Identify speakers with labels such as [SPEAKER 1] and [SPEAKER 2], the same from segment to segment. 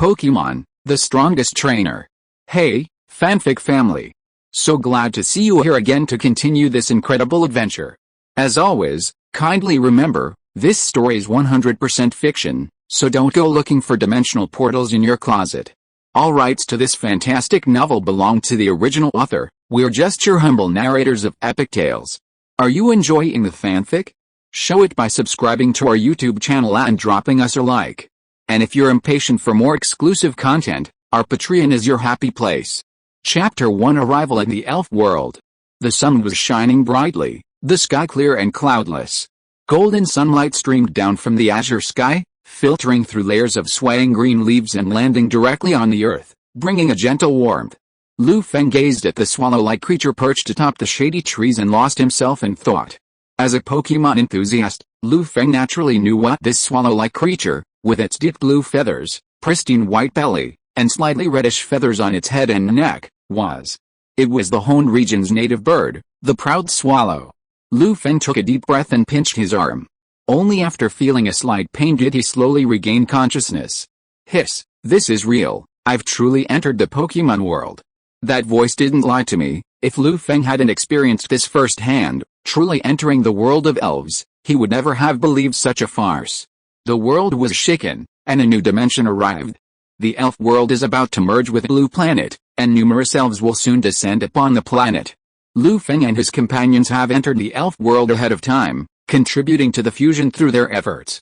[SPEAKER 1] Pokémon, the strongest trainer. Hey, fanfic family. So glad to see you here again to continue this incredible adventure. As always, kindly remember, this story is 100% fiction, so don't go looking for dimensional portals in your closet. All rights to this fantastic novel belong to the original author. We're just your humble narrators of epic tales. Are you enjoying the fanfic? Show it by subscribing to our YouTube channel and dropping us a like. And if you're impatient for more exclusive content, our Patreon is your happy place. Chapter 1: Arrival in the Elf World. The sun was shining brightly, the sky clear and cloudless. Golden sunlight streamed down from the azure sky, filtering through layers of swaying green leaves and landing directly on the earth, bringing a gentle warmth. Feng gazed at the swallow-like creature perched atop the shady trees and lost himself in thought. As a Pokémon enthusiast, Feng naturally knew what this swallow-like creature, with its deep blue feathers, pristine white belly, and slightly reddish feathers on its head and neck, was. It was the Hoenn region's native bird, the proud swallow. Feng took a deep breath and pinched his arm. Only after feeling a slight pain did he slowly regain consciousness. Hiss, this is real, I've truly entered the Pokémon world. That voice didn't lie to me. If Feng hadn't experienced this firsthand, truly entering the world of elves, he would never have believed such a farce. The world was shaken, and a new dimension arrived. The elf world is about to merge with Blue Planet, and numerous elves will soon descend upon the planet. Feng and his companions have entered the elf world ahead of time, contributing to the fusion through their efforts.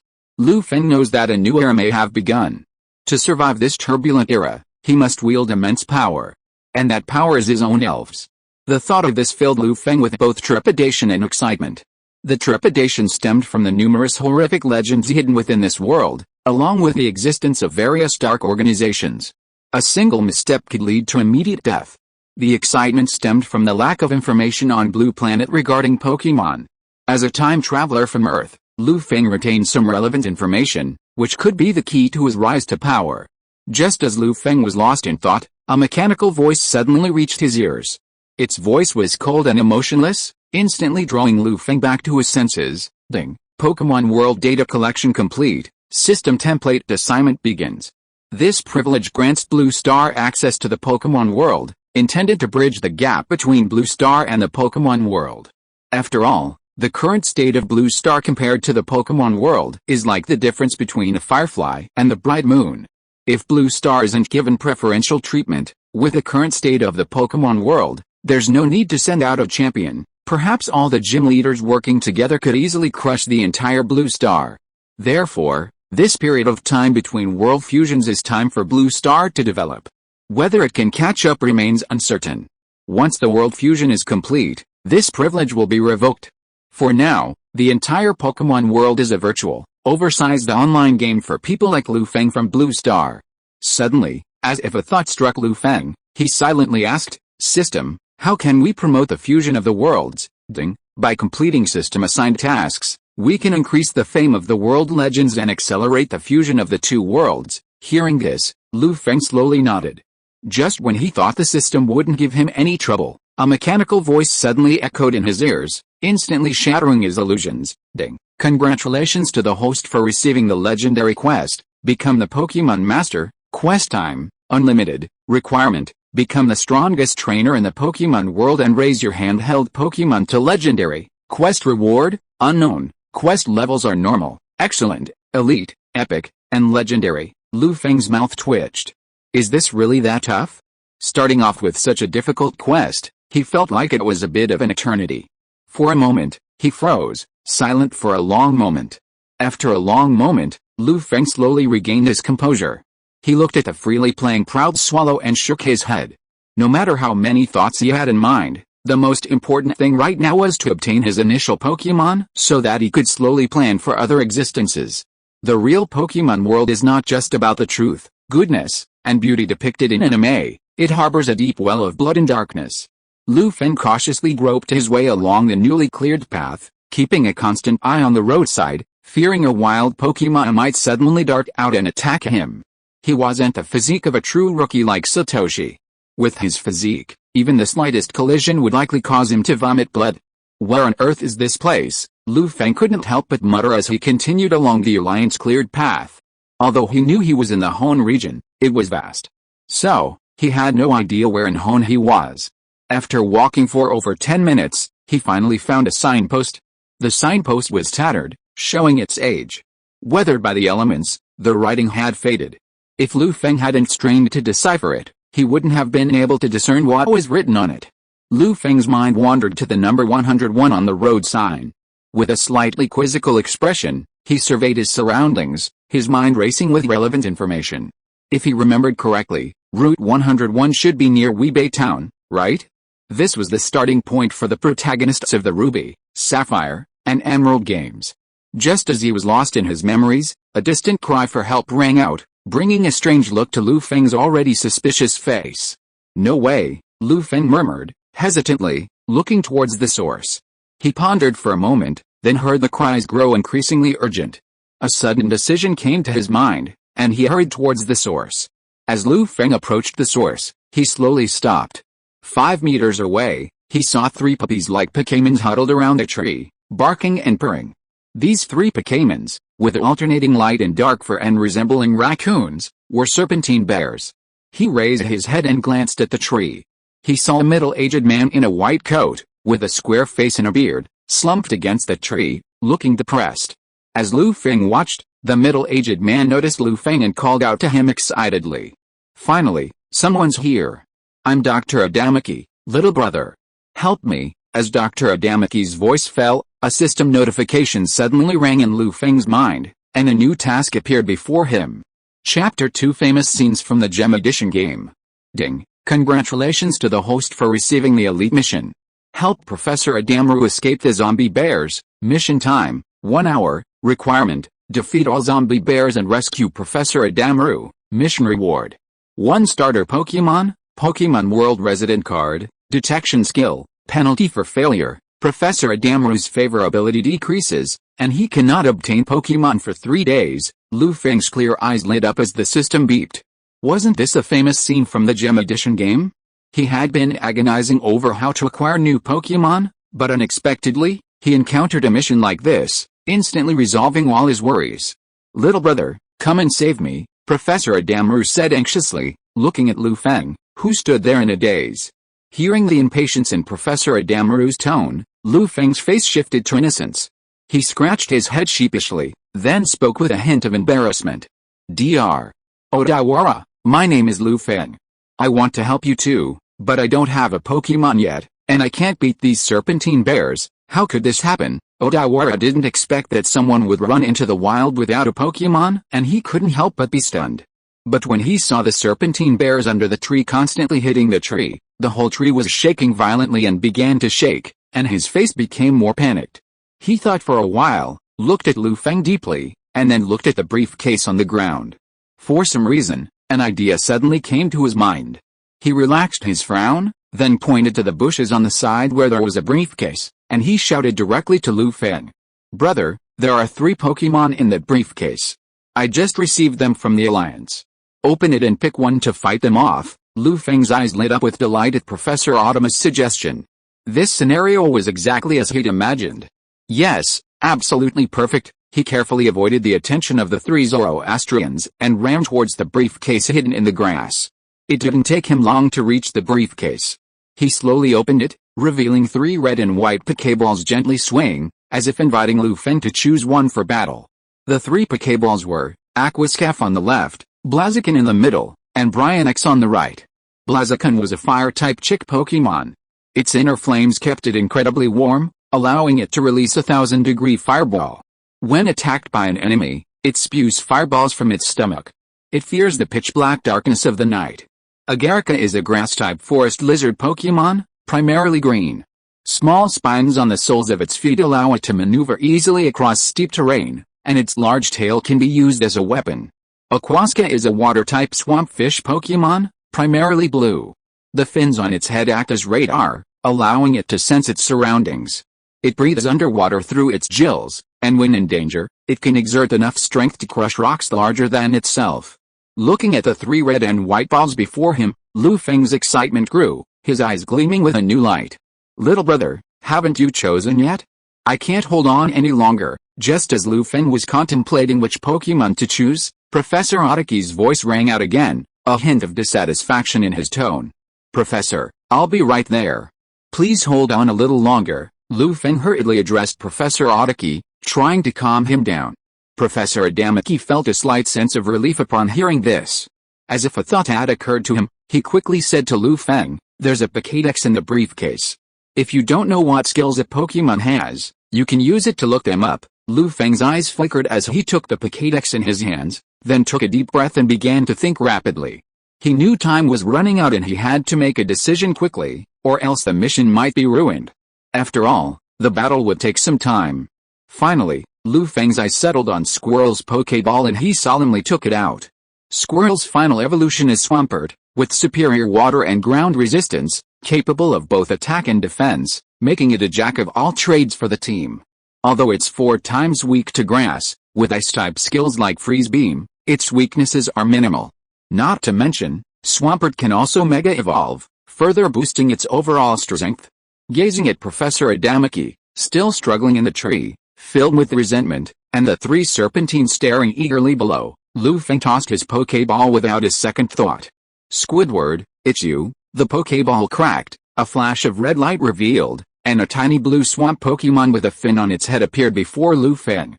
[SPEAKER 1] Feng knows that a new era may have begun. To survive this turbulent era, he must wield immense power. And that power is his own elves. The thought of this filled Feng with both trepidation and excitement. The trepidation stemmed from the numerous horrific legends hidden within this world, along with the existence of various dark organizations. A single misstep could lead to immediate death. The excitement stemmed from the lack of information on Blue Planet regarding Pokémon. As a time traveler from Earth, Feng retained some relevant information, which could be the key to his rise to power. Just as Feng was lost in thought, a mechanical voice suddenly reached his ears. Its voice was cold and emotionless, instantly drawing Feng back to his senses. Ding. Pokémon World Data Collection complete. System template assignment begins. This privilege grants Blue Star access to the Pokémon world, intended to bridge the gap between Blue Star and the Pokémon world. After all, the current state of Blue Star compared to the Pokémon world is like the difference between a firefly and the bright moon. If Blue Star isn't given preferential treatment, with the current state of the Pokémon world, there's no need to send out a champion. Perhaps all the gym leaders working together could easily crush the entire Blue Star. Therefore, this period of time between world fusions is time for Blue Star to develop. Whether it can catch up remains uncertain. Once the world fusion is complete, this privilege will be revoked. For now, the entire Pokémon world is a virtual, oversized online game for people like Feng from Blue Star. Suddenly, as if a thought struck Feng, he silently asked, "System, how can we promote the fusion of the worlds?" Ding. By completing system-assigned tasks, we can increase the fame of the world legends and accelerate the fusion of the two worlds. Hearing this, Feng slowly nodded. Just when he thought the system wouldn't give him any trouble, a mechanical voice suddenly echoed in his ears, instantly shattering his illusions. Ding. Congratulations to the host for receiving the legendary quest, Become the Pokémon Master. Quest time, unlimited. Requirement, become the strongest trainer in the Pokémon world and raise your handheld Pokémon to legendary. Quest reward, unknown. Quest levels are normal, excellent, elite, epic, and legendary. Feng's mouth twitched. Is this really that tough? Starting off with such a difficult quest, he felt like it was a bit of an eternity. For a moment, he froze, silent for a long moment. After a long moment, Feng slowly regained his composure. He looked at the freely playing proud swallow and shook his head. No matter how many thoughts he had in mind, the most important thing right now was to obtain his initial Pokémon so that he could slowly plan for other existences. The real Pokémon world is not just about the truth, goodness, and beauty depicted in anime. It harbors a deep well of blood and darkness. Feng cautiously groped his way along the newly cleared path, keeping a constant eye on the roadside, fearing a wild Pokémon might suddenly dart out and attack him. He wasn't the physique of a true rookie like Satoshi. With his physique, even the slightest collision would likely cause him to vomit blood. Where on earth is this place? Feng couldn't help but mutter as he continued along the Alliance-cleared path. Although he knew he was in the Hoenn region, it was vast. So, he had no idea where in Hoenn he was. After walking for over 10 minutes, he finally found a signpost. The signpost was tattered, showing its age. Weathered by the elements, the writing had faded. If Lu Feng hadn't strained to decipher it, he wouldn't have been able to discern what was written on it. Lu Feng's mind wandered to the number 101 on the road sign. With a slightly quizzical expression, he surveyed his surroundings, his mind racing with relevant information. If he remembered correctly, Route 101 should be near Weebay Town, right? This was the starting point for the protagonists of the Ruby, Sapphire, and Emerald games. Just as he was lost in his memories, a distant cry for help rang out, bringing a strange look to Lu Feng's already suspicious face. "No way," Lu Feng murmured, hesitantly, looking towards the source. He pondered for a moment, then heard the cries grow increasingly urgent. A sudden decision came to his mind, and he hurried towards the source. As Lu Feng approached the source, he slowly stopped. 5 meters away, he saw 3 puppies-like Pokémons huddled around a tree, barking and purring. These 3 Pokémons, with alternating light and dark fur and resembling raccoons, were serpentine bears. He raised his head and glanced at the tree. He saw a middle-aged man in a white coat, with a square face and a beard, slumped against the tree, looking depressed. As Lu Feng watched, the middle-aged man noticed Lu Feng and called out to him excitedly. "Finally, someone's here. I'm Dr. Adamaki, little brother. Help me." As Dr. Adamaki's voice fell, a system notification suddenly rang in Lu Feng's mind, and a new task appeared before him. Chapter 2 Famous Scenes from the Gem Edition game. Ding! Congratulations to the host for receiving the elite mission. Help Professor Adamaru escape the zombie bears. Mission time, 1 hour. Requirement, defeat all zombie bears and rescue Professor Adamaru. Mission reward: 1 starter Pokemon, Pokemon World Resident card, detection skill. Penalty for failure: Professor Adamaru's favorability decreases, and he cannot obtain Pokemon for 3 days. Lu Feng's clear eyes lit up as the system beeped. Wasn't this a famous scene from the Gem Edition game? He had been agonizing over how to acquire new Pokemon, but unexpectedly, he encountered a mission like this, instantly resolving all his worries. "Little brother, come and save me," Professor Adamaru said anxiously, looking at Lu Feng, who stood there in a daze. Hearing the impatience in Professor Adamaru's tone, Lu Feng's face shifted to innocence. He scratched his head sheepishly, then spoke with a hint of embarrassment. "Dr. Odawara, my name is Lu Feng. I want to help you too, but I don't have a Pokemon yet, and I can't beat these serpentine bears." How could this happen? Odawara didn't expect that someone would run into the wild without a Pokemon, and he couldn't help but be stunned. But when he saw the serpentine bears under the tree constantly hitting the tree, the whole tree was shaking violently and began to shake, and his face became more panicked. He thought for a while, looked at Lu Feng deeply, and then looked at the briefcase on the ground. For some reason, an idea suddenly came to his mind. He relaxed his frown, then pointed to the bushes on the side where there was a briefcase, and he shouted directly to Lu Feng. "Brother, there are 3 Pokemon in that briefcase. I just received them from the Alliance. Open it and pick one to fight them off." Lu Feng's eyes lit up with delight at Professor Otama's suggestion. This scenario was exactly as he'd imagined. Yes, absolutely perfect. He carefully avoided the attention of the 3 Zoroastrians and ran towards the briefcase hidden in the grass. It didn't take him long to reach the briefcase. He slowly opened it, revealing 3 red and white Pokeballs gently swaying, as if inviting Lu Feng to choose one for battle. The 3 Pokeballs were Aquascaff on the left, Blaziken in the middle, and Brionex on the right. Blaziken was a fire-type chick Pokemon. Its inner flames kept it incredibly warm, allowing it to release a 1000-degree fireball. When attacked by an enemy, it spews fireballs from its stomach. It fears the pitch-black darkness of the night. Agarika is a grass-type forest lizard Pokemon, primarily green. Small spines on the soles of its feet allow it to maneuver easily across steep terrain, and its large tail can be used as a weapon. Aquasca is a water-type swampfish Pokemon, primarily blue. The fins on its head act as radar, allowing it to sense its surroundings. It breathes underwater through its gills, and when in danger, it can exert enough strength to crush rocks larger than itself. Looking at the 3 red and white balls before him, Lu Feng's excitement grew, his eyes gleaming with a new light. "Little brother, haven't you chosen yet? I can't hold on any longer." Just as Lu Feng was contemplating which Pokemon to choose, Professor Otaki's voice rang out again, a hint of dissatisfaction in his tone. Professor, I'll be right there. Please hold on a little longer, Lu Feng hurriedly addressed Professor Otaki, trying to calm him down. Professor Adamaki felt a slight sense of relief upon hearing this. As if a thought had occurred to him, he quickly said to Lu Feng, "There's a Pokédex in the briefcase. If you don't know what skills a Pokémon has, you can use it to look them up." Lu Feng's eyes flickered as he took the Pokédex in his hands, then took a deep breath and began to think rapidly. He knew time was running out and he had to make a decision quickly, or else the mission might be ruined. After all, the battle would take some time. Finally, Lu Feng's eyes settled on Squirrel's Pokéball and he solemnly took it out. Squirrel's final evolution is Swampert, with superior water and ground resistance, capable of both attack and defense, making it a jack of all trades for the team. Although it's 4 times weak to grass, with ice-type skills like Freeze Beam, its weaknesses are minimal. Not to mention, Swampert can also Mega Evolve, further boosting its overall strength. Gazing at Professor Adamaki, still struggling in the tree, filled with resentment, and the 3 Serpentines staring eagerly below, Lu Feng tossed his Pokéball without a second thought. "Squidward, it's you." The Pokéball cracked, a flash of red light revealed, and a tiny blue swamp Pokémon with a fin on its head appeared before Lu Feng.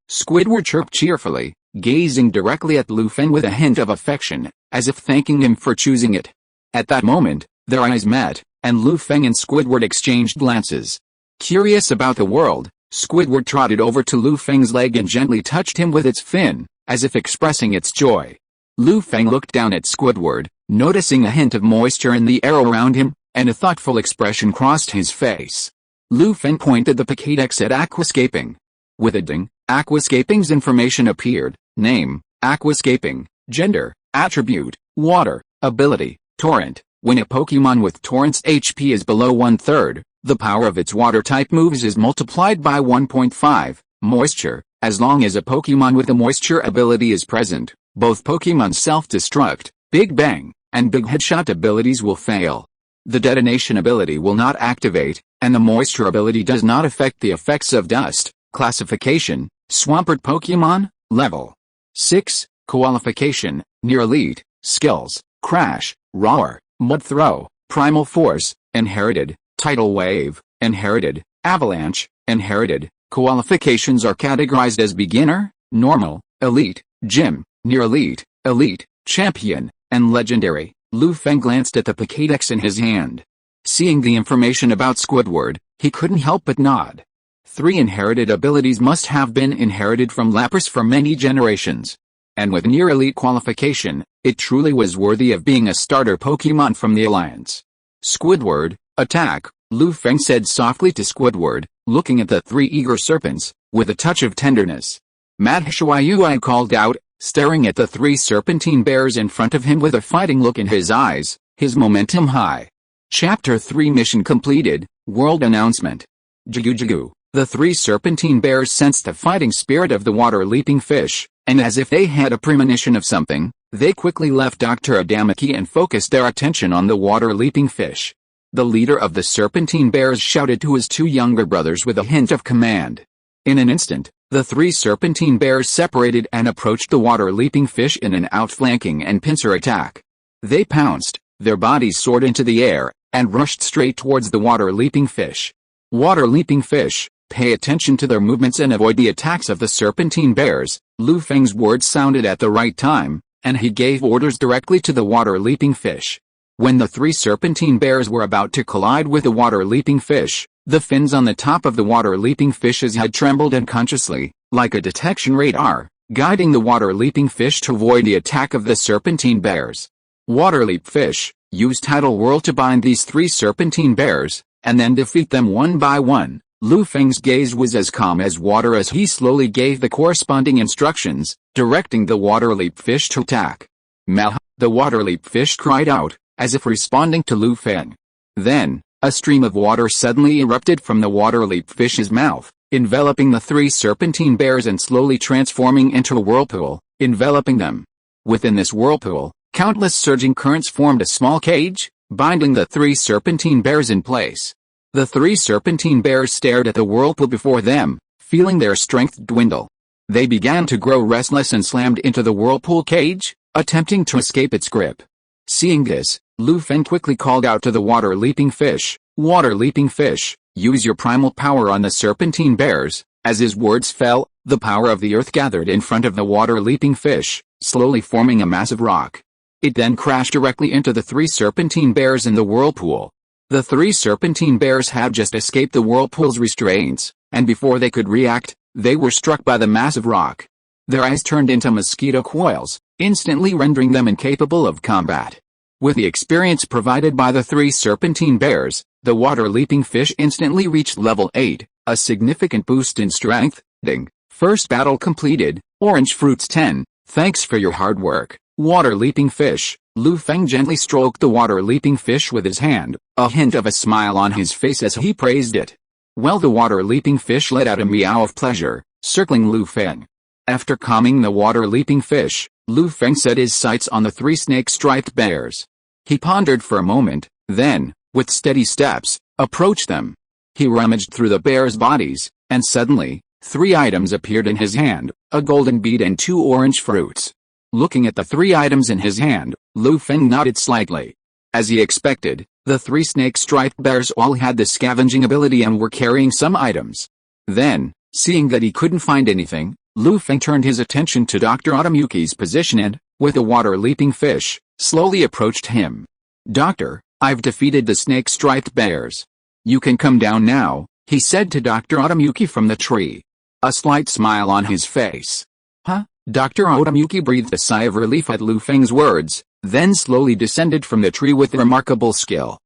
[SPEAKER 1] Squidward chirped cheerfully, gazing directly at Lu Feng with a hint of affection, as if thanking him for choosing it. At that moment, their eyes met, and Lu Feng and Squidward exchanged glances. Curious about the world, Squidward trotted over to Lu Feng's leg and gently touched him with its fin, as if expressing its joy. Lu Feng looked down at Squidward, noticing a hint of moisture in the air around him, and a thoughtful expression crossed his face. Lu Feng pointed the Pokédex at Aquascaping. With a ding, Aquascaping's information appeared: name, Aquascaping, gender, attribute, water, ability, torrent. When a Pokémon with Torrent's HP is below 1/3, the power of its water-type moves is multiplied by 1.5. Moisture, as long as a Pokémon with a moisture ability is present, both Pokémon's self-destruct, Big Bang, and Big Headshot abilities will fail. The detonation ability will not activate, and the moisture ability does not affect the effects of dust. Classification: Swampert Pokémon, Level 6, Qualification, Near Elite, Skills, Crash, Roar, Mud Throw, Primal Force, Inherited, Tidal Wave, Inherited, Avalanche, Inherited. Qualifications are categorized as Beginner, Normal, Elite, Gym, Near Elite, Elite, Champion, and Legendary. Lu Feng glanced at the Pokédex in his hand. Seeing the information about Squidward, he couldn't help but nod. 3 inherited abilities must have been inherited from Lapras for many generations. And with near elite qualification, it truly was worthy of being a starter Pokémon from the Alliance. "Squidward, attack," Lu Feng said softly to Squidward, looking at the 3 eager serpents, with a touch of tenderness. "Madhshwayui," called out, staring at the 3 serpentine bears in front of him with a fighting look in his eyes, his momentum high. Chapter 3 Mission completed, World Announcement. Jigu. The 3 serpentine bears sensed the fighting spirit of the water-leaping fish, and as if they had a premonition of something, they quickly left Dr. Adamaki and focused their attention on the water-leaping fish. The leader of the serpentine bears shouted to his 2 younger brothers with a hint of command. In an instant, the 3 serpentine bears separated and approached the water-leaping fish in an outflanking and pincer attack. They pounced, their bodies soared into the air, and rushed straight towards the water-leaping fish. Water-leaping fish, pay attention to their movements and avoid the attacks of the serpentine bears. Lu Feng's words sounded at the right time, and he gave orders directly to the water-leaping fish. When the 3 serpentine bears were about to collide with the water-leaping fish, the fins on the top of the water-leaping fish's head trembled unconsciously, like a detection radar, guiding the water-leaping fish to avoid the attack of the serpentine bears. Water-leap fish, use Tidal Whirl to bind these 3 serpentine bears, and then defeat them one by one. Lu Feng's gaze was as calm as water as he slowly gave the corresponding instructions, directing the water-leap fish to attack. "Malha!" the water-leap fish cried out, as if responding to Lu Feng. Then, a stream of water suddenly erupted from the water-leap fish's mouth, enveloping the 3 serpentine bears and slowly transforming into a whirlpool, enveloping them. Within this whirlpool, countless surging currents formed a small cage, binding the 3 serpentine bears in place. The 3 serpentine bears stared at the whirlpool before them, feeling their strength dwindle. They began to grow restless and slammed into the whirlpool cage, attempting to escape its grip. Seeing this, Feng quickly called out to the water-leaping fish, "Water leaping fish, use your primal power on the serpentine bears." As his words fell, the power of the earth gathered in front of the water-leaping fish, slowly forming a massive rock. It then crashed directly into the 3 serpentine bears in the whirlpool. The 3 serpentine bears had just escaped the whirlpool's restraints, and before they could react, they were struck by the massive rock. Their eyes turned into mosquito coils, instantly rendering them incapable of combat. With the experience provided by the 3 serpentine bears, the water-leaping fish instantly reached level 8, a significant boost in strength. Ding. First battle completed, orange fruits 10, thanks for your hard work, water-leaping fish. Feng gently stroked the water-leaping fish with his hand, a hint of a smile on his face as he praised it. Well, the water-leaping fish let out a meow of pleasure, circling Feng. After calming the water-leaping fish, Feng set his sights on the 3 snake-striped bears. He pondered for a moment, then, with steady steps, approached them. He rummaged through the bears' bodies, and suddenly, 3 items appeared in his hand, a golden bead and 2 orange fruits. Looking at the 3 items in his hand, Feng nodded slightly. As he expected, the 3 snake-striped bears all had the scavenging ability and were carrying some items. Then, seeing that he couldn't find anything, Feng turned his attention to Dr. Otomuki's position and, with a water-leaping fish, slowly approached him. "Doctor, I've defeated the snake-striped bears. You can come down now," he said to Dr. Otomuki from the tree. A slight smile on his face. "Huh?" Dr. Otomuki breathed a sigh of relief at Feng's words, then slowly descended from the tree with remarkable skill.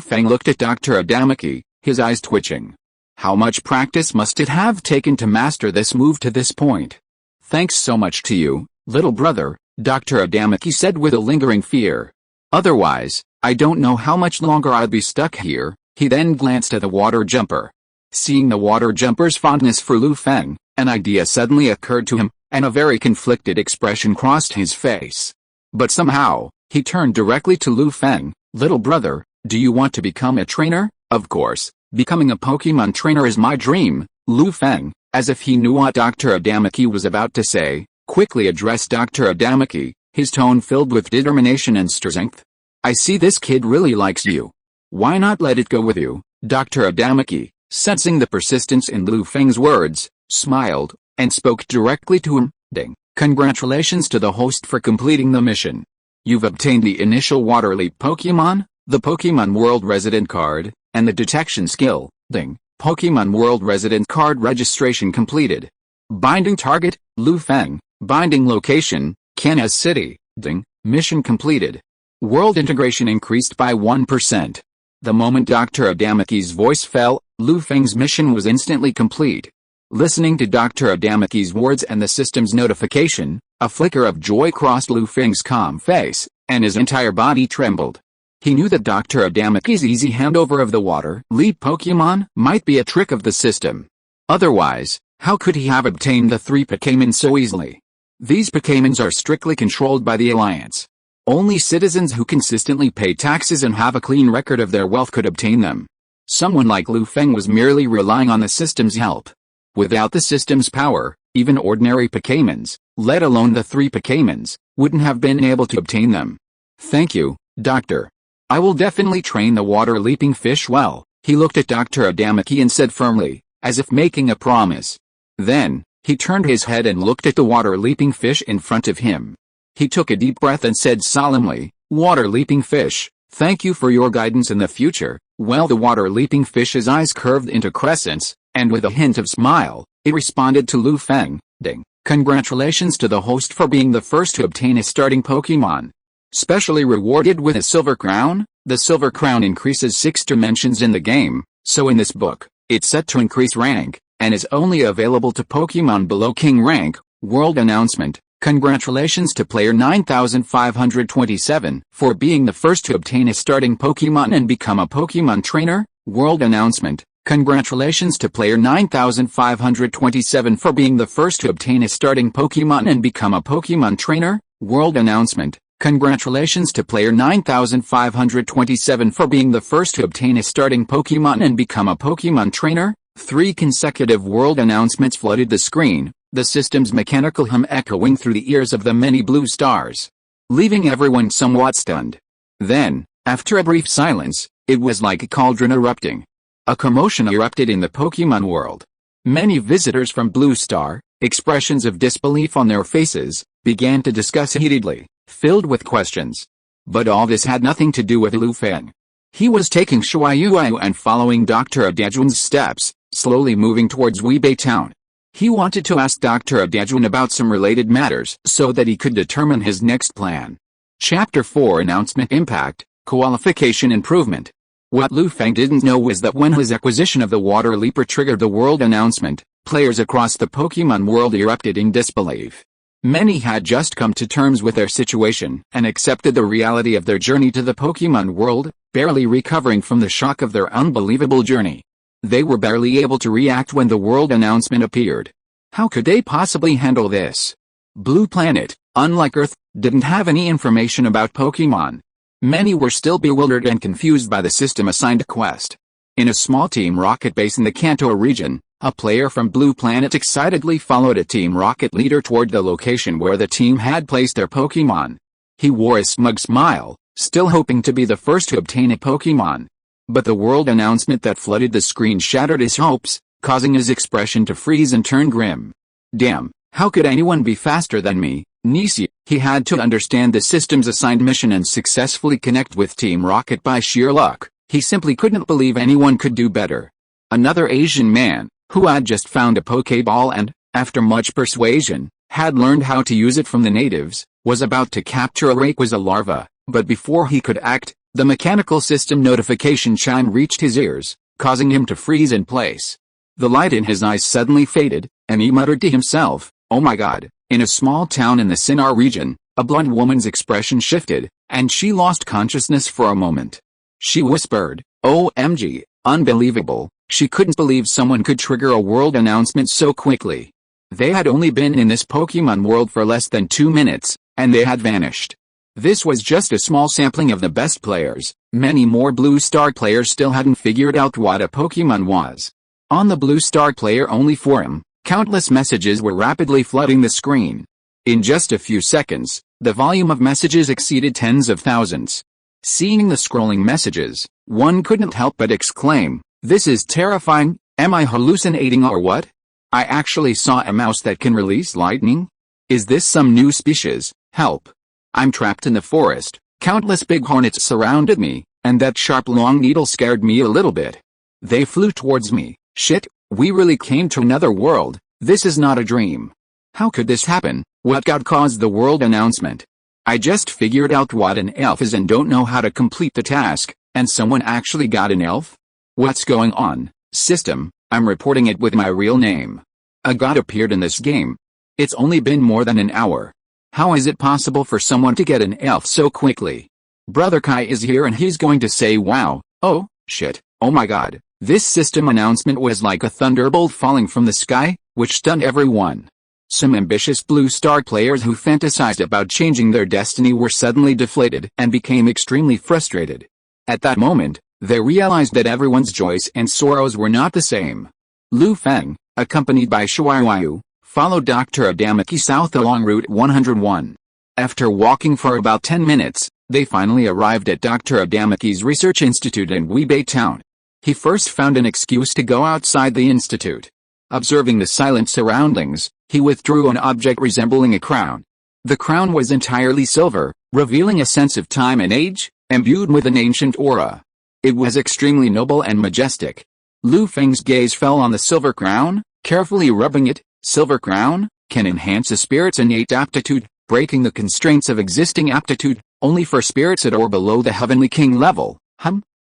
[SPEAKER 1] Feng looked at Dr. Otomuki, his eyes twitching. How much practice must it have taken to master this move to this point? "Thanks so much to you, little brother," Dr. Otomuki said with a lingering fear. "Otherwise, I don't know how much longer I'd be stuck here." He then glanced at the water jumper. Seeing the water jumper's fondness for Feng, an idea suddenly occurred to him, and a very conflicted expression crossed his face. But somehow, he turned directly to Feng. "Little brother, do you want to become a trainer?" "Of course. Becoming a Pokemon trainer is my dream." Feng, as if he knew what Dr. Otomuki was about to say, quickly addressed Dr. Otomuki, his tone filled with determination and strength. "I see this kid really likes you. Why not let it go with you?" Dr. Otomuki, sensing the persistence in Feng's words, smiled, and spoke directly to him. "Ding. Congratulations to the host for completing the mission. You've obtained the initial Water Leap Pokemon, the Pokemon World Resident Card, and the detection skill." Ding. Pokemon World Resident Card registration completed. Binding target, Feng. Binding location, Kansas City. Ding. Mission completed. World integration increased by 1%. The moment Dr. Otomuki's voice fell, Feng's mission was instantly complete. Listening to Dr. Otomuki's words and the system's notification, a flicker of joy crossed Feng's calm face, and his entire body trembled. He knew that Dr. Otomuki's easy handover of the Water Leap Pokemon might be a trick of the system. Otherwise, how could he have obtained the 3 Pokémon so easily? These Pokémons are strictly controlled by the Alliance. Only citizens who consistently pay taxes and have a clean record of their wealth could obtain them. Someone like Feng was merely relying on the system's help. Without the system's power, even ordinary Pokémons, let alone the 3 Pokémons, wouldn't have been able to obtain them. "Thank you, Doctor. I will definitely train the water-leaping fish well," he looked at Dr. Otomuki and said firmly, as if making a promise. Then, he turned his head and looked at the water-leaping fish in front of him. He took a deep breath and said solemnly, "Water-leaping fish, thank you for your guidance in the future." Well, the water-leaping fish's eyes curved into crescents, and with a hint of smile, it responded to Feng. "Ding. Congratulations to the host for being the first to obtain a starting Pokemon. Specially rewarded with a Silver Crown. The Silver Crown increases 6 dimensions in the game, so in this book, it's set to increase rank, and is only available to Pokemon below King rank. World announcement. Congratulations to player 9527 for being the first to obtain a starting Pokemon and become a Pokemon trainer. World announcement. Congratulations to player 9527 for being the first to obtain a starting Pokemon and become a Pokemon trainer. World announcement. Congratulations to player 9527 for being the first to obtain a starting Pokemon and become a Pokemon trainer. 3 consecutive world announcements flooded the screen. the system's mechanical hum echoing through the ears of the many blue stars, leaving everyone somewhat stunned. Then, after a brief silence, it was like a cauldron erupting. A commotion erupted in the Pokémon world. Many visitors from Blue Star, expressions of disbelief on their faces, began to discuss heatedly, filled with questions. But all this had nothing to do with Lu Feng. He was taking Shuaiyuayu and following Dr. Adejun's steps, slowly moving towards Weibei Town. He wanted to ask Dr. Adejun about some related matters so that he could determine his next plan. Chapter 4 Announcement Impact, Qualification Improvement. What Lu Feng didn't know was that when his acquisition of the Water Leaper triggered the world announcement, players across the Pokémon world erupted in disbelief. Many had just come to terms with their situation and accepted the reality of their journey to the Pokémon world, barely recovering from the shock of their unbelievable journey. They were barely able to react when the world announcement appeared. How could they possibly handle this? Blue Planet, unlike Earth, didn't have any information about Pokémon. Many were still bewildered and confused by the system-assigned quest. In a small Team Rocket base in the Kanto region, a player from Blue Planet excitedly followed a Team Rocket leader toward the location where the team had placed their Pokémon. He wore a smug smile, still hoping to be the first to obtain a Pokémon. But the world announcement that flooded the screen shattered his hopes, causing his expression to freeze and turn grim. Damn, how could anyone be faster than me, Nisi? He had to understand the system's assigned mission and successfully connect with Team Rocket by sheer luck. He simply couldn't believe anyone could do better. Another Asian man, who had just found a Pokéball and, after much persuasion, had learned how to use it from the natives, was about to capture a Rayquaza larva, but before he could act, the mechanical system notification chime reached his ears, causing him to freeze in place. The light in his eyes suddenly faded, and he muttered to himself, "Oh my god." In a small town in the Sinnoh region, a blonde woman's expression shifted, and she lost consciousness for a moment. She whispered, "OMG, unbelievable." She couldn't believe someone could trigger a world announcement so quickly. They had only been in this Pokémon world for less than 2 minutes, and they had vanished. This was just a small sampling of the best players. Many more Blue Star players still hadn't figured out what a Pokémon was. On the Blue Star player-only forum, countless messages were rapidly flooding the screen. In just a few seconds, the volume of messages exceeded tens of thousands. Seeing the scrolling messages, one couldn't help but exclaim, "This is terrifying. Am I hallucinating or what? I actually saw a mouse that can release lightning? Is this some new species? Help. I'm trapped in the forest. Countless big hornets surrounded me, and that sharp long needle scared me a little bit. They flew towards me. Shit, we really came to another world. This is not a dream. How could this happen? What god caused the world announcement? I just figured out what an elf is and don't know how to complete the task, and someone actually got an elf? What's going on, system? I'm reporting it with my real name. A god appeared in this game. It's only been more than an hour. How is it possible for someone to get an elf so quickly? Brother Kai is here and he's going to say wow. Oh, shit, oh my god. This system announcement was like a thunderbolt falling from the sky, which stunned everyone. Some ambitious Blue Star players who fantasized about changing their destiny were suddenly deflated and became extremely frustrated. At that moment, they realized that everyone's joys and sorrows were not the same. Lu Feng, accompanied by Shuaiyuayu, followed Dr. Adamaki south along Route 101. After walking for about 10 minutes, they finally arrived at Dr. Adamaki's research institute in Weibei Town. He first found an excuse to go outside the institute. Observing the silent surroundings, he withdrew an object resembling a crown. The crown was entirely silver, revealing a sense of time and age, imbued with an ancient aura. It was extremely noble and majestic. Lu Feng's gaze fell on the silver crown, carefully rubbing it. Silver crown can enhance a spirit's innate aptitude, breaking the constraints of existing aptitude, only for spirits at or below the Heavenly King level.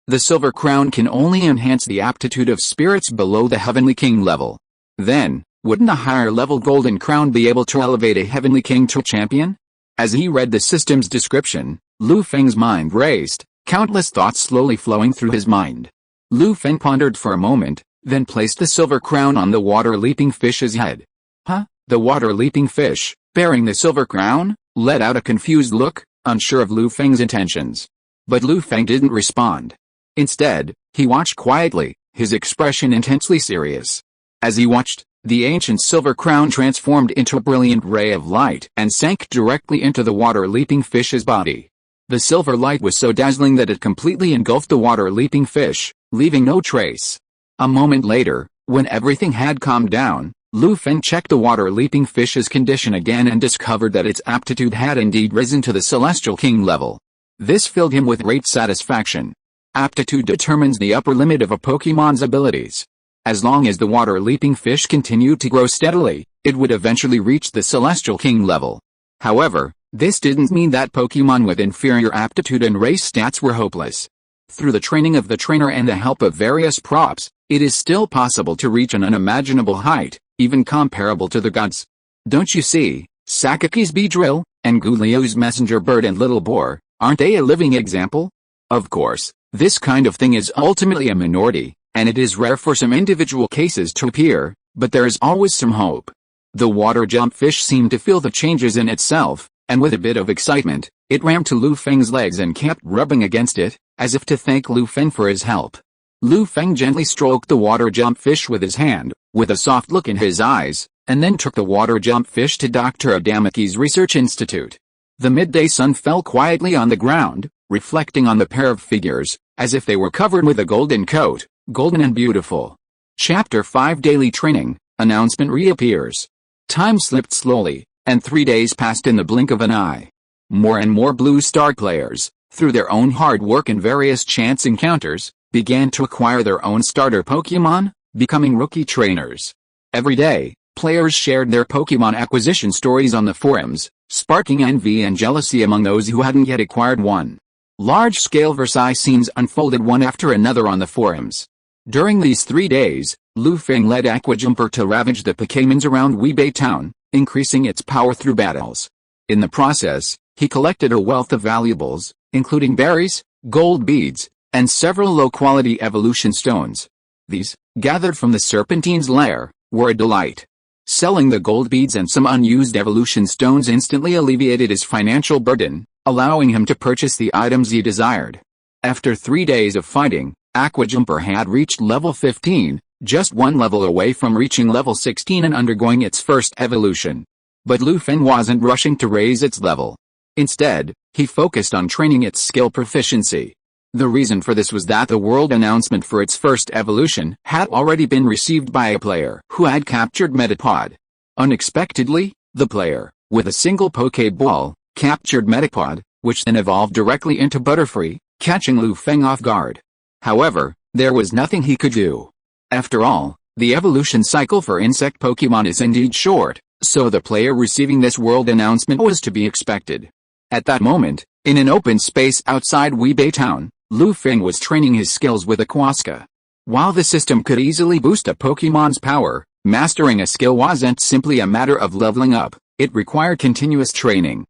[SPEAKER 1] The silver crown can only enhance the aptitude of spirits below the Heavenly King level. Then, wouldn't a higher level golden crown be able to elevate a Heavenly King to champion? As he read the system's description, Lu Feng's mind raced, countless thoughts slowly flowing through his mind. Lu Feng pondered for a moment, then placed the silver crown on the water-leaping fish's head. The water-leaping fish, bearing the silver crown, let out a confused look, unsure of Lu Feng's intentions. But Lu Feng didn't respond. Instead, he watched quietly, his expression intensely serious. As he watched, The ancient silver crown transformed into a brilliant ray of light and sank directly into the water-leaping fish's body. The silver light was so dazzling that it completely engulfed the water-leaping fish, leaving no trace. A moment later, when everything had calmed down, Feng checked the water-leaping fish's condition again and discovered that its aptitude had indeed risen to the Celestial King level. This filled him with great satisfaction. Aptitude determines the upper limit of a Pokémon's abilities. As long as the water-leaping fish continued to grow steadily, it would eventually reach the Celestial King level. However, this didn't mean that Pokémon with inferior aptitude and race stats were hopeless. Through the training of the trainer and the help of various props, it is still possible to reach an unimaginable height, even comparable to the gods. Don't you see, Sakaki's Beedrill, and Gulio's messenger bird and little boar, aren't they a living example? Of course, this kind of thing is ultimately a minority, and it is rare for some individual cases to appear, but there is always some hope. The water jump fish seemed to feel the changes in itself, and with a bit of excitement, it ran to Feng's legs and kept rubbing against it, as if to thank Feng for his help. Feng gently stroked the water jump fish with his hand, with a soft look in his eyes, and then took the water jump fish to Dr. Adamaki's research institute. The midday sun fell quietly on the ground, reflecting on the pair of figures, as if they were covered with a golden coat, golden and beautiful. Chapter 5 Daily Training, announcement reappears. Time slipped slowly, and 3 days passed in the blink of an eye. More and more Blue Star players, through their own hard work and various chance encounters, began to acquire their own starter Pokémon, becoming rookie trainers. Every day, players shared their Pokémon acquisition stories on the forums, sparking envy and jealousy among those who hadn't yet acquired one. Large-scale Versailles scenes unfolded one after another on the forums. During these 3 days, Feng led Aquajumper to ravage the Pokémons around Weebay Town, increasing its power through battles. In the process, he collected a wealth of valuables, including berries, gold beads, and several low-quality evolution stones. These, gathered from the Serpentine's lair, were a delight. Selling the gold beads and some unused evolution stones instantly alleviated his financial burden, allowing him to purchase the items he desired. After 3 days of fighting, Aquajumper had reached level 15, just one level away from reaching level 16 and undergoing its first evolution. But Feng wasn't rushing to raise its level. Instead, he focused on training its skill proficiency. The reason for this was that the world announcement for its first evolution had already been received by a player who had captured Metapod. Unexpectedly, the player, with a single Pokéball, captured Metapod, which then evolved directly into Butterfree, catching Feng off guard. However, there was nothing he could do. After all, the evolution cycle for insect Pokémon is indeed short, so the player receiving this world announcement was to be expected. At that moment, in an open space outside Weebay Town, Feng was training his skills with Aquasca. While the system could easily boost a Pokémon's power, mastering a skill wasn't simply a matter of leveling up, it required continuous training.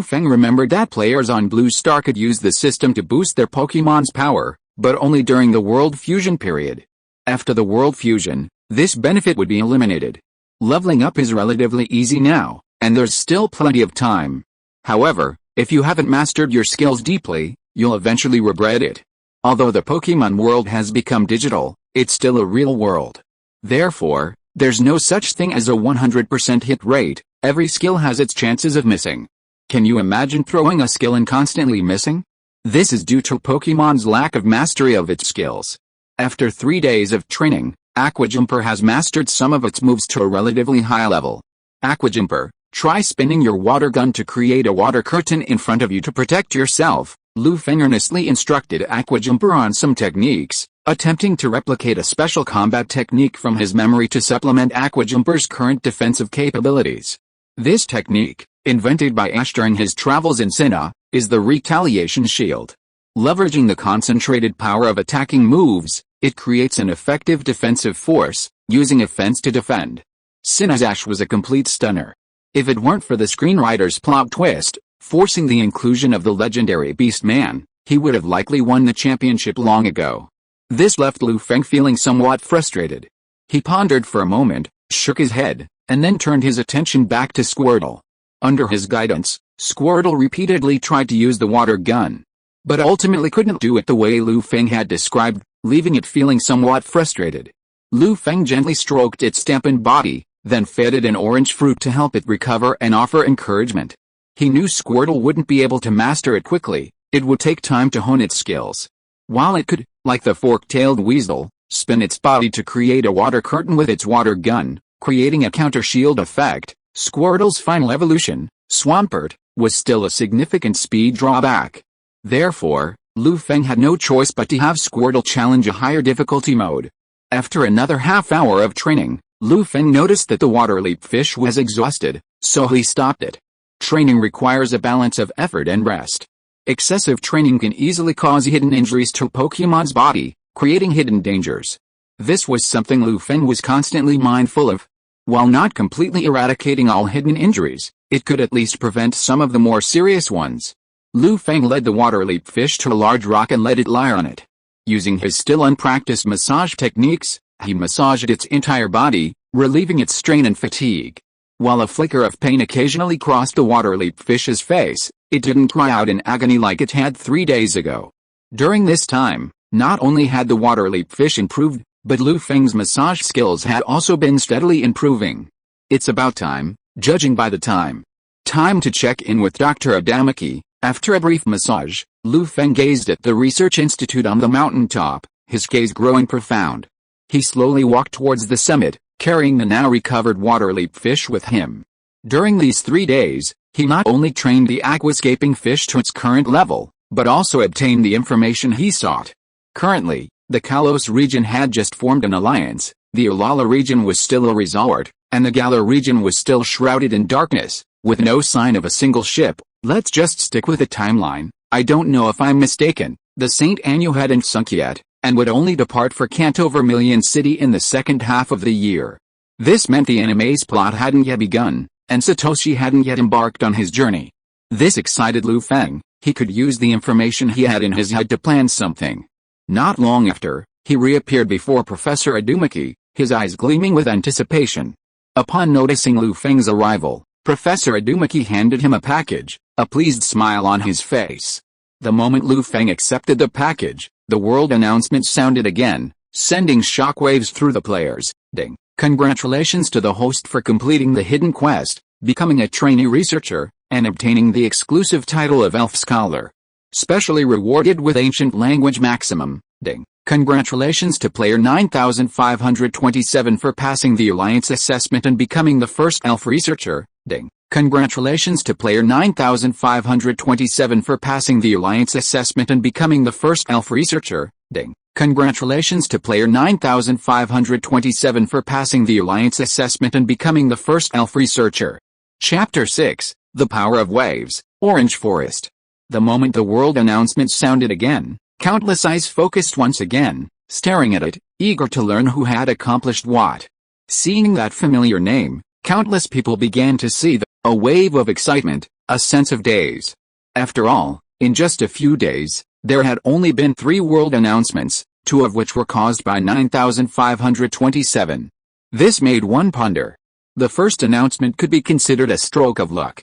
[SPEAKER 1] Feng remembered that players on Blue Star could use the system to boost their Pokémon's power, but only during the World Fusion period. After the World Fusion, this benefit would be eliminated. Leveling up is relatively easy now, and there's still plenty of time. However, if you haven't mastered your skills deeply, you'll eventually regret it. Although the Pokémon world has become digital, it's still a real world. Therefore, there's no such thing as a 100% hit rate, every skill has its chances of missing. Can you imagine throwing a skill and constantly missing? This is due to Pokémon's lack of mastery of its skills. After 3 days of training, Aquajumper has mastered some of its moves to a relatively high level. Aquajumper, try spinning your water gun to create a water curtain in front of you to protect yourself. Feng earnestly instructed Aquajumper on some techniques, attempting to replicate a special combat technique from his memory to supplement Aquajumper's current defensive capabilities. This technique, invented by Ash during his travels in Sinnoh, is the Retaliation Shield. Leveraging the concentrated power of attacking moves, it creates an effective defensive force, using offense to defend. Sinnoh's Ash was a complete stunner. If it weren't for the screenwriter's plot twist, forcing the inclusion of the legendary Beast Man, he would have likely won the championship long ago. This left Feng feeling somewhat frustrated. He pondered for a moment, shook his head, and then turned his attention back to Squirtle. Under his guidance, Squirtle repeatedly tried to use the water gun, but ultimately couldn't do it the way Feng had described, leaving it feeling somewhat frustrated. Lu Feng gently stroked its dampened body, then fed it an orange fruit to help it recover and offer encouragement. He knew Squirtle wouldn't be able to master it quickly, it would take time to hone its skills. While it could, like the fork-tailed weasel, spin its body to create a water curtain with its water gun, creating a counter-shield effect, Squirtle's final evolution, Swampert, was still a significant speed drawback. Therefore, Lu Feng had no choice but to have Squirtle challenge a higher difficulty mode. After another half-hour of training, Lu Feng noticed that the water leap fish was exhausted, so he stopped it. Training requires a balance of effort and rest. Excessive training can easily cause hidden injuries to Pokemon's body, creating hidden dangers. This was something Lu Feng was constantly mindful of. While not completely eradicating all hidden injuries, it could at least prevent some of the more serious ones. Lu Feng led the water leap fish to a large rock and let it lie on it. Using his still unpracticed massage techniques, he massaged its entire body, relieving its strain and fatigue. While a flicker of pain occasionally crossed the water leap fish's face, it didn't cry out in agony like it had 3 days ago. During this time, not only had the water leap fish improved, but Lu Feng's massage skills had also been steadily improving. It's about time, judging by the time. Time to check in with Dr. Adamaki. After a brief massage, Lu Feng gazed at the research institute on the mountaintop, his gaze growing profound. He slowly walked towards the summit, carrying the now recovered water leap fish with him. During these 3 days, he not only trained the aquascaping fish to its current level, but also obtained the information he sought. Currently, the Kalos region had just formed an alliance, the Ulala region was still a resort, and the Galar region was still shrouded in darkness, with no sign of a single ship. Let's just stick with the timeline. I don't know if I'm mistaken, the Saint Annual hadn't sunk yet, and would only depart for Kanto Vermilion City in the second half of the year. This meant the anime's plot hadn't yet begun, and Satoshi hadn't yet embarked on his journey. This excited Lu Feng. He could use the information he had in his head to plan something. Not long after, he reappeared before Professor Adumaki, his eyes gleaming with anticipation. Upon noticing Lu Feng's arrival, Professor Adumaki handed him a package, a pleased smile on his face. The moment Lu Feng accepted the package, the world announcement sounded again, sending shockwaves through the players. Ding. Congratulations to the host for completing the hidden quest, becoming a trainee researcher, and obtaining the exclusive title of Elf Scholar. Specially rewarded with Ancient Language Maximum. Ding. Congratulations to player 9527 for passing the Alliance assessment and becoming the first elf researcher. Ding. Congratulations to player 9527 for passing the Alliance assessment and becoming the first elf researcher. Ding. Congratulations to player 9527 for passing the Alliance assessment and becoming the first elf researcher. Chapter 6, The Power of Waves, Orange Forest. The moment the world announcement sounded again, countless eyes focused once again, staring at it, eager to learn who had accomplished what. Seeing that familiar name, countless people began to see a wave of excitement, a sense of daze. After all, in just a few days, there had only been 3 world announcements, 2 of which were caused by 9527. This made one ponder. The first announcement could be considered a stroke of luck,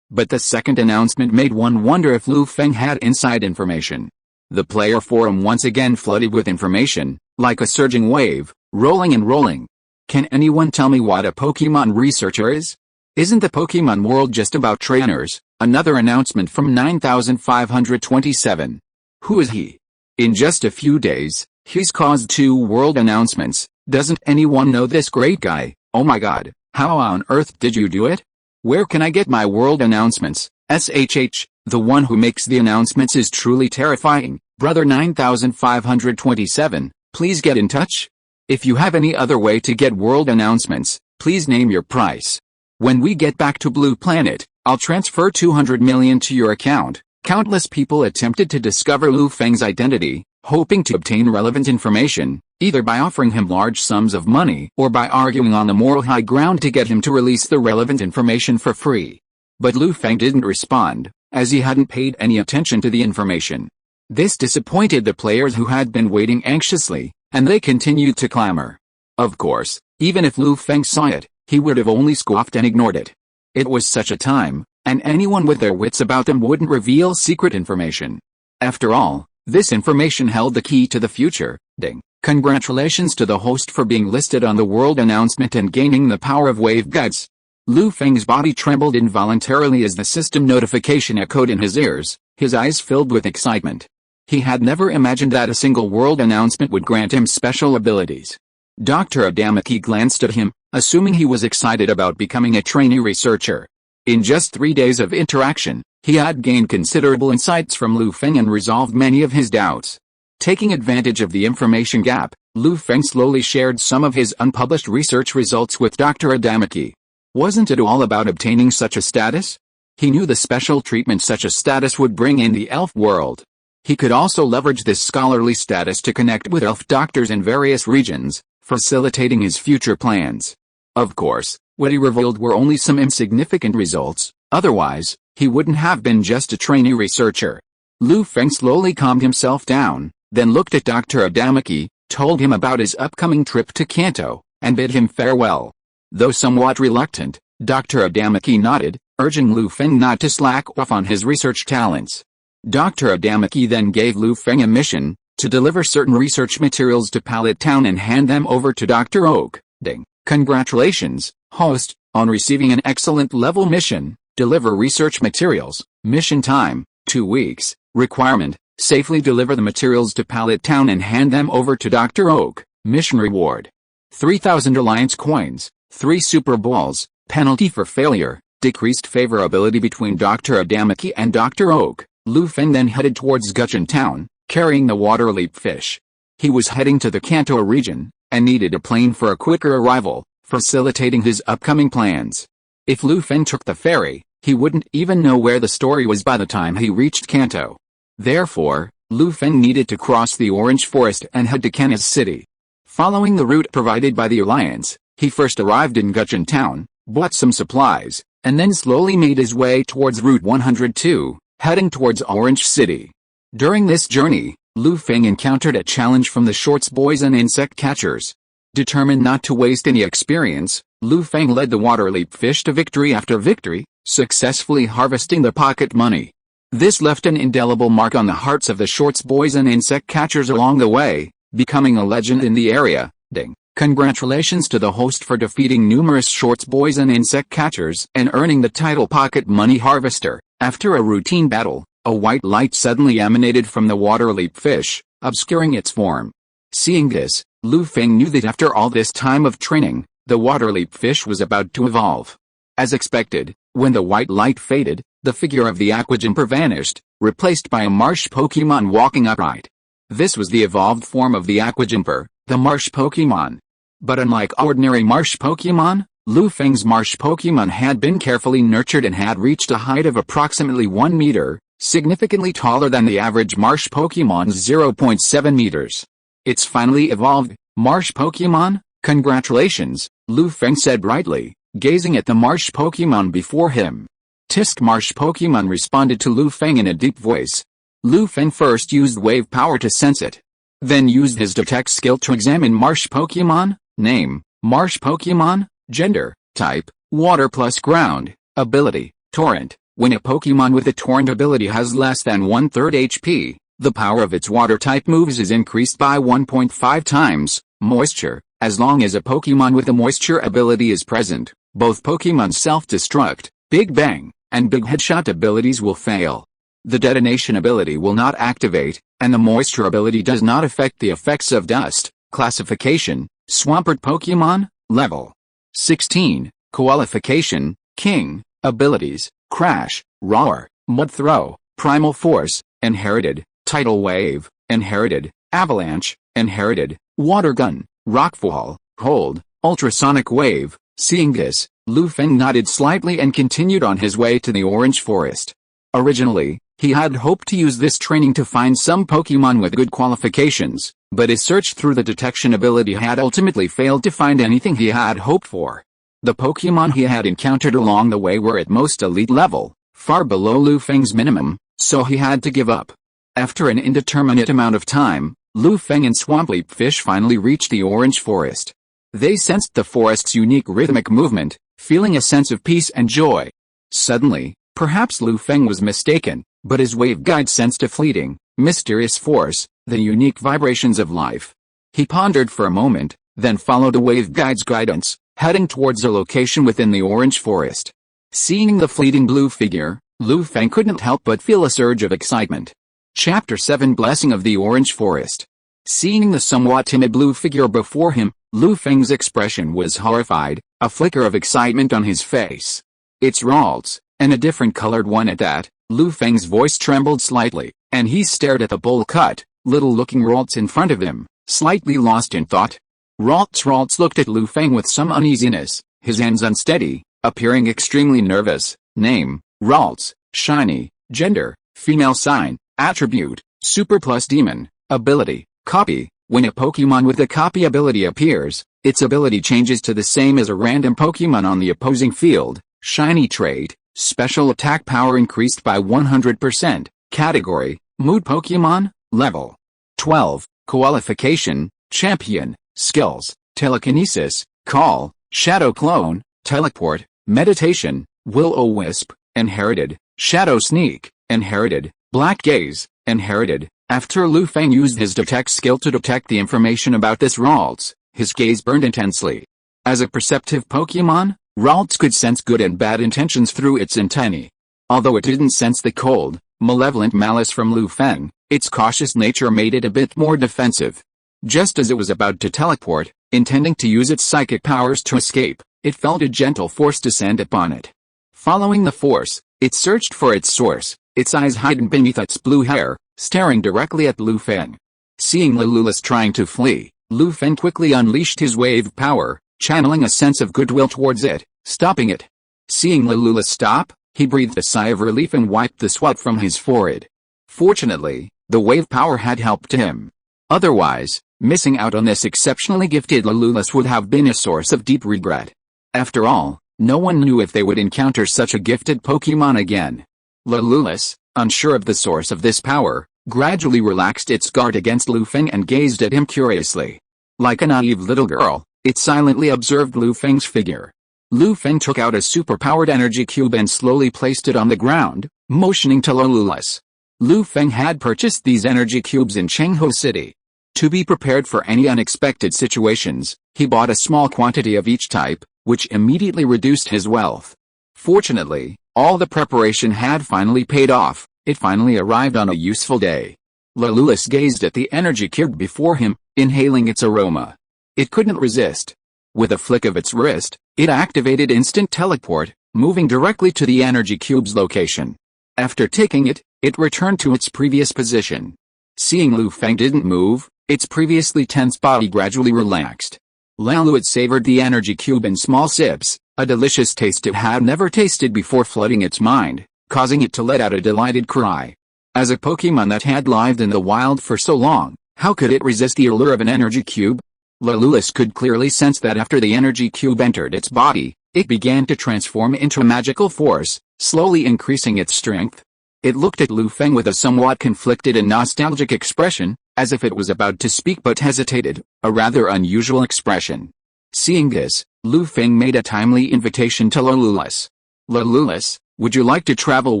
[SPEAKER 1] but the second announcement made one wonder if Lu Feng had inside information. The player forum once again flooded with information, like a surging wave, rolling and rolling. Can anyone tell me what a Pokemon researcher is? Isn't the Pokemon world just about trainers? Another announcement from 9527. Who is he? In just a few days, he's caused 2 world announcements. Doesn't anyone know this great guy? Oh my god, how on earth did you do it? Where can I get my world announcements? SHH, the one who makes the announcements is truly terrifying. Brother 9527, please get in touch. If you have any other way to get world announcements, please name your price. When we get back to Blue Planet, I'll transfer 200 million to your account. Countless people attempted to discover Lu Feng's identity, hoping to obtain relevant information, either by offering him large sums of money or by arguing on the moral high ground to get him to release the relevant information for free. But Lu Feng didn't respond, as he hadn't paid any attention to the information. This disappointed the players who had been waiting anxiously, and they continued to clamor. Of course, even if Lu Feng saw it, he would have only scoffed and ignored it. It was such a time, and anyone with their wits about them wouldn't reveal secret information. After all, this information held the key to the future. Ding. Congratulations to the host for being listed on the world announcement and gaining the power of waveguides. Lu Feng's body trembled involuntarily as the system notification echoed in his ears, his eyes filled with excitement. He had never imagined that a single world announcement would grant him special abilities. Dr. Adamaki glanced at him, assuming he was excited about becoming a trainee researcher. In just 3 days of interaction, he had gained considerable insights from Lu Feng and resolved many of his doubts. Taking advantage of the information gap, Lu Feng slowly shared some of his unpublished research results with Dr. Adamaki. Wasn't it all about obtaining such a status? He knew the special treatment such a status would bring in the elf world. He could also leverage this scholarly status to connect with elf doctors in various regions, facilitating his future plans. Of course, what he revealed were only some insignificant results, otherwise, he wouldn't have been just a trainee researcher. Lu Feng slowly calmed himself down, then looked at Dr. Adamaki, told him about his upcoming trip to Kanto, and bid him farewell. Though somewhat reluctant, Dr. Adamaki nodded, urging Lu Feng not to slack off on his research talents. Dr. Adamaki then gave Lu Feng a mission, to deliver certain research materials to Pallet Town and hand them over to Dr. Oak. Ding. Congratulations, host, on receiving an excellent level mission. Deliver research materials. Mission time, 2 weeks. Requirement, safely deliver the materials to Pallet Town and hand them over to Dr. Oak. Mission reward, 3,000 Alliance coins, 3 Super Balls. Penalty for failure, decreased favorability between Dr. Adamaki and Dr. Oak. Lu Feng then headed towards Guchun Town, carrying the water leap fish. He was heading to the Kanto region, and needed a plane for a quicker arrival, facilitating his upcoming plans. If Lu Feng took the ferry, he wouldn't even know where the story was by the time he reached Kanto. Therefore, Lu Feng needed to cross the Orange Forest and head to Kanna's city. Following the route provided by the Alliance, he first arrived in Guchun Town, bought some supplies, and then slowly made his way towards Route 102, heading towards Orange City. During this journey, Lu Feng encountered a challenge from the Shorts boys and insect catchers. Determined not to waste any experience, Lu Feng led the water leap fish to victory after victory, successfully harvesting the pocket money. This left an indelible mark on the hearts of the Shorts boys and insect catchers along the way, becoming a legend in the area. Ding. Congratulations to the host for defeating numerous Shorts boys and insect catchers and earning the title Pocket Money Harvester. After a routine battle, a white light suddenly emanated from the water leap fish, obscuring its form. Seeing this, Lu Feng knew that after all this time of training, the water leap fish was about to evolve. As expected, when the white light faded, the figure of the aquajumper vanished, replaced by a marsh Pokémon walking upright. This was the evolved form of the aquajumper, the marsh Pokémon. But unlike ordinary marsh Pokémon, Lu Feng's marsh Pokémon had been carefully nurtured and had reached a height of approximately 1 meter, significantly taller than the average marsh Pokémon's 0.7 meters. It's finally evolved, marsh Pokémon? Congratulations, Lu Feng said brightly, gazing at the marsh Pokémon before him. Tisk marsh Pokémon responded to Lu Feng in a deep voice. Lu Feng first used wave power to sense it. Then used his detect skill to examine marsh Pokémon. Name, marsh Pokémon. Gender, type, water plus ground. Ability, torrent. When a Pokémon with a torrent ability has less than 1/3 HP, the power of its water type moves is increased by 1.5 times. Moisture, as long as a Pokémon with a moisture ability is present, both Pokémon's self-destruct, Big Bang, and Big Headshot abilities will fail. The detonation ability will not activate, and the moisture ability does not affect the effects of dust. Classification, Swampert Pokémon, level 16, qualification, King, abilities, Crash, Roar, Mud Throw, Primal Force, Inherited, Tidal Wave, Inherited, Avalanche, Inherited, Water Gun, Rockfall, Hold, Ultrasonic Wave. Seeing this, Lu Feng nodded slightly and continued on his way to the Orange Forest. Originally, he had hoped to use this training to find some Pokémon with good qualifications, but his search through the detection ability had ultimately failed to find anything he had hoped for. The Pokémon he had encountered along the way were at most elite level, far below Lu Feng's minimum, so he had to give up. After an indeterminate amount of time, Lu Feng and Swampleap Fish finally reached the Orange Forest. They sensed the forest's unique rhythmic movement, feeling a sense of peace and joy. Suddenly, perhaps Lu Feng was mistaken, but his wave guide sensed a fleeting, mysterious force, the unique vibrations of life. He pondered for a moment, then followed the wave guide's guidance, heading towards a location within the orange forest. Seeing the fleeting blue figure, Lu Feng couldn't help but feel a surge of excitement. Chapter 7 Blessing of the Orange Forest. Seeing the somewhat timid blue figure before him, Lu Feng's expression was horrified, a flicker of excitement on his face. "It's Ralts, and a different colored one at that." Lu Feng's voice trembled slightly, and he stared at the bowl-cut, little-looking Ralts in front of him, slightly lost in thought. Ralts looked at Lu Feng with some uneasiness, his hands unsteady, appearing extremely nervous. Name, Ralts, shiny, gender, female sign, attribute, super plus demon, ability, copy. When a Pokémon with a copy ability appears, its ability changes to the same as a random Pokémon on the opposing field. Shiny trait, special attack power increased by 100%, category, mood Pokémon, level 12, qualification, champion, skills, telekinesis, call, shadow clone, teleport, meditation, will-o-wisp, inherited, shadow sneak, inherited, black gaze, inherited. After Lu Feng used his detect skill to detect the information about this Ralts, his gaze burned intensely. As a perceptive Pokémon, Ralts could sense good and bad intentions through its antennae. Although it didn't sense the cold, malevolent malice from Lu Feng, its cautious nature made it a bit more defensive. Just as it was about to teleport, intending to use its psychic powers to escape, it felt a gentle force descend upon it. Following the force, it searched for its source, its eyes hidden beneath its blue hair, staring directly at Lu Feng. Seeing Leloulas trying to flee, Lu Feng quickly unleashed his wave power, channeling a sense of goodwill towards it, stopping it. Seeing Leloulas stop, he breathed a sigh of relief and wiped the sweat from his forehead. Fortunately, the wave power had helped him. Otherwise, missing out on this exceptionally gifted Leloulas would have been a source of deep regret. After all, no one knew if they would encounter such a gifted Pokémon again. Leloulas, unsure of the source of this power, gradually relaxed its guard against Lu Feng and gazed at him curiously. Like a naive little girl, it silently observed Lu Feng's figure. Lu Feng took out a super-powered energy cube and slowly placed it on the ground, motioning to Leloulas. Lu Feng had purchased these energy cubes in Chengho City. To be prepared for any unexpected situations, he bought a small quantity of each type, which immediately reduced his wealth. Fortunately, all the preparation had finally paid off. It finally arrived on a useful day. Leloulas gazed at the energy cube before him, inhaling its aroma. It couldn't resist. With a flick of its wrist, it activated instant teleport, moving directly to the energy cube's location. After taking it, it returned to its previous position. Seeing Lu Feng didn't move, its previously tense body gradually relaxed. Leloulas savored the energy cube in small sips, a delicious taste it had never tasted before flooding its mind, causing it to let out a delighted cry. As a Pokémon that had lived in the wild for so long, how could it resist the allure of an energy cube? Leloulas could clearly sense that after the energy cube entered its body, it began to transform into a magical force, slowly increasing its strength. It looked at Lu Feng with a somewhat conflicted and nostalgic expression, as if it was about to speak but hesitated, a rather unusual expression. Seeing this, Lu Feng made a timely invitation to Leloulas. "Leloulas, would you like to travel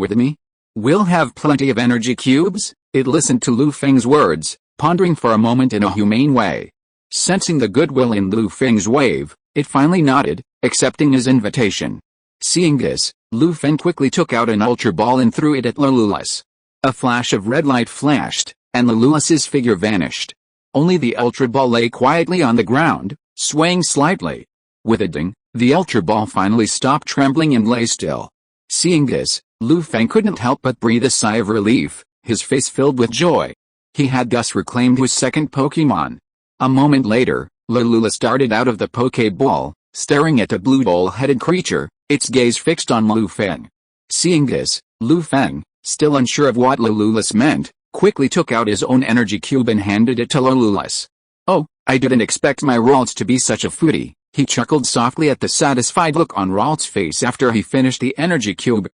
[SPEAKER 1] with me? We'll have plenty of energy cubes." It listened to Lu Feng's words, pondering for a moment in a humane way. Sensing the goodwill in Lu Feng's wave, it finally nodded, accepting his invitation. Seeing this, Lu Feng quickly took out an Ultra Ball and threw it at Leloulas. A flash of red light flashed, and Leloulas's figure vanished. Only the Ultra Ball lay quietly on the ground, swaying slightly. With a ding, the Ultra Ball finally stopped trembling and lay still. Seeing this, Lu Feng couldn't help but breathe a sigh of relief, his face filled with joy. He had thus reclaimed his second Pokémon. A moment later, Leloulas darted out of the Pokéball, staring at a blue bowl-headed creature, its gaze fixed on Lu Feng. Seeing this, Lu Feng, still unsure of what Leloulas meant, quickly took out his own energy cube and handed it to Leloulas. "Oh, I didn't expect my Ralts to be such a foodie," he chuckled softly at the satisfied look on Ralts' face after he finished the energy cube.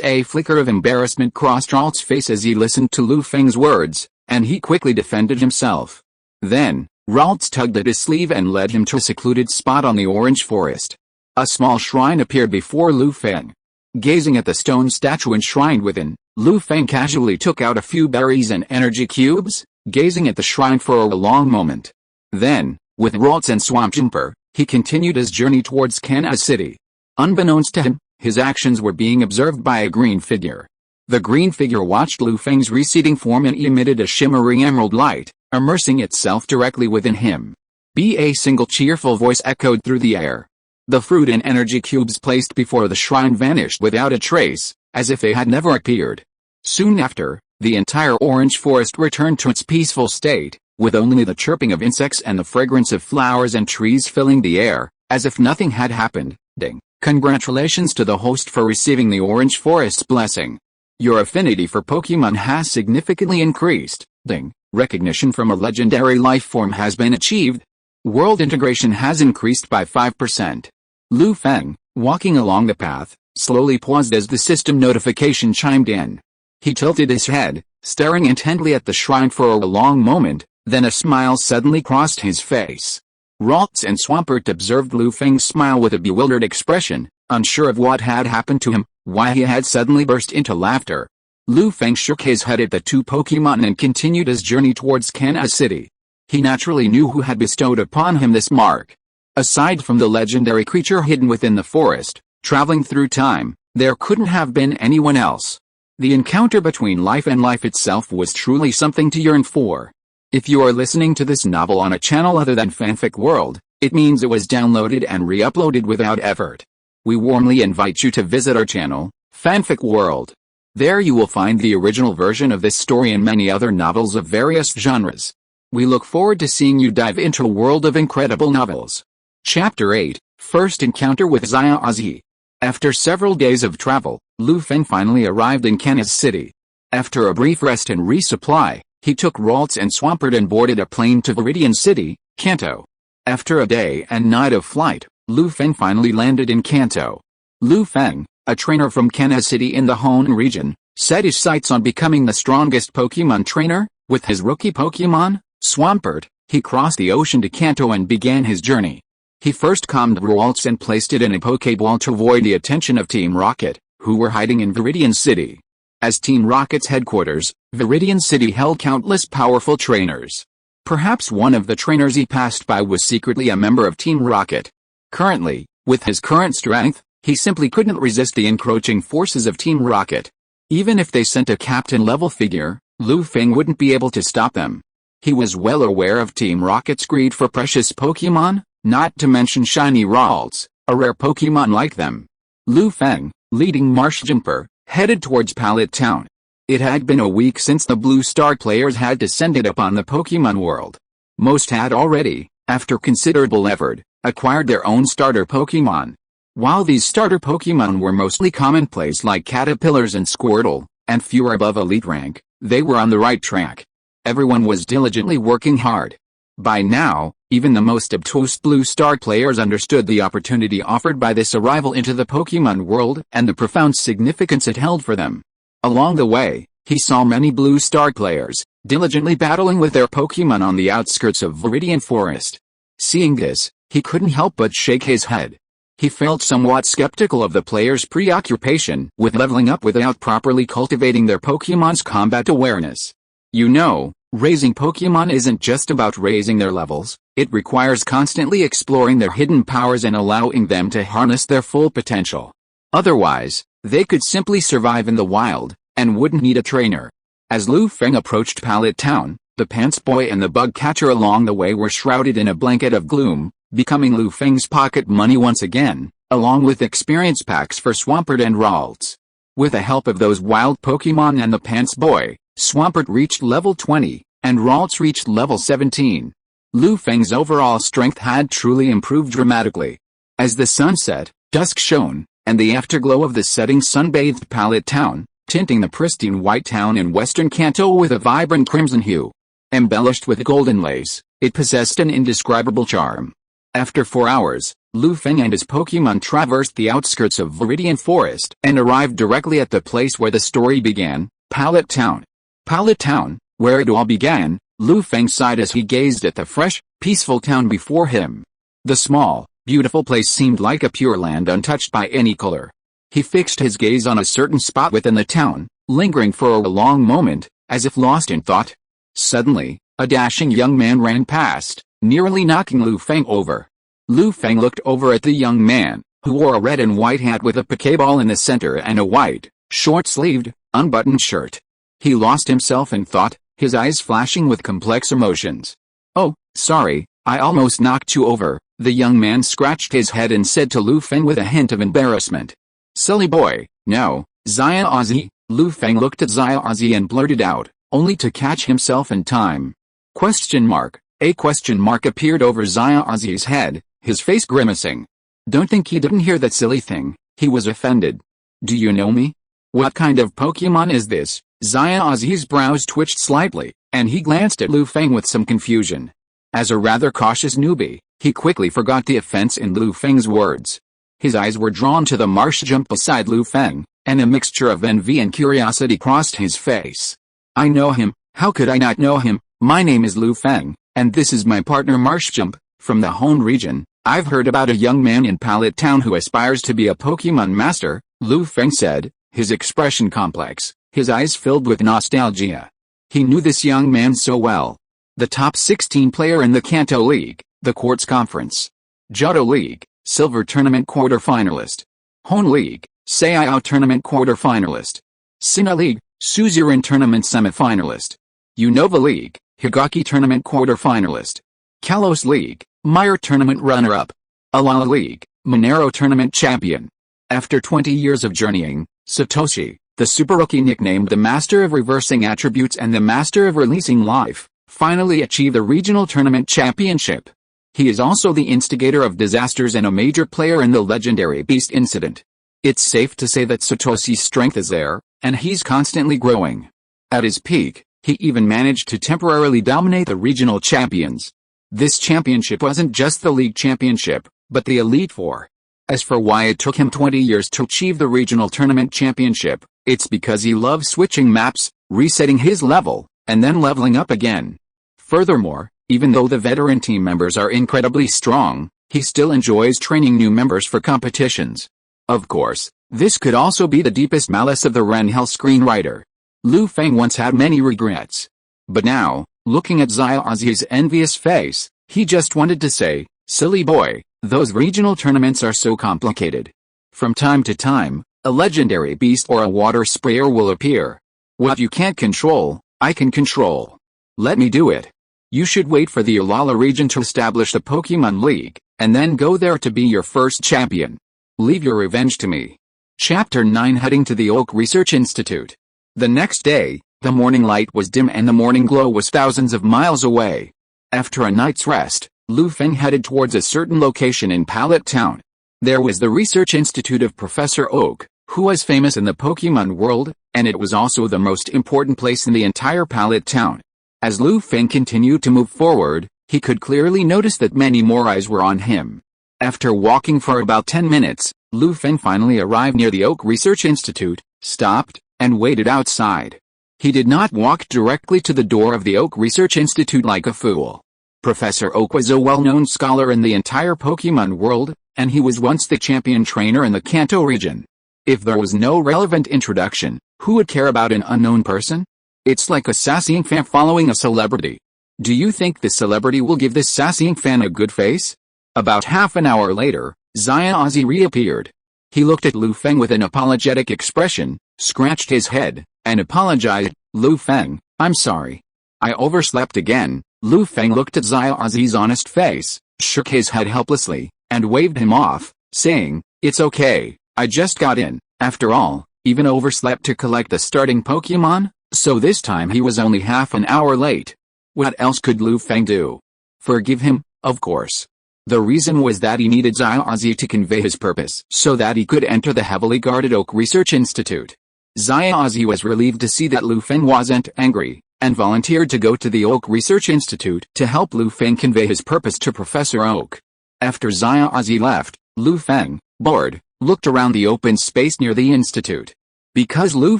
[SPEAKER 1] A flicker of embarrassment crossed Ralts' face as he listened to Lu Feng's words, and he quickly defended himself. Then, Ralts tugged at his sleeve and led him to a secluded spot on the orange forest. A small shrine appeared before Lu Feng. Gazing at the stone statue enshrined within, Lu Feng casually took out a few berries and energy cubes, gazing at the shrine for a long moment. Then, with Ralts and Swampert, he continued his journey towards Kansas City. Unbeknownst to him, his actions were being observed by a green figure. The green figure watched Lu Feng's receding form and emitted a shimmering emerald light, immersing itself directly within him. A single cheerful voice echoed through the air. The fruit and energy cubes placed before the shrine vanished without a trace, as if they had never appeared. Soon after, the entire orange forest returned to its peaceful state, with only the chirping of insects and the fragrance of flowers and trees filling the air, as if nothing had happened. Ding. Congratulations to the host for receiving the orange forest's blessing. Your affinity for Pokémon has significantly increased. Ding. Recognition from a legendary life form has been achieved. World integration has increased by 5%. Lu Feng, walking along the path, slowly paused as the system notification chimed in. He tilted his head, staring intently at the shrine for a long moment, then a smile suddenly crossed his face. Ralts and Swampert observed Lu Feng's smile with a bewildered expression, unsure of what had happened to him, why he had suddenly burst into laughter. Lu Feng shook his head at the two Pokémon and continued his journey towards Kansas City. He naturally knew who had bestowed upon him this mark. Aside from the legendary creature hidden within the forest, traveling through time, there couldn't have been anyone else. The encounter between life and life itself was truly something to yearn for. If you are listening to this novel on a channel other than Fanfic World, it means it was downloaded and re-uploaded without effort. We warmly invite you to visit our channel, Fanfic World. There you will find the original version of this story and many other novels of various genres. We look forward to seeing you dive into a world of incredible novels. Chapter 8, First Encounter with Xiaozi. After several days of travel, Lu Feng finally arrived in Kansas City. After a brief rest and resupply, he took Ralts and Swampert and boarded a plane to Viridian City, Kanto. After a day and night of flight, Lu Feng finally landed in Kanto. Lu Feng, a trainer from Kansas City in the Hoenn region, set his sights on becoming the strongest Pokémon trainer. With his rookie Pokémon, Swampert, he crossed the ocean to Kanto and began his journey. He first calmed Ralts and placed it in a Pokéball to avoid the attention of Team Rocket, who were hiding in Viridian City. As Team Rocket's headquarters, Viridian City held countless powerful trainers. Perhaps one of the trainers he passed by was secretly a member of Team Rocket. Currently, with his current strength, he simply couldn't resist the encroaching forces of Team Rocket. Even if they sent a captain-level figure, Lu Feng wouldn't be able to stop them. He was well aware of Team Rocket's greed for precious Pokémon, not to mention shiny Ralts, a rare Pokémon like them. Lu Feng, leading Swampert, headed towards Pallet Town. It had been a week since the Blue Star players had descended upon the Pokémon world. Most had already, after considerable effort, acquired their own starter Pokémon. While these starter Pokémon were mostly commonplace like Caterpillars and Squirtle, and fewer above elite rank, they were on the right track. Everyone was diligently working hard. By now, even the most obtuse Blue Star players understood the opportunity offered by this arrival into the Pokémon world and the profound significance it held for them. Along the way, he saw many Blue Star players, diligently battling with their Pokémon on the outskirts of Viridian Forest. Seeing this, he couldn't help but shake his head. He felt somewhat skeptical of the players' preoccupation with leveling up without properly cultivating their Pokémon's combat awareness. You know, raising Pokémon isn't just about raising their levels, it requires constantly exploring their hidden powers and allowing them to harness their full potential. Otherwise, they could simply survive in the wild, and wouldn't need a trainer. As Lu Feng approached Pallet Town, the Pants Boy and the Bug Catcher along the way were shrouded in a blanket of gloom, becoming Lu Feng's pocket money once again, along with experience packs for Swampert and Ralts. With the help of those wild Pokémon and the Pants Boy, Swampert reached level 20, and Ralts reached level 17. Lu Feng's overall strength had truly improved dramatically. As the sun set, dusk shone, and the afterglow of the setting sun bathed Pallet Town, tinting the pristine white town in western Kanto with a vibrant crimson hue. Embellished with golden lace, it possessed an indescribable charm. After 4 hours, Lu Feng and his Pokémon traversed the outskirts of Viridian Forest and arrived directly at the place where the story began, Pallet Town. Pallet Town, where it all began, Lu Feng sighed as he gazed at the fresh, peaceful town before him. The small, beautiful place seemed like a pure land untouched by any color. He fixed his gaze on a certain spot within the town, lingering for a long moment, as if lost in thought. Suddenly, a dashing young man ran past, nearly knocking Lu Feng over. Lu Feng looked over at the young man, who wore a red and white hat with a Pokeball in the center and a white, short-sleeved, unbuttoned shirt. He lost himself in thought, his eyes flashing with complex emotions. "Oh, sorry, I almost knocked you over," the young man scratched his head and said to Lu Feng with a hint of embarrassment. "Silly boy, no, Ozzy." Lu Feng looked at Ozzy and blurted out, only to catch himself in time. A question mark appeared over Ozzy's head, his face grimacing. Don't think he didn't hear that silly thing, he was offended. "Do you know me? What kind of Pokemon is this?" Ozzy's brows twitched slightly, and he glanced at Lu Feng with some confusion. As a rather cautious newbie, he quickly forgot the offense in Lu Feng's words. His eyes were drawn to the Marshjump beside Lu Feng, and a mixture of envy and curiosity crossed his face. "I know him, how could I not know him? My name is Lu Feng, and this is my partner Marshjump, from the Hoenn region. I've heard about a young man in Pallet Town who aspires to be a Pokemon master," Lu Feng said, his expression complex, his eyes filled with nostalgia. He knew this young man so well. The top 16 player in the Kanto League, the Quartz Conference. Johto League, Silver Tournament quarter-finalist. Hoenn League, Saiyao Tournament quarter-finalist. Sinnoh League, Suzerain Tournament semi-finalist. Unova League, Higaki Tournament quarter-finalist. Kalos League, Meyer Tournament runner-up. Alala League, Monero Tournament champion. After 20 years of journeying, Satoshi, the Super Rookie nicknamed the Master of Reversing Attributes and the Master of Releasing Life, finally achieved the Regional Tournament Championship. He is also the instigator of disasters and a major player in the legendary Beast incident. It's safe to say that Satoshi's strength is there, and he's constantly growing. At his peak, he even managed to temporarily dominate the regional champions. This championship wasn't just the league championship, but the Elite Four. As for why it took him 20 years to achieve the regional tournament championship, it's because he loves switching maps, resetting his level, and then leveling up again. Furthermore, even though the veteran team members are incredibly strong, he still enjoys training new members for competitions. Of course, this could also be the deepest malice of the Ren Hell screenwriter. Lu Feng once had many regrets. But now, looking at Ozzy's envious face, he just wanted to say, "Silly boy, those regional tournaments are so complicated. From time to time, a legendary beast or a water sprayer will appear. What you can't control, I can control. Let me do it. You should wait for the Alala region to establish the Pokemon League, and then go there to be your first champion. Leave your revenge to me." Chapter 9 Heading to the Oak Research Institute. The next day, the morning light was dim and the morning glow was thousands of miles away. After a night's rest, Lu Feng headed towards a certain location in Pallet Town. There was the Research Institute of Professor Oak, who was famous in the Pokemon world, and it was also the most important place in the entire Pallet Town. As Lu Feng continued to move forward, he could clearly notice that many more eyes were on him. After walking for about 10 minutes, Lu Feng finally arrived near the Oak Research Institute, stopped, and waited outside. He did not walk directly to the door of the Oak Research Institute like a fool. Professor Oak was a well-known scholar in the entire Pokemon world, and he was once the champion trainer in the Kanto region. If there was no relevant introduction, who would care about an unknown person? It's like a sassy fan following a celebrity. Do you think the celebrity will give this sassy fan a good face? About half an hour later, Ozzy reappeared. He looked at Lu Feng with an apologetic expression, scratched his head, and apologized. "Lu Feng, I'm sorry. I overslept again." Lu Feng looked at Ozzy's honest face, shook his head helplessly, and waved him off, saying, "It's okay, I just got in. After all, even overslept to collect the starting Pokemon, so this time he was only half an hour late." What else could Lu Feng do? Forgive him, of course. The reason was that he needed Ozzy to convey his purpose so that he could enter the heavily guarded Oak Research Institute. Ozzy was relieved to see that Lu Feng wasn't angry, and volunteered to go to the Oak Research Institute to help Lu Feng convey his purpose to Professor Oak. After Ozzy left, Lu Feng, bored, looked around the open space near the institute. Because Lu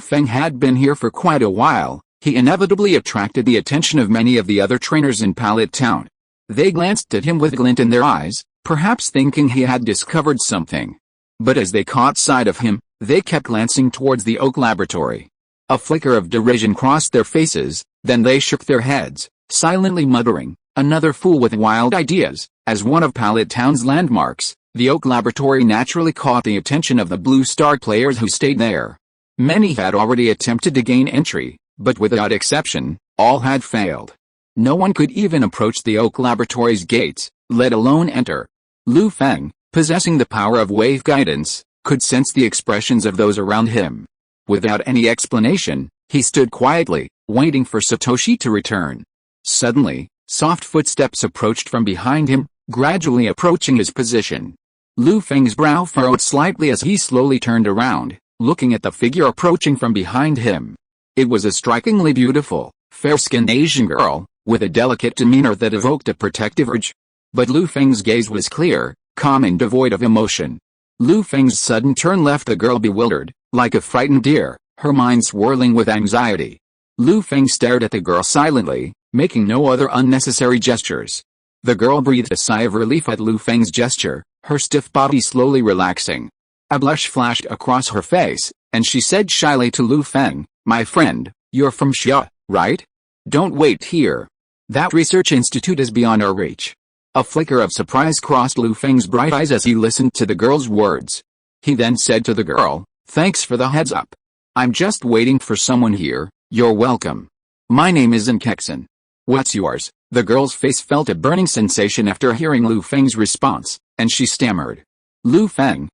[SPEAKER 1] Feng had been here for quite a while, he inevitably attracted the attention of many of the other trainers in Pallet Town. They glanced at him with a glint in their eyes, perhaps thinking he had discovered something. But as they caught sight of him, they kept glancing towards the Oak Laboratory. A flicker of derision crossed their faces, then they shook their heads, silently muttering, Another fool with wild ideas. As one of Pallet Town's landmarks, the Oak Laboratory naturally caught the attention of the Blue Star players who stayed there. Many had already attempted to gain entry, but without exception, all had failed. No one could even approach the Oak Laboratory's gates, let alone enter. Lu Feng, possessing the power of wave guidance, could sense the expressions of those around him. Without any explanation, he stood quietly, waiting for Satoshi to return. Suddenly, soft footsteps approached from behind him, gradually approaching his position. Lu Feng's brow furrowed slightly as he slowly turned around, looking at the figure approaching from behind him. It was a strikingly beautiful, fair-skinned Asian girl, with a delicate demeanor that evoked a protective urge. But Lu Feng's gaze was clear, calm and devoid of emotion. Lu Feng's sudden turn left the girl bewildered, like a frightened deer, her mind swirling with anxiety. Lu Feng stared at the girl silently, making no other unnecessary gestures. The girl breathed a sigh of relief at Lu Feng's gesture, her stiff body slowly relaxing. A blush flashed across her face, and she said shyly to Lu Feng, "My friend, you're from Xia, right? Don't wait here. That research institute is beyond our reach." A flicker of surprise crossed Lu Feng's bright eyes as he listened to the girl's words. He then said to the girl, "Thanks for the heads up. I'm just waiting for someone here. You're welcome. My name is Kexen. What's yours?" The girl's face felt a burning sensation after hearing Lu Feng's response, and she stammered. Lu Feng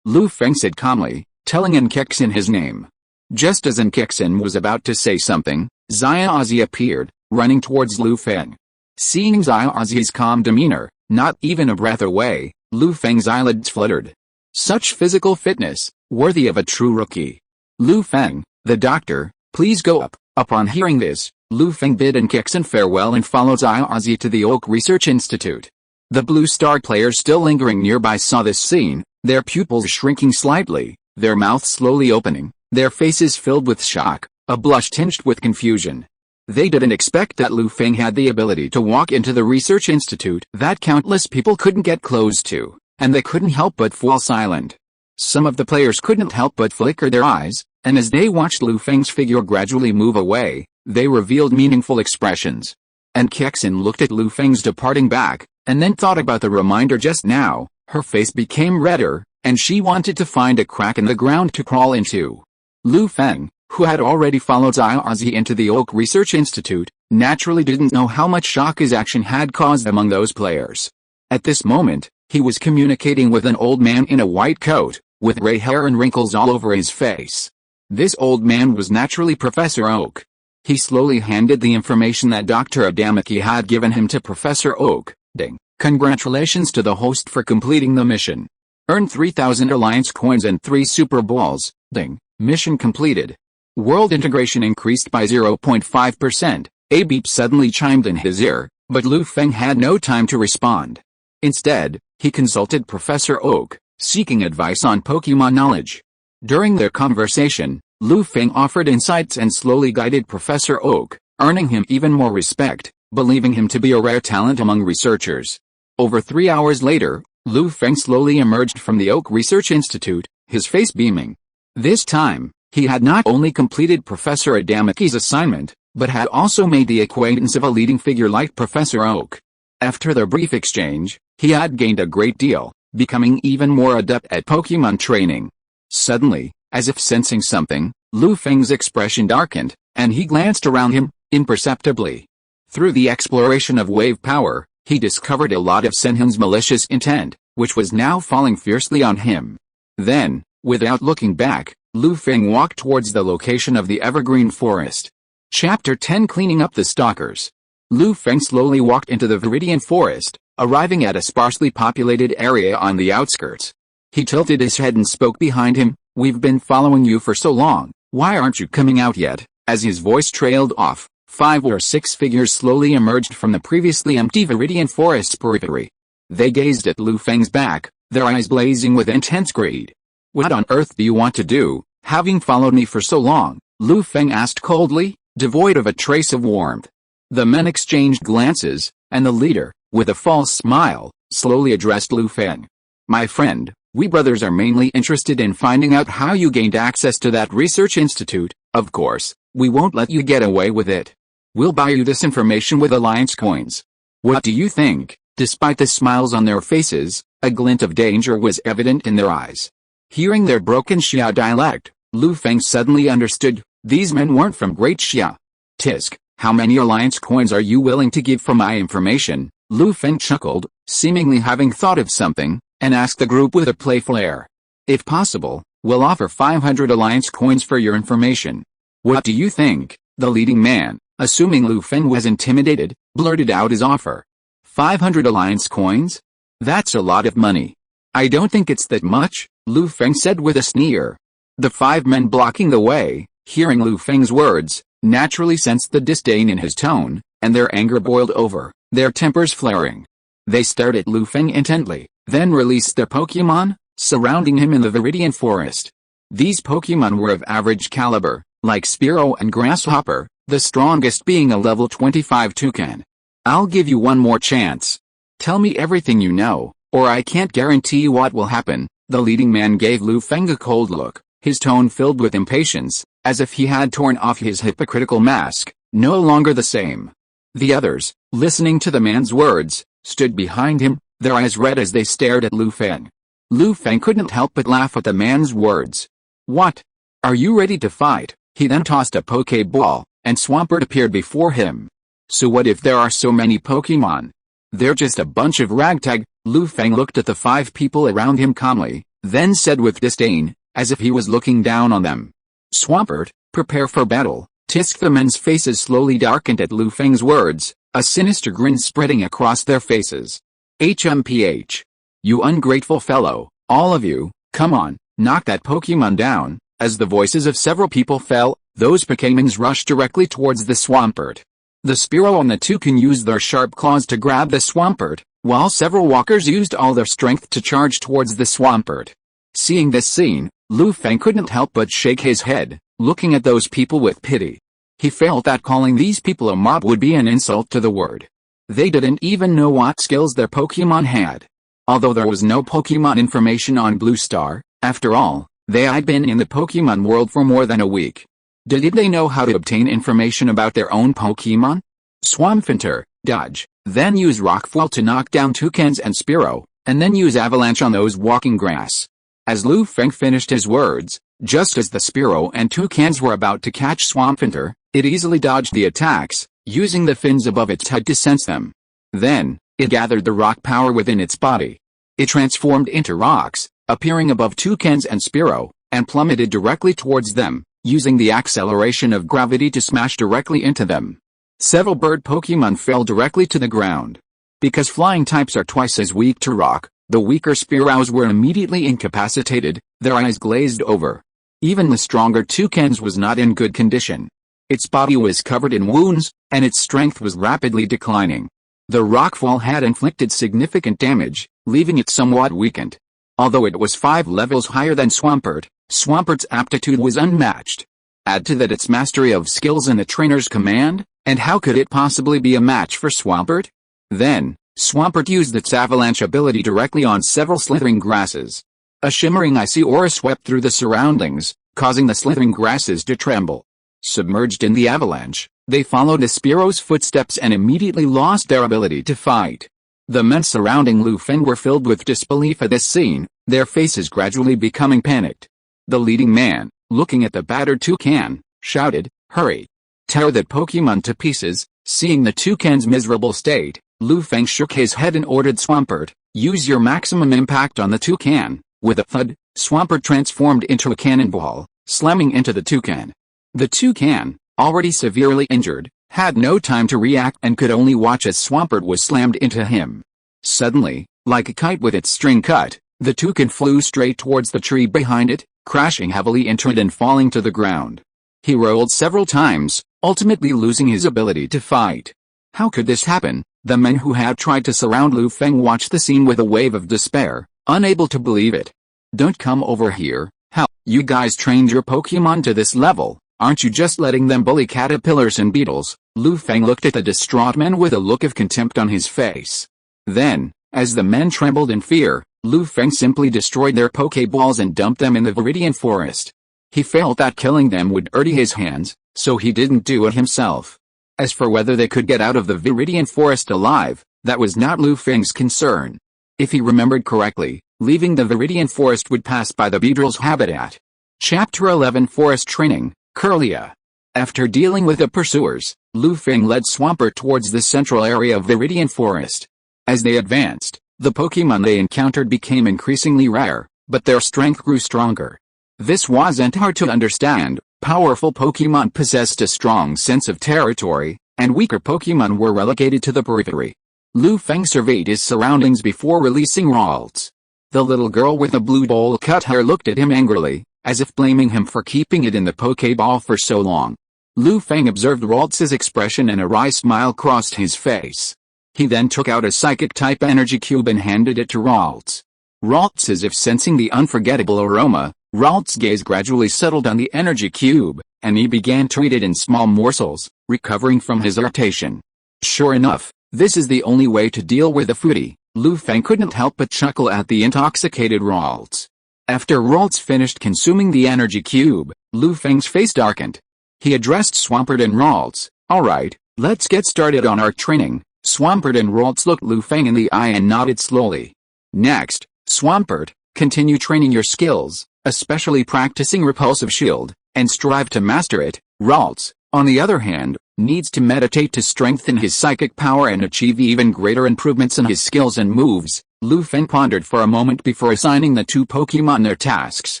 [SPEAKER 1] said calmly, telling Kexen his name. Just as Kexen was about to say something, Xiaozi appeared, running towards Lu Feng. Seeing Xiaozi's calm demeanor, not even a breath away, Lu Feng's eyelids fluttered. Such physical fitness, worthy of a true rookie. "Lu Feng, the doctor, please go up." Upon hearing this, Lu Feng bid Kexen farewell and followed Xiaozi to the Oak Research Institute. The Blue Star players still lingering nearby saw this scene, their pupils shrinking slightly, their mouths slowly opening, their faces filled with shock, a blush tinged with confusion. They didn't expect that Lu Feng had the ability to walk into the research institute that countless people couldn't get close to, and they couldn't help but fall silent. Some of the players couldn't help but flicker their eyes, and as they watched Lu Feng's figure gradually move away, they revealed meaningful expressions. Kexen looked at Lu Feng's departing back, and then thought about the reminder just now. Her face became redder, and she wanted to find a crack in the ground to crawl into. Lu Feng, who had already followed Xiaozi into the Oak Research Institute, naturally didn't know how much shock his action had caused among those players. At this moment, he was communicating with an old man in a white coat, with gray hair and wrinkles all over his face. This old man was naturally Professor Oak. He slowly handed the information that Dr. Adamaki had given him to Professor Oak. Ding. "Congratulations to the host for completing the mission. Earn 3,000 Alliance coins and 3 Super Balls. Ding. Mission completed. World integration increased by 0.5%. A beep suddenly chimed in his ear, but Lu Feng had no time to respond. Instead, he consulted Professor Oak, seeking advice on Pokémon knowledge. During their conversation, Lu Feng offered insights and slowly guided Professor Oak, earning him even more respect, believing him to be a rare talent among researchers. Over 3 hours later, Lu Feng slowly emerged from the Oak Research Institute, his face beaming. This time, he had not only completed Professor Adamaki's assignment, but had also made the acquaintance of a leading figure like Professor Oak. After their brief exchange, he had gained a great deal, becoming even more adept at Pokémon training. Suddenly, as if sensing something, Lu Feng's expression darkened, and he glanced around him, imperceptibly. Through the exploration of wave power, he discovered a lot of Senhun's malicious intent, which was now falling fiercely on him. Then, without looking back, Lu Feng walked towards the location of the evergreen forest. Chapter 10 Cleaning Up the Stalkers. Lu Feng slowly walked into the Viridian Forest, arriving at a sparsely populated area on the outskirts. He tilted his head and spoke behind him, "We've been following you for so long, why aren't you coming out yet?" As his voice trailed off, 5 or 6 figures slowly emerged from the previously empty Viridian Forest's periphery. They gazed at Lu Feng's back, their eyes blazing with intense greed. "What on earth do you want to do, having followed me for so long?" Lu Feng asked coldly, devoid of a trace of warmth. The men exchanged glances, and the leader, with a false smile, slowly addressed Lu Feng. "My friend, we brothers are mainly interested in finding out how you gained access to that research institute. Of course, we won't let you get away with it. We'll buy you this information with Alliance coins." What do you think? Despite the smiles on their faces, a glint of danger was evident in their eyes. Hearing their broken Xia dialect, Lu Feng suddenly understood, these men weren't from Great Xia. Tisk, how many alliance coins are you willing to give for my information? Lu Feng chuckled, seemingly having thought of something, and asked the group with a playful air. If possible, we'll offer 500 alliance coins for your information. What do you think? The leading man, assuming Lu Feng was intimidated, blurted out his offer. 500 alliance coins? That's a lot of money. I don't think it's that much, Lu Feng said with a sneer. The 5 men blocking the way, hearing Lu Feng's words, naturally sensed the disdain in his tone, and their anger boiled over, their tempers flaring. They stared at Lu Feng intently, then released their Pokémon, surrounding him in the Viridian Forest. These Pokémon were of average caliber, like Spearow and Grasshopper, the strongest being a level 25 toucan. I'll give you one more chance. Tell me everything you know, or I can't guarantee what will happen. The leading man gave Lu Feng a cold look, his tone filled with impatience, as if he had torn off his hypocritical mask, no longer the same. The others, listening to the man's words, stood behind him, their eyes red as they stared at Lu Feng. Lu Feng couldn't help but laugh at the man's words. What? Are you ready to fight? He then tossed a Pokeball, and Swampert appeared before him. So what if there are so many Pokémon? They're just a bunch of ragtag. Lu Feng looked at the 5 people around him calmly, then said with disdain, as if he was looking down on them. Swampert, prepare for battle. Tisk. The men's faces slowly darkened at Lu Feng's words, a sinister grin spreading across their faces. HMPH. You ungrateful fellow, all of you, come on, knock that Pokémon down. As the voices of several people fell, those Pokémons rushed directly towards the Swampert. The Spearow and the Toucan used their sharp claws to grab the Swampert, while several walkers used all their strength to charge towards the Swampert. Seeing this scene, Lu Feng couldn't help but shake his head, looking at those people with pity. He felt that calling these people a mob would be an insult to the word. They didn't even know what skills their Pokémon had. Although there was no Pokémon information on Blue Star, after all, they had been in the Pokémon world for more than a week. Did they know how to obtain information about their own Pokémon? Swampert, dodge, then use Rockfall to knock down Toucans and Spearow, and then use Avalanche on those walking grass. As Lu Feng finished his words, just as the Spearow and Toucans were about to catch Swampert, it easily dodged the attacks, using the fins above its head to sense them. Then, it gathered the rock power within its body. It transformed into rocks, appearing above Toucans and Spearow, and plummeted directly towards them, using the acceleration of gravity to smash directly into them. Several bird Pokémon fell directly to the ground. Because flying types are twice as weak to rock, the weaker Spearows were immediately incapacitated, their eyes glazed over. Even the stronger Toucans was not in good condition. Its body was covered in wounds, and its strength was rapidly declining. The rockfall had inflicted significant damage, leaving it somewhat weakened. Although it was 5 levels higher than Swampert, Swampert's aptitude was unmatched. Add to that its mastery of skills in the trainer's command, and how could it possibly be a match for Swampert? Then, Swampert used its avalanche ability directly on several slithering grasses. A shimmering icy aura swept through the surroundings, causing the slithering grasses to tremble. Submerged in the avalanche, they followed the Spearow's footsteps and immediately lost their ability to fight. The men surrounding Lu Feng were filled with disbelief at this scene, their faces gradually becoming panicked. The leading man, looking at the battered toucan, shouted, "Hurry! Tear that Pokémon to pieces." Seeing the toucan's miserable state, Lu Feng shook his head and ordered Swampert, "Use your maximum impact on the toucan." With a thud, Swampert transformed into a cannonball, slamming into the toucan. The toucan, already severely injured, had no time to react and could only watch as Swampert was slammed into him. Suddenly, like a kite with its string cut, the toucan flew straight towards the tree behind it, crashing heavily into it and falling to the ground. He rolled several times, ultimately losing his ability to fight. How could this happen? The men who had tried to surround Lu Feng watched the scene with a wave of despair, unable to believe it. "Don't come over here. How? You guys trained your Pokémon to this level? Aren't you just letting them bully caterpillars and beetles?" Lu Feng looked at the distraught men with a look of contempt on his face. Then, as the men trembled in fear, Lu Feng simply destroyed their Pokéballs and dumped them in the Viridian Forest. He felt that killing them would dirty his hands, so he didn't do it himself. As for whether they could get out of the Viridian Forest alive, That was not Lu Feng's concern. If he remembered correctly, leaving the Viridian Forest would pass by the Beedrill's habitat. Chapter 11 Forest Training, Kirlia. After dealing with the pursuers, Lu Feng led Swampert towards the central area of Viridian Forest. As they advanced, the Pokémon they encountered became increasingly rare, but their strength grew stronger. This wasn't hard to understand. Powerful Pokémon possessed a strong sense of territory, and weaker Pokémon were relegated to the periphery. Lu Feng surveyed his surroundings before releasing Ralts. The little girl with the blue bowl-cut hair looked at him angrily, as if blaming him for keeping it in the Pokéball for so long. Lu Feng observed Ralts' expression and a wry smile crossed his face. He then took out a Psychic-type energy cube and handed it to Ralts. Ralts, as if sensing the unforgettable aroma, Ralts' gaze gradually settled on the energy cube, and he began to eat it in small morsels, recovering from his irritation. Sure enough, this is the only way to deal with a foodie. Lu Feng couldn't help but chuckle at the intoxicated Ralts. After Ralts finished consuming the energy cube, Lu Feng's face darkened. He addressed Swampert and Ralts. "Alright, let's get started on our training." Swampert and Ralts looked Lu Feng in the eye and nodded slowly. "Next, Swampert, continue training your skills, especially practicing Repulsive Shield, and strive to master it." Ralts, on the other hand, needs to meditate to strengthen his psychic power and achieve even greater improvements in his skills and moves. Lu Feng pondered for a moment before assigning the two Pokémon their tasks.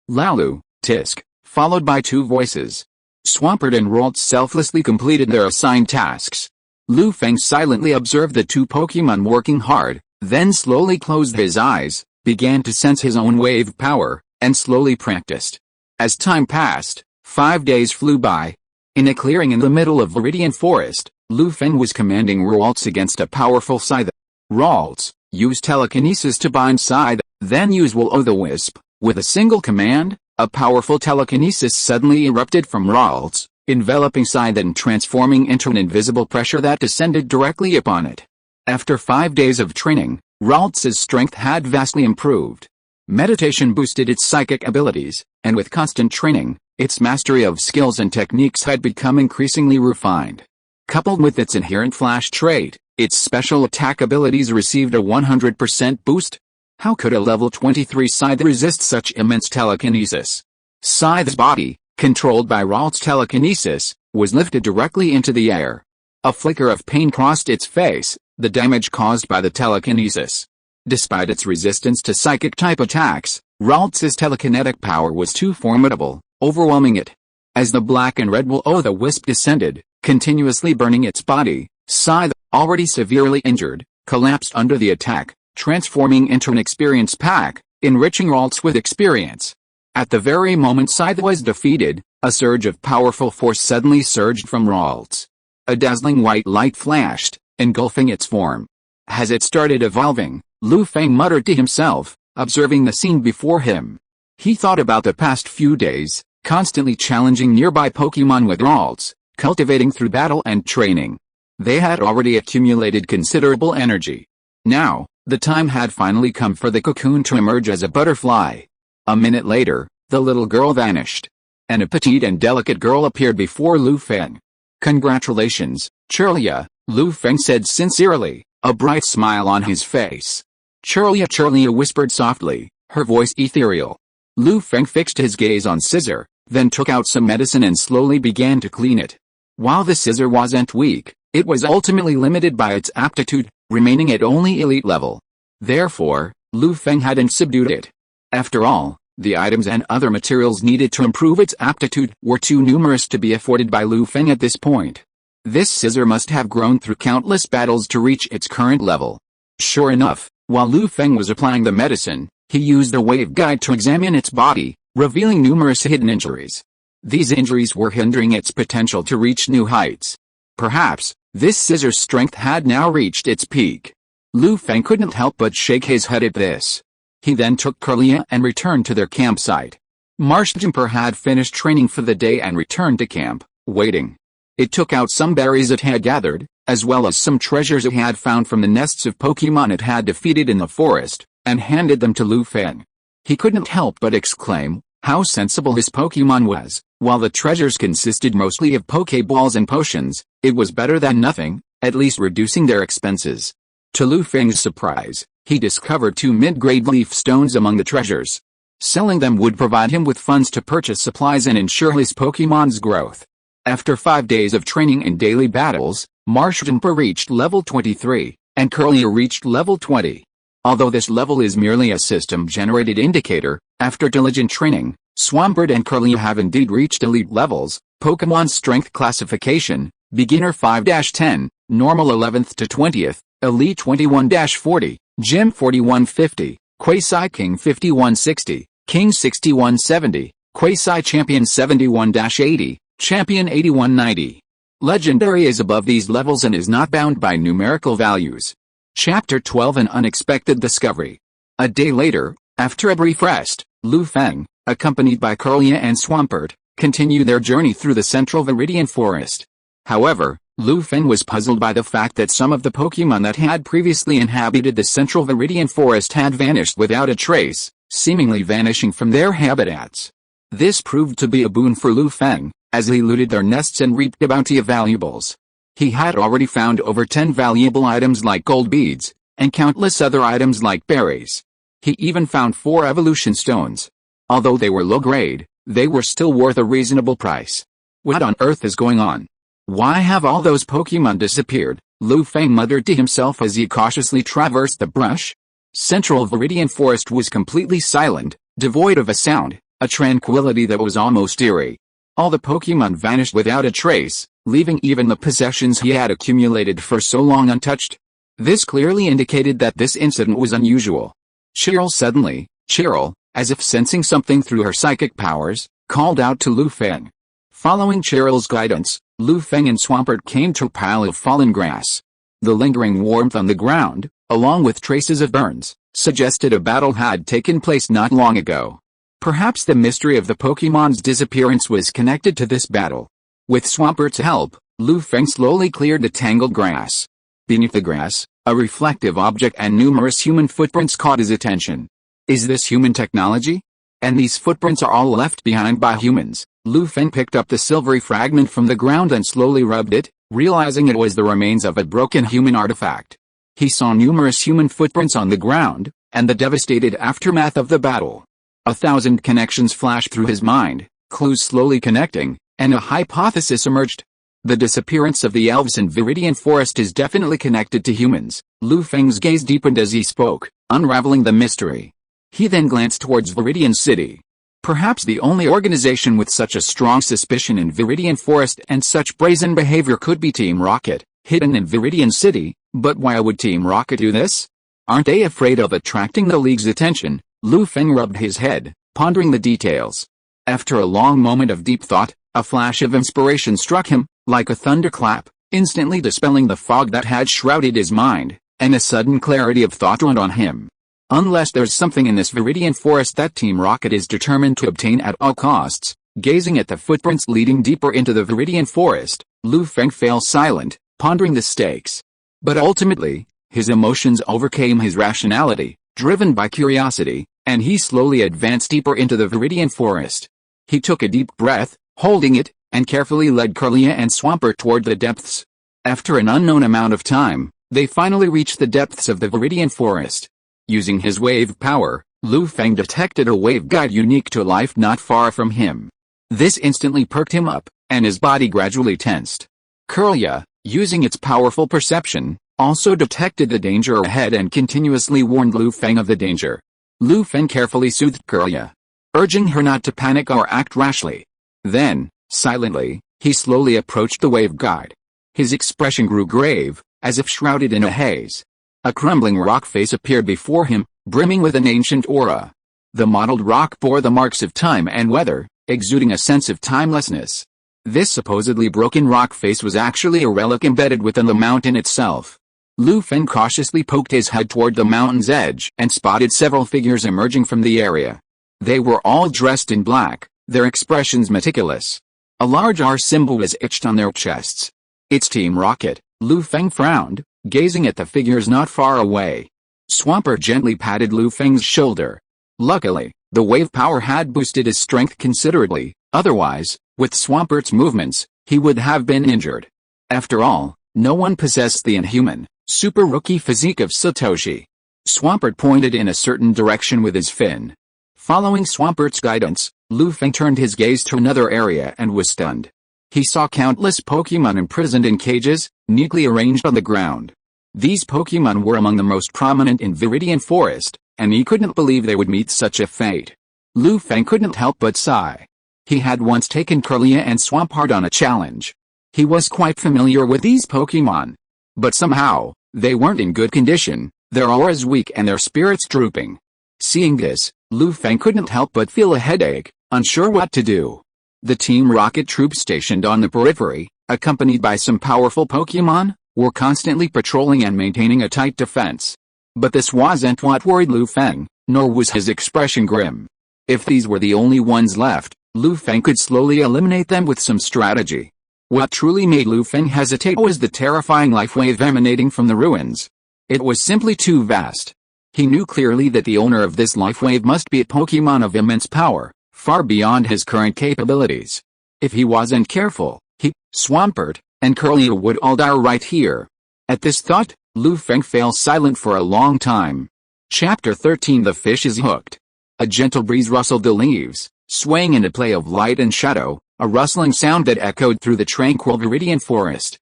[SPEAKER 1] Lalu, Tisk, followed by two voices. Swampert and Ralts selflessly completed their assigned tasks. Lu Feng silently observed the two Pokémon working hard, then slowly closed his eyes, began to sense his own wave power, and slowly practiced. As time passed, 5 days flew by. In a clearing in the middle of Viridian Forest, Lu Feng was commanding Ralts against a powerful scythe. Ralts, use telekinesis to bind scythe, then use Will-O-the-Wisp. With a single command, a powerful telekinesis suddenly erupted from Ralts, enveloping scythe and transforming into an invisible pressure that descended directly upon it. After 5 days of training, Ralts' strength had vastly improved. Meditation boosted its psychic abilities, and with constant training, its mastery of skills and techniques had become increasingly refined. Coupled with its inherent flash trait, its special attack abilities received a 100% boost. How could a level 23 Scythe resist such immense telekinesis? Scythe's body, controlled by Ralts' telekinesis, was lifted directly into the air. A flicker of pain crossed its face, the damage caused by the telekinesis. Despite its resistance to psychic-type attacks, Ralts' telekinetic power was too formidable, overwhelming it. As the black and red Will-O-the-Wisp descended, continuously burning its body, Scythe, already severely injured, collapsed under the attack, transforming into an experience pack, enriching Ralts with experience. At the very moment Scythe was defeated, a surge of powerful force suddenly surged from Ralts. A dazzling white light flashed, engulfing its form. As it started evolving, Lu Feng muttered to himself, observing the scene before him. He thought about the past few days, constantly challenging nearby Pokémon with Ralts, cultivating through battle and training. They had already accumulated considerable energy. Now, the time had finally come for the cocoon to emerge as a butterfly. A minute later, the little girl vanished. And a petite and delicate girl appeared before Lu Feng. "Congratulations, Kirlia," Lu Feng said sincerely, a bright smile on his face. Kirlia whispered softly, her voice ethereal. Lu Feng fixed his gaze on Scissor, then took out some medicine and slowly began to clean it. While the Scissor wasn't weak, it was ultimately limited by its aptitude, remaining at only elite level. Therefore, Lu Feng hadn't subdued it. After all, the items and other materials needed to improve its aptitude were too numerous to be afforded by Lu Feng at this point. This Scissor must have grown through countless battles to reach its current level. Sure enough, while Lu Feng was applying the medicine, he used a wave guide to examine its body, revealing numerous hidden injuries. These injuries were hindering its potential to reach new heights. Perhaps, this Scissor's strength had now reached its peak. Lu Feng couldn't help but shake his head at this. He then took Kirlia and returned to their campsite. Marshjumper had finished training for the day and returned to camp, waiting. It took out some berries it had gathered, as well as some treasures it had found from the nests of Pokémon it had defeated in the forest, and handed them to Lu Feng. He couldn't help but exclaim, how sensible his Pokémon was. While the treasures consisted mostly of Pokéballs and potions, it was better than nothing, at least reducing their expenses. To Lu Feng's surprise, he discovered 2 mid-grade leaf stones among the treasures. Selling them would provide him with funds to purchase supplies and ensure his Pokémon's growth. After 5 days of training and daily battles, Swampert reached level 23, and Kirlia reached level 20. Although this level is merely a system-generated indicator, after diligent training, Swampert and Kirlia have indeed reached elite levels. Pokémon Strength Classification, Beginner 5-10, Normal 11th to 20th, Elite 21-40, Gym 4150, Quasi King 5160, King 6170, Quasi Champion 71-80, Champion 8190. Legendary is above these levels and is not bound by numerical values. Chapter 12 An Unexpected Discovery. A day later, after a brief rest, Lu Feng, accompanied by Kirlia and Swampert, continued their journey through the central Viridian Forest. However, Lu Feng was puzzled by the fact that some of the Pokémon that had previously inhabited the central Viridian Forest had vanished without a trace, seemingly vanishing from their habitats. This proved to be a boon for Lu Feng, as he looted their nests and reaped a bounty of valuables. He had already found over 10 valuable items like gold beads, and countless other items like berries. He even found 4 evolution stones. Although they were low grade, they were still worth a reasonable price. What on earth is going on? Why have all those Pokémon disappeared? Lu Feng muttered to himself as he cautiously traversed the brush. Central Viridian Forest was completely silent, devoid of a sound, a tranquility that was almost eerie. All the Pokémon vanished without a trace, leaving even the possessions he had accumulated for so long untouched. This clearly indicated that this incident was unusual. Cheryl, as if sensing something through her psychic powers, called out to Lu Feng. Following Cheryl's guidance, Lu Feng and Swampert came to a pile of fallen grass. The lingering warmth on the ground, along with traces of burns, suggested a battle had taken place not long ago. Perhaps the mystery of the Pokémon's disappearance was connected to this battle. With Swampert's help, Lu Feng slowly cleared the tangled grass. Beneath the grass, a reflective object and numerous human footprints caught his attention. Is this human technology? And these footprints are all left behind by humans. Lu Feng picked up the silvery fragment from the ground and slowly rubbed it, realizing it was the remains of a broken human artifact. He saw numerous human footprints on the ground, and the devastated aftermath of the battle. 1,000 connections flashed through his mind, clues slowly connecting, and a hypothesis emerged. The disappearance of the elves in Viridian Forest is definitely connected to humans. Lu Feng's gaze deepened as he spoke, unraveling the mystery. He then glanced towards Viridian City. Perhaps the only organization with such a strong suspicion in Viridian Forest and such brazen behavior could be Team Rocket, hidden in Viridian City. But why would Team Rocket do this? Aren't they afraid of attracting the League's attention? Lu Feng rubbed his head, pondering the details. After a long moment of deep thought, a flash of inspiration struck him, like a thunderclap, instantly dispelling the fog that had shrouded his mind, and a sudden clarity of thought dawned on him. Unless there's something in this Viridian Forest that Team Rocket is determined to obtain at all costs, gazing at the footprints leading deeper into the Viridian Forest, Lu Feng fell silent, pondering the stakes. But ultimately, his emotions overcame his rationality, driven by curiosity, and he slowly advanced deeper into the Viridian Forest. He took a deep breath, holding it, and carefully led Kirlia and Swampert toward the depths. After an unknown amount of time, they finally reached the depths of the Viridian Forest. Using his wave power, Lu Feng detected a wave guide unique to life not far from him. This instantly perked him up, and his body gradually tensed. Kirlia, using its powerful perception, also detected the danger ahead and continuously warned Lu Feng of the danger. Lu Feng carefully soothed Kirlia, urging her not to panic or act rashly. Then, silently, he slowly approached the wave guide. His expression grew grave, as if shrouded in a haze. A crumbling rock face appeared before him, brimming with an ancient aura. The mottled rock bore the marks of time and weather, exuding a sense of timelessness. This supposedly broken rock face was actually a relic embedded within the mountain itself. Lu Feng cautiously poked his head toward the mountain's edge and spotted several figures emerging from the area. They were all dressed in black, their expressions meticulous. A large R symbol was etched on their chests. It's Team Rocket, Lu Feng frowned, gazing at the figures not far away. Swampert gently patted Lu Feng's shoulder. Luckily, the wave power had boosted his strength considerably, otherwise, with Swampert's movements, he would have been injured. After all, no one possessed the inhuman. Super rookie physique of Satoshi. Swampert pointed in a certain direction with his fin. Following Swampert's guidance, Feng turned his gaze to another area and was stunned. He saw countless Pokémon imprisoned in cages, neatly arranged on the ground. These Pokémon were among the most prominent in Viridian Forest, and he couldn't believe they would meet such a fate. Feng couldn't help but sigh. He had once taken Kirlia and Swampert on a challenge. He was quite familiar with these Pokémon. But somehow, they weren't in good condition, their auras weak and their spirits drooping. Seeing this, Feng couldn't help but feel a headache, unsure what to do. The Team Rocket troops stationed on the periphery, accompanied by some powerful Pokémon, were constantly patrolling and maintaining a tight defense. But this wasn't what worried Feng, nor was his expression grim. If these were the only ones left, Feng could slowly eliminate them with some strategy. What truly made Feng hesitate was the terrifying life wave emanating from the ruins. It was simply too vast. He knew clearly that the owner of this life wave must be a Pokémon of immense power, far beyond his current capabilities. If he wasn't careful, he, Swampert, and Kirlia would all die right here. At this thought, Feng fell silent for a long time. Chapter 13 The Fish is Hooked. A gentle breeze rustled the leaves, swaying in a play of light and shadow, a rustling sound that echoed through the tranquil Viridian forest.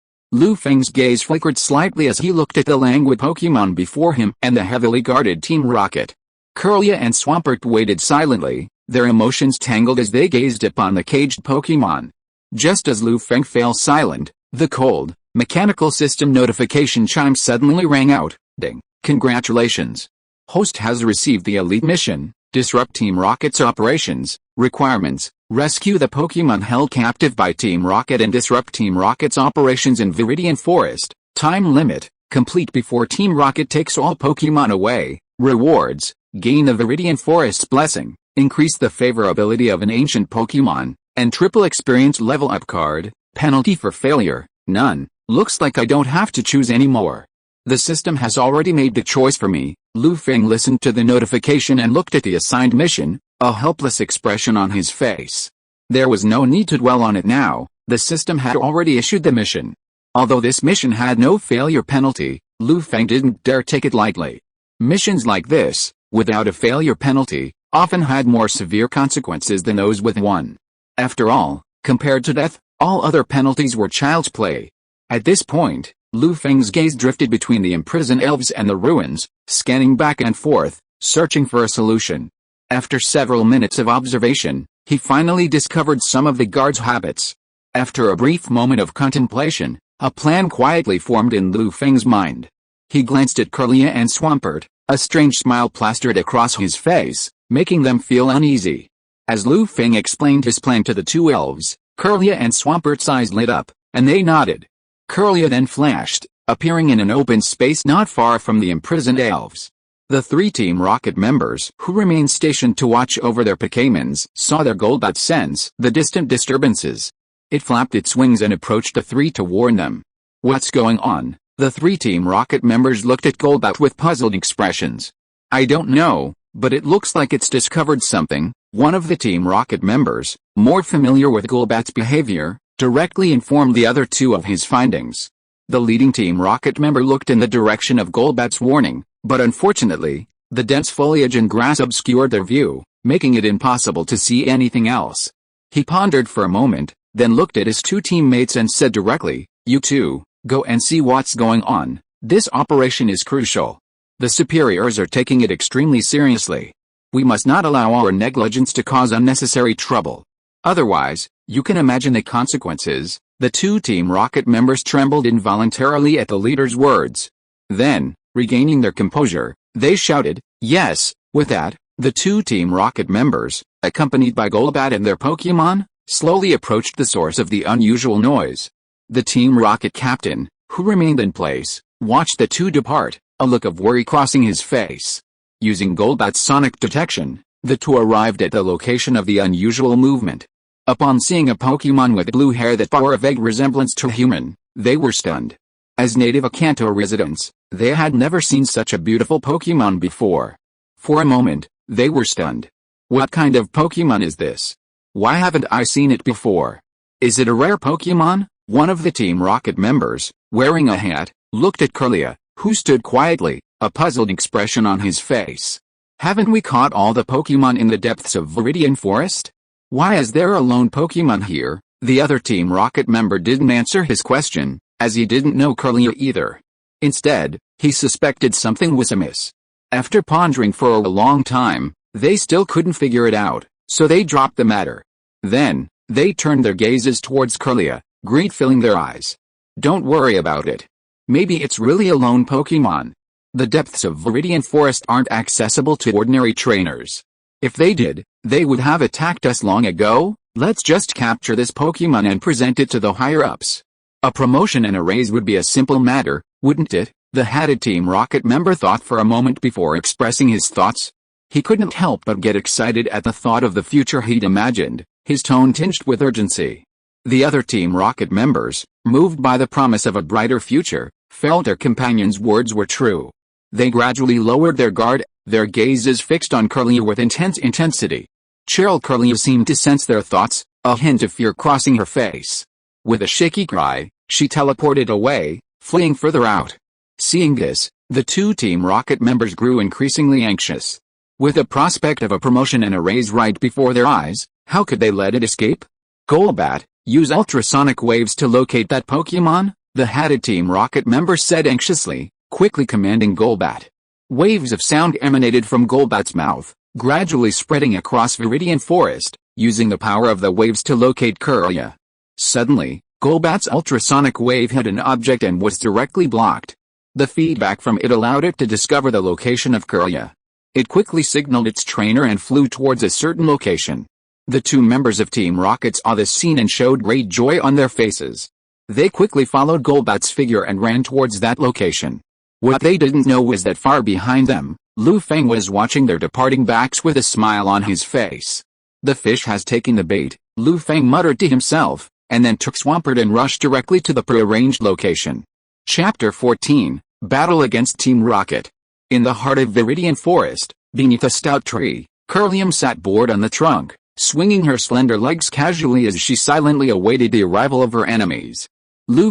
[SPEAKER 1] Feng's gaze flickered slightly as he looked at the languid Pokémon before him and the heavily guarded Team Rocket. Kirlia and Swampert waited silently, their emotions tangled as they gazed upon the caged Pokémon. Just as Feng fell silent, the cold, mechanical system notification chime suddenly rang out. Ding! Congratulations! Host has received the elite mission. Disrupt Team Rocket's operations, requirements, rescue the Pokémon held captive by Team Rocket and disrupt Team Rocket's operations in Viridian Forest, time limit, complete before Team Rocket takes all Pokémon away, rewards, gain the Viridian Forest's blessing, increase the favorability of an ancient Pokémon, and triple experience level up card, penalty for failure, none, looks like I don't have to choose anymore. The system has already made the choice for me. Feng listened to the notification and looked at the assigned mission, a helpless expression on his face. There was no need to dwell on it now, the system had already issued the mission. Although this mission had no failure penalty, Feng didn't dare take it lightly. Missions like this, without a failure penalty, often had more severe consequences than those with one. After all, compared to death, all other penalties were child's play. At this point, Feng's gaze drifted between the imprisoned elves and the ruins, scanning back and forth, searching for a solution. After several minutes of observation, he finally discovered some of the guards' habits. After a brief moment of contemplation, a plan quietly formed in Feng's mind. He glanced at Kirlia and Swampert, a strange smile plastered across his face, making them feel uneasy. As Feng explained his plan to the two elves, Kirlia and Swampert's eyes lit up, and they nodded. Kirlia then flashed, appearing in an open space not far from the imprisoned elves. The three Team Rocket members, who remained stationed to watch over their Pokémons, saw their Golbat sense the distant disturbances. It flapped its wings and approached the three to warn them. What's going on? The three Team Rocket members looked at Golbat with puzzled expressions. I don't know, but it looks like it's discovered something. One of the Team Rocket members, more familiar with Golbat's behavior, directly informed the other two of his findings. The leading Team Rocket member looked in the direction of Golbat's warning, but unfortunately, the dense foliage and grass obscured their view, making it impossible to see anything else. He pondered for a moment, then looked at his two teammates and said directly, "You two, go and see what's going on. This operation is crucial. The superiors are taking it extremely seriously. We must not allow our negligence to cause unnecessary trouble. Otherwise, you can imagine the consequences." The two Team Rocket members trembled involuntarily at the leader's words. Then, regaining their composure, they shouted, "Yes!" With that, the two Team Rocket members, accompanied by Golbat and their Pokémon, slowly approached the source of the unusual noise. The Team Rocket captain, who remained in place, watched the two depart, a look of worry crossing his face. Using Golbat's sonic detection, the two arrived at the location of the unusual movement. Upon seeing a Pokémon with blue hair that bore a vague resemblance to Hoenn, they were stunned. As native Kanto residents, they had never seen such a beautiful Pokémon before. For a moment, they were stunned. What kind of Pokémon is this? Why haven't I seen it before? Is it a rare Pokémon? One of the Team Rocket members, wearing a hat, looked at Kirlia, who stood quietly, a puzzled expression on his face. Haven't we caught all the Pokémon in the depths of Viridian Forest? Why is there a lone Pokémon here? The other Team Rocket member didn't answer his question, as he didn't know Kirlia either. Instead, he suspected something was amiss. After pondering for a long time, they still couldn't figure it out, so they dropped the matter. Then, they turned their gazes towards Kirlia, greed filling their eyes. Don't worry about it. Maybe it's really a lone Pokémon. The depths of Viridian Forest aren't accessible to ordinary trainers. If they did, they would have attacked us long ago. Let's just capture this Pokémon and present it to the higher-ups. A promotion and a raise would be a simple matter, wouldn't it? The hatted Team Rocket member thought for a moment before expressing his thoughts. He couldn't help but get excited at the thought of the future he'd imagined, his tone tinged with urgency. The other Team Rocket members, moved by the promise of a brighter future, felt their companion's words were true. They gradually lowered their guard, their gazes fixed on Kirlia with intense intensity. Cheryl Kirlia seemed to sense their thoughts, a hint of fear crossing her face. With a shaky cry, she teleported away, fleeing further out. Seeing this, the two Team Rocket members grew increasingly anxious. With the prospect of a promotion and a raise right before their eyes, how could they let it escape? Golbat, use ultrasonic waves to locate that Pokémon, the hatted Team Rocket member said anxiously, quickly commanding Golbat. Waves of sound emanated from Golbat's mouth, gradually spreading across Viridian Forest, using the power of the waves to locate Kirlia. Suddenly, Golbat's ultrasonic wave hit an object and was directly blocked. The feedback from it allowed it to discover the location of Kirlia. It quickly signaled its trainer and flew towards a certain location. The two members of Team Rocket saw this scene and showed great joy on their faces. They quickly followed Golbat's figure and ran towards that location. What they didn't know was that far behind them, Feng was watching their departing backs with a smile on his face. The fish has taken the bait, Feng muttered to himself, and then took Swampert and rushed directly to the prearranged location. Chapter 14, Battle Against Team Rocket. In the heart of Viridian Forest, beneath a stout tree, Kirlia sat bored on the trunk, swinging her slender legs casually as she silently awaited the arrival of her enemies.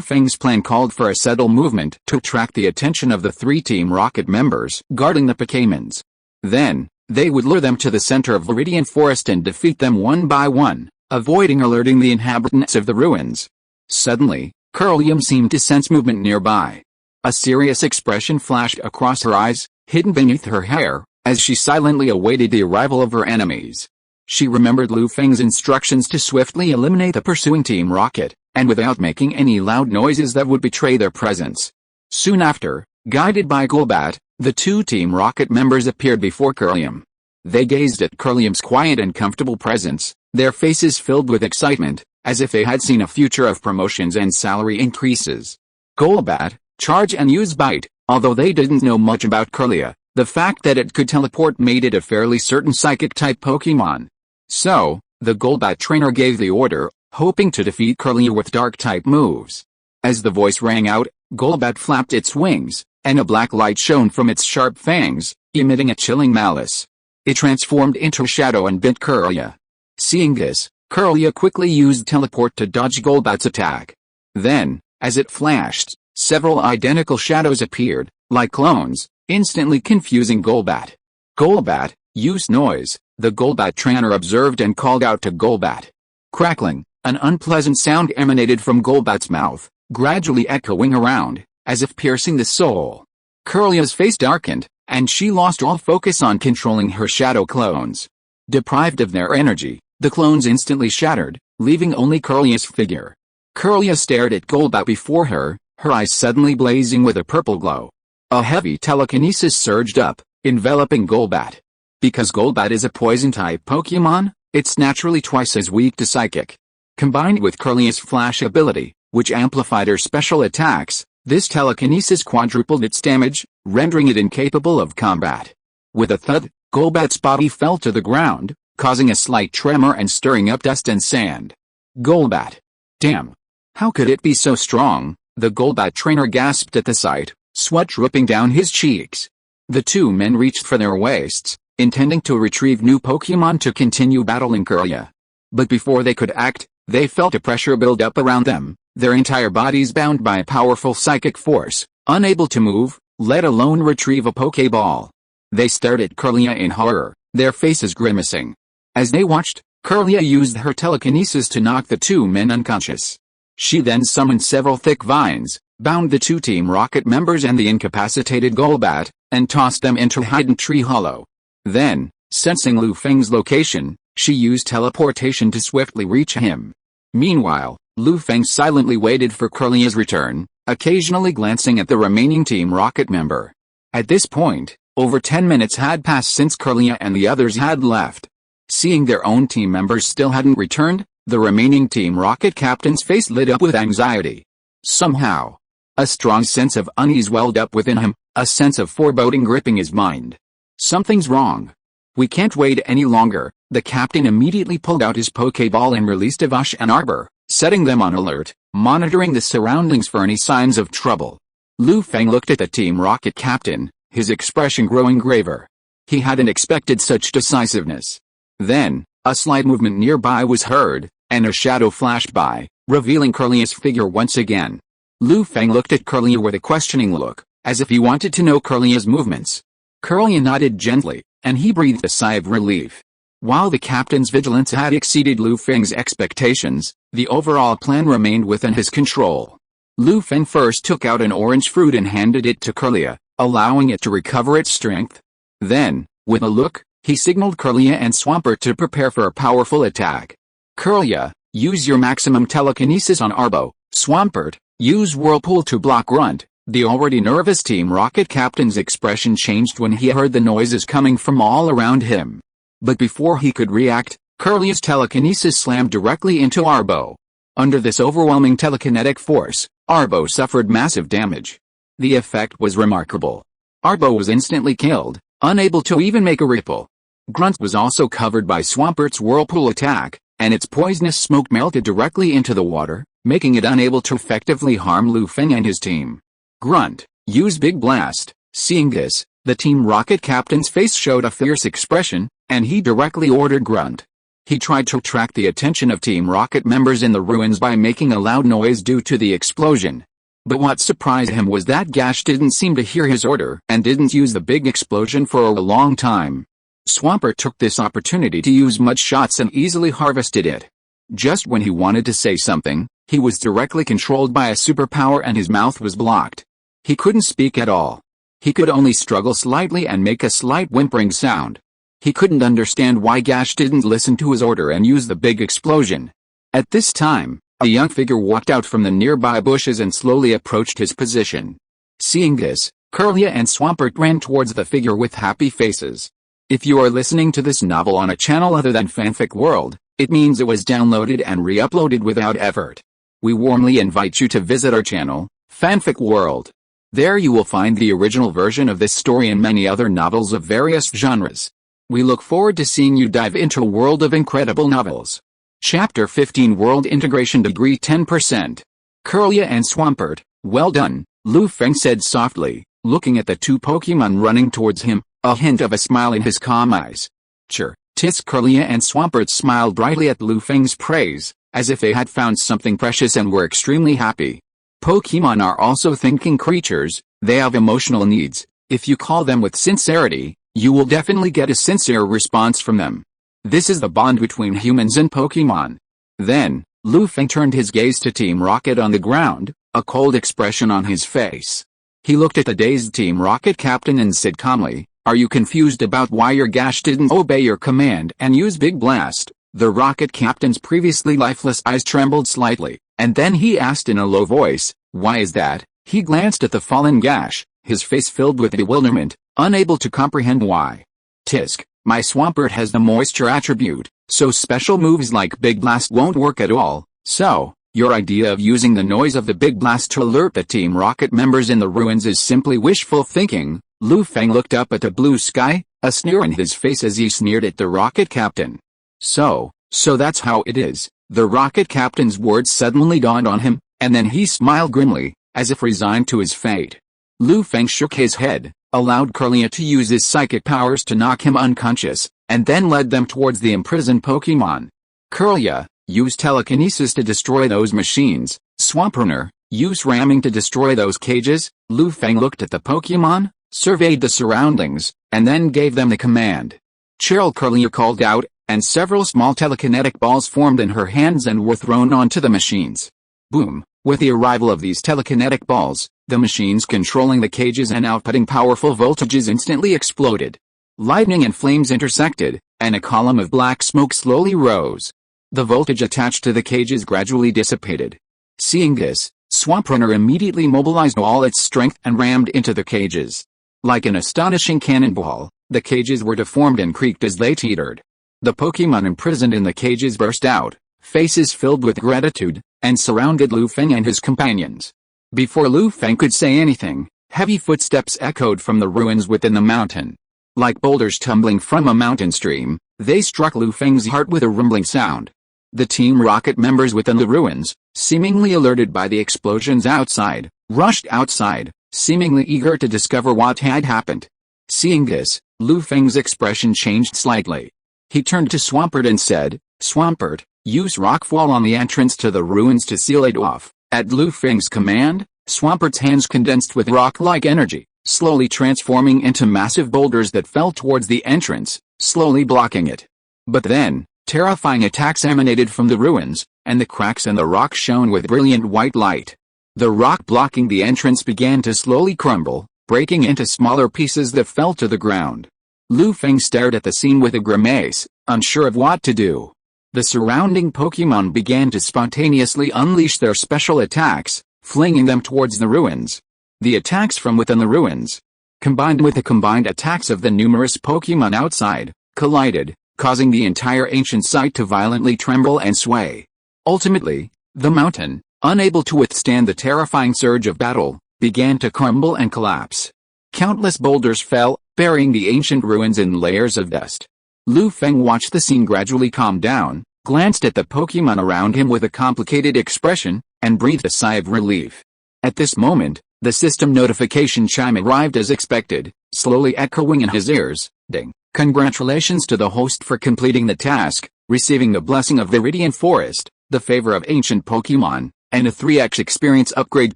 [SPEAKER 1] Feng's plan called for a subtle movement to attract the attention of the three Team Rocket members guarding the Pokémons. Then, they would lure them to the center of Viridian Forest and defeat them one by one, avoiding alerting the inhabitants of the ruins. Suddenly, Kirlia seemed to sense movement nearby. A serious expression flashed across her eyes, hidden beneath her hair, as she silently awaited the arrival of her enemies. She remembered Feng's instructions to swiftly eliminate the pursuing Team Rocket, and without making any loud noises that would betray their presence. Soon after, guided by Golbat, the two Team Rocket members appeared before Kirlia. They gazed at Kirlia's quiet and comfortable presence, their faces filled with excitement, as if they had seen a future of promotions and salary increases. Golbat, charge and use bite. Although they didn't know much about Kirlia, the fact that it could teleport made it a fairly certain psychic-type Pokémon. So, the Golbat trainer gave the order, hoping to defeat Kirlia with dark-type moves. As the voice rang out, Golbat flapped its wings, and a black light shone from its sharp fangs, emitting a chilling malice. It transformed into a shadow and bit Kirlia. Seeing this, Kirlia quickly used teleport to dodge Golbat's attack. Then, as it flashed, several identical shadows appeared, like clones, instantly confusing Golbat. Golbat, use noise, the Golbat trainer observed and called out to Golbat. Crackling, an unpleasant sound emanated from Golbat's mouth, gradually echoing around, as if piercing the soul. Kirlia's face darkened, and she lost all focus on controlling her shadow clones. Deprived of their energy, the clones instantly shattered, leaving only Kirlia's figure. Kirlia stared at Golbat before her, her eyes suddenly blazing with a purple glow. A heavy telekinesis surged up, enveloping Golbat. Because Golbat is a poison-type Pokémon, it's naturally twice as weak to psychic. Combined with Kirlia's flash ability, which amplified her special attacks, this telekinesis quadrupled its damage, rendering it incapable of combat. With a thud, Golbat's body fell to the ground, causing a slight tremor and stirring up dust and sand. Golbat. Damn. How could it be so strong? The Golbat trainer gasped at the sight, sweat dripping down his cheeks. The two men reached for their waists, intending to retrieve new Pokémon to continue battling Kirlia. But before they could act, they felt a pressure build up around them, their entire bodies bound by a powerful psychic force. Unable to move, let alone retrieve a Pokeball. They stared at Kirlia in horror, their faces grimacing. As they watched, Kirlia used her telekinesis to knock the two men unconscious. She then summoned several thick vines, bound the two Team Rocket members and the incapacitated Golbat, and tossed them into Hidden Tree Hollow. Then, sensing Lu Feng's location, she used teleportation to swiftly reach him. Meanwhile, Lu Feng silently waited for Kirlia's return, occasionally glancing at the remaining Team Rocket member. At this point, over 10 minutes had passed since Kirlia and the others had left. Seeing their own team members still hadn't returned, the remaining Team Rocket captain's face lit up with anxiety. Somehow, a strong sense of unease welled up within him, a sense of foreboding gripping his mind. Something's wrong. We can't wait any longer. The captain immediately pulled out his Pokeball and released Avash and Arbor, setting them on alert, monitoring the surroundings for any signs of trouble. Lu Feng looked at the Team Rocket captain, his expression growing graver. He hadn't expected such decisiveness. Then, a slight movement nearby was heard, and a shadow flashed by, revealing Kirlia's figure once again. Lu Feng looked at Kirlia with a questioning look, as if he wanted to know Kirlia's movements. Kirlia nodded gently, and he breathed a sigh of relief. While the captain's vigilance had exceeded Lu Feng's expectations, the overall plan remained within his control. Lu Feng first took out an orange fruit and handed it to Kirlia, allowing it to recover its strength. Then, with a look, he signaled Kirlia and Swampert to prepare for a powerful attack. Kirlia, use your maximum telekinesis on Arbo. Swampert, use Whirlpool to block Grunt. The already nervous Team Rocket captain's expression changed when he heard the noises coming from all around him. But before he could react, Kirlia's telekinesis slammed directly into Arbo. Under this overwhelming telekinetic force, Arbo suffered massive damage. The effect was remarkable. Arbo was instantly killed, unable to even make a ripple. Grunt was also covered by Swampert's Whirlpool attack, and its poisonous smoke melted directly into the water, making it unable to effectively harm Lu Feng and his team. Grunt, use Big Blast. Seeing this, the Team Rocket captain's face showed a fierce expression, and he directly ordered Grunt. He tried to attract the attention of Team Rocket members in the ruins by making a loud noise due to the explosion. But what surprised him was that Gash didn't seem to hear his order and didn't use the big explosion for a long time. Swampert took this opportunity to use mud shots and easily harvested it. Just when he wanted to say something, he was directly controlled by a superpower and his mouth was blocked. He couldn't speak at all. He could only struggle slightly and make a slight whimpering sound. He couldn't understand why Gash didn't listen to his order and use the big explosion. At this time, a young figure walked out from the nearby bushes and slowly approached his position. Seeing this, Kirlia and Swampert ran towards the figure with happy faces. If you are listening to this novel on a channel other than Fanfic World, it means it was downloaded and re-uploaded without effort. We warmly invite you to visit our channel, Fanfic World. There you will find the original version of this story and many other novels of various genres. We look forward to seeing you dive into a world of incredible novels. Chapter 15 World Integration Degree 10%. Kirlia and Swampert, well done, Lu Feng said softly, looking at the two Pokemon running towards him, a hint of a smile in his calm eyes. Tisk Kirlia and Swampert smiled brightly at Lu Feng's praise, as if they had found something precious and were extremely happy. Pokemon are also thinking creatures, they have emotional needs. If you call them with sincerity, you will definitely get a sincere response from them. This is the bond between humans and Pokemon. Then, Lu Feng turned his gaze to Team Rocket on the ground, a cold expression on his face. He looked at the dazed Team Rocket captain and said calmly, "Are you confused about why your Gash didn't obey your command and use Big Blast?" The rocket captain's previously lifeless eyes trembled slightly, and then he asked in a low voice, "Why is that?" He glanced at the fallen Gash, his face filled with bewilderment, unable to comprehend why. "Tisk, my Swampert has the moisture attribute, so special moves like Big Blast won't work at all, so, your idea of using the noise of the Big Blast to alert the Team Rocket members in the ruins is simply wishful thinking." Lu Feng looked up at the blue sky, a sneer in his face as he sneered at the rocket captain. So that's how it is." The rocket captain's words suddenly dawned on him, and then he smiled grimly, as if resigned to his fate. Lu Feng shook his head, allowed Kirlia to use his psychic powers to knock him unconscious, and then led them towards the imprisoned Pokemon. "Kirlia, use telekinesis to destroy those machines. Swampert, use ramming to destroy those cages. Lu Feng looked at the Pokémon, surveyed the surroundings, and then gave them the command. Cheryl Curlier called out, and several small telekinetic balls formed in her hands and were thrown onto the machines. Boom! With the arrival of these telekinetic balls, the machines controlling the cages and outputting powerful voltages instantly exploded. Lightning and flames intersected, and a column of black smoke slowly rose. The voltage attached to the cages gradually dissipated. Seeing this, Swampert immediately mobilized all its strength and rammed into the cages. Like an astonishing cannonball, the cages were deformed and creaked as they teetered. The Pokémon imprisoned in the cages burst out, faces filled with gratitude, and surrounded Lu Feng and his companions. Before Lu Feng could say anything, heavy footsteps echoed from the ruins within the mountain. Like boulders tumbling from a mountain stream, they struck Lu Feng's heart with a rumbling sound. The Team Rocket members within the ruins, seemingly alerted by the explosions outside, rushed outside, seemingly eager to discover what had happened. Seeing this, Lu Feng's expression changed slightly. He turned to Swampert and said, "Swampert, use rockfall on the entrance to the ruins to seal it off." At Lu Feng's command, Swampert's hands condensed with rock-like energy, slowly transforming into massive boulders that fell towards the entrance, slowly blocking it. But then, terrifying attacks emanated from the ruins, and the cracks in the rock shone with brilliant white light. The rock blocking the entrance began to slowly crumble, breaking into smaller pieces that fell to the ground. Lu Feng stared at the scene with a grimace, unsure of what to do. The surrounding Pokémon began to spontaneously unleash their special attacks, flinging them towards the ruins. The attacks from within the ruins, combined with the combined attacks of the numerous Pokémon outside, collided, causing the entire ancient site to violently tremble and sway. Ultimately, the mountain, unable to withstand the terrifying surge of battle, began to crumble and collapse. Countless boulders fell, burying the ancient ruins in layers of dust. Lu Feng watched the scene gradually calm down, glanced at the Pokémon around him with a complicated expression, and breathed a sigh of relief. At this moment, the system notification chime arrived as expected, slowly echoing in his ears. Ding! Congratulations to the host for completing the task, receiving the blessing of Viridian Forest, the favor of ancient Pokémon, and a 3x experience upgrade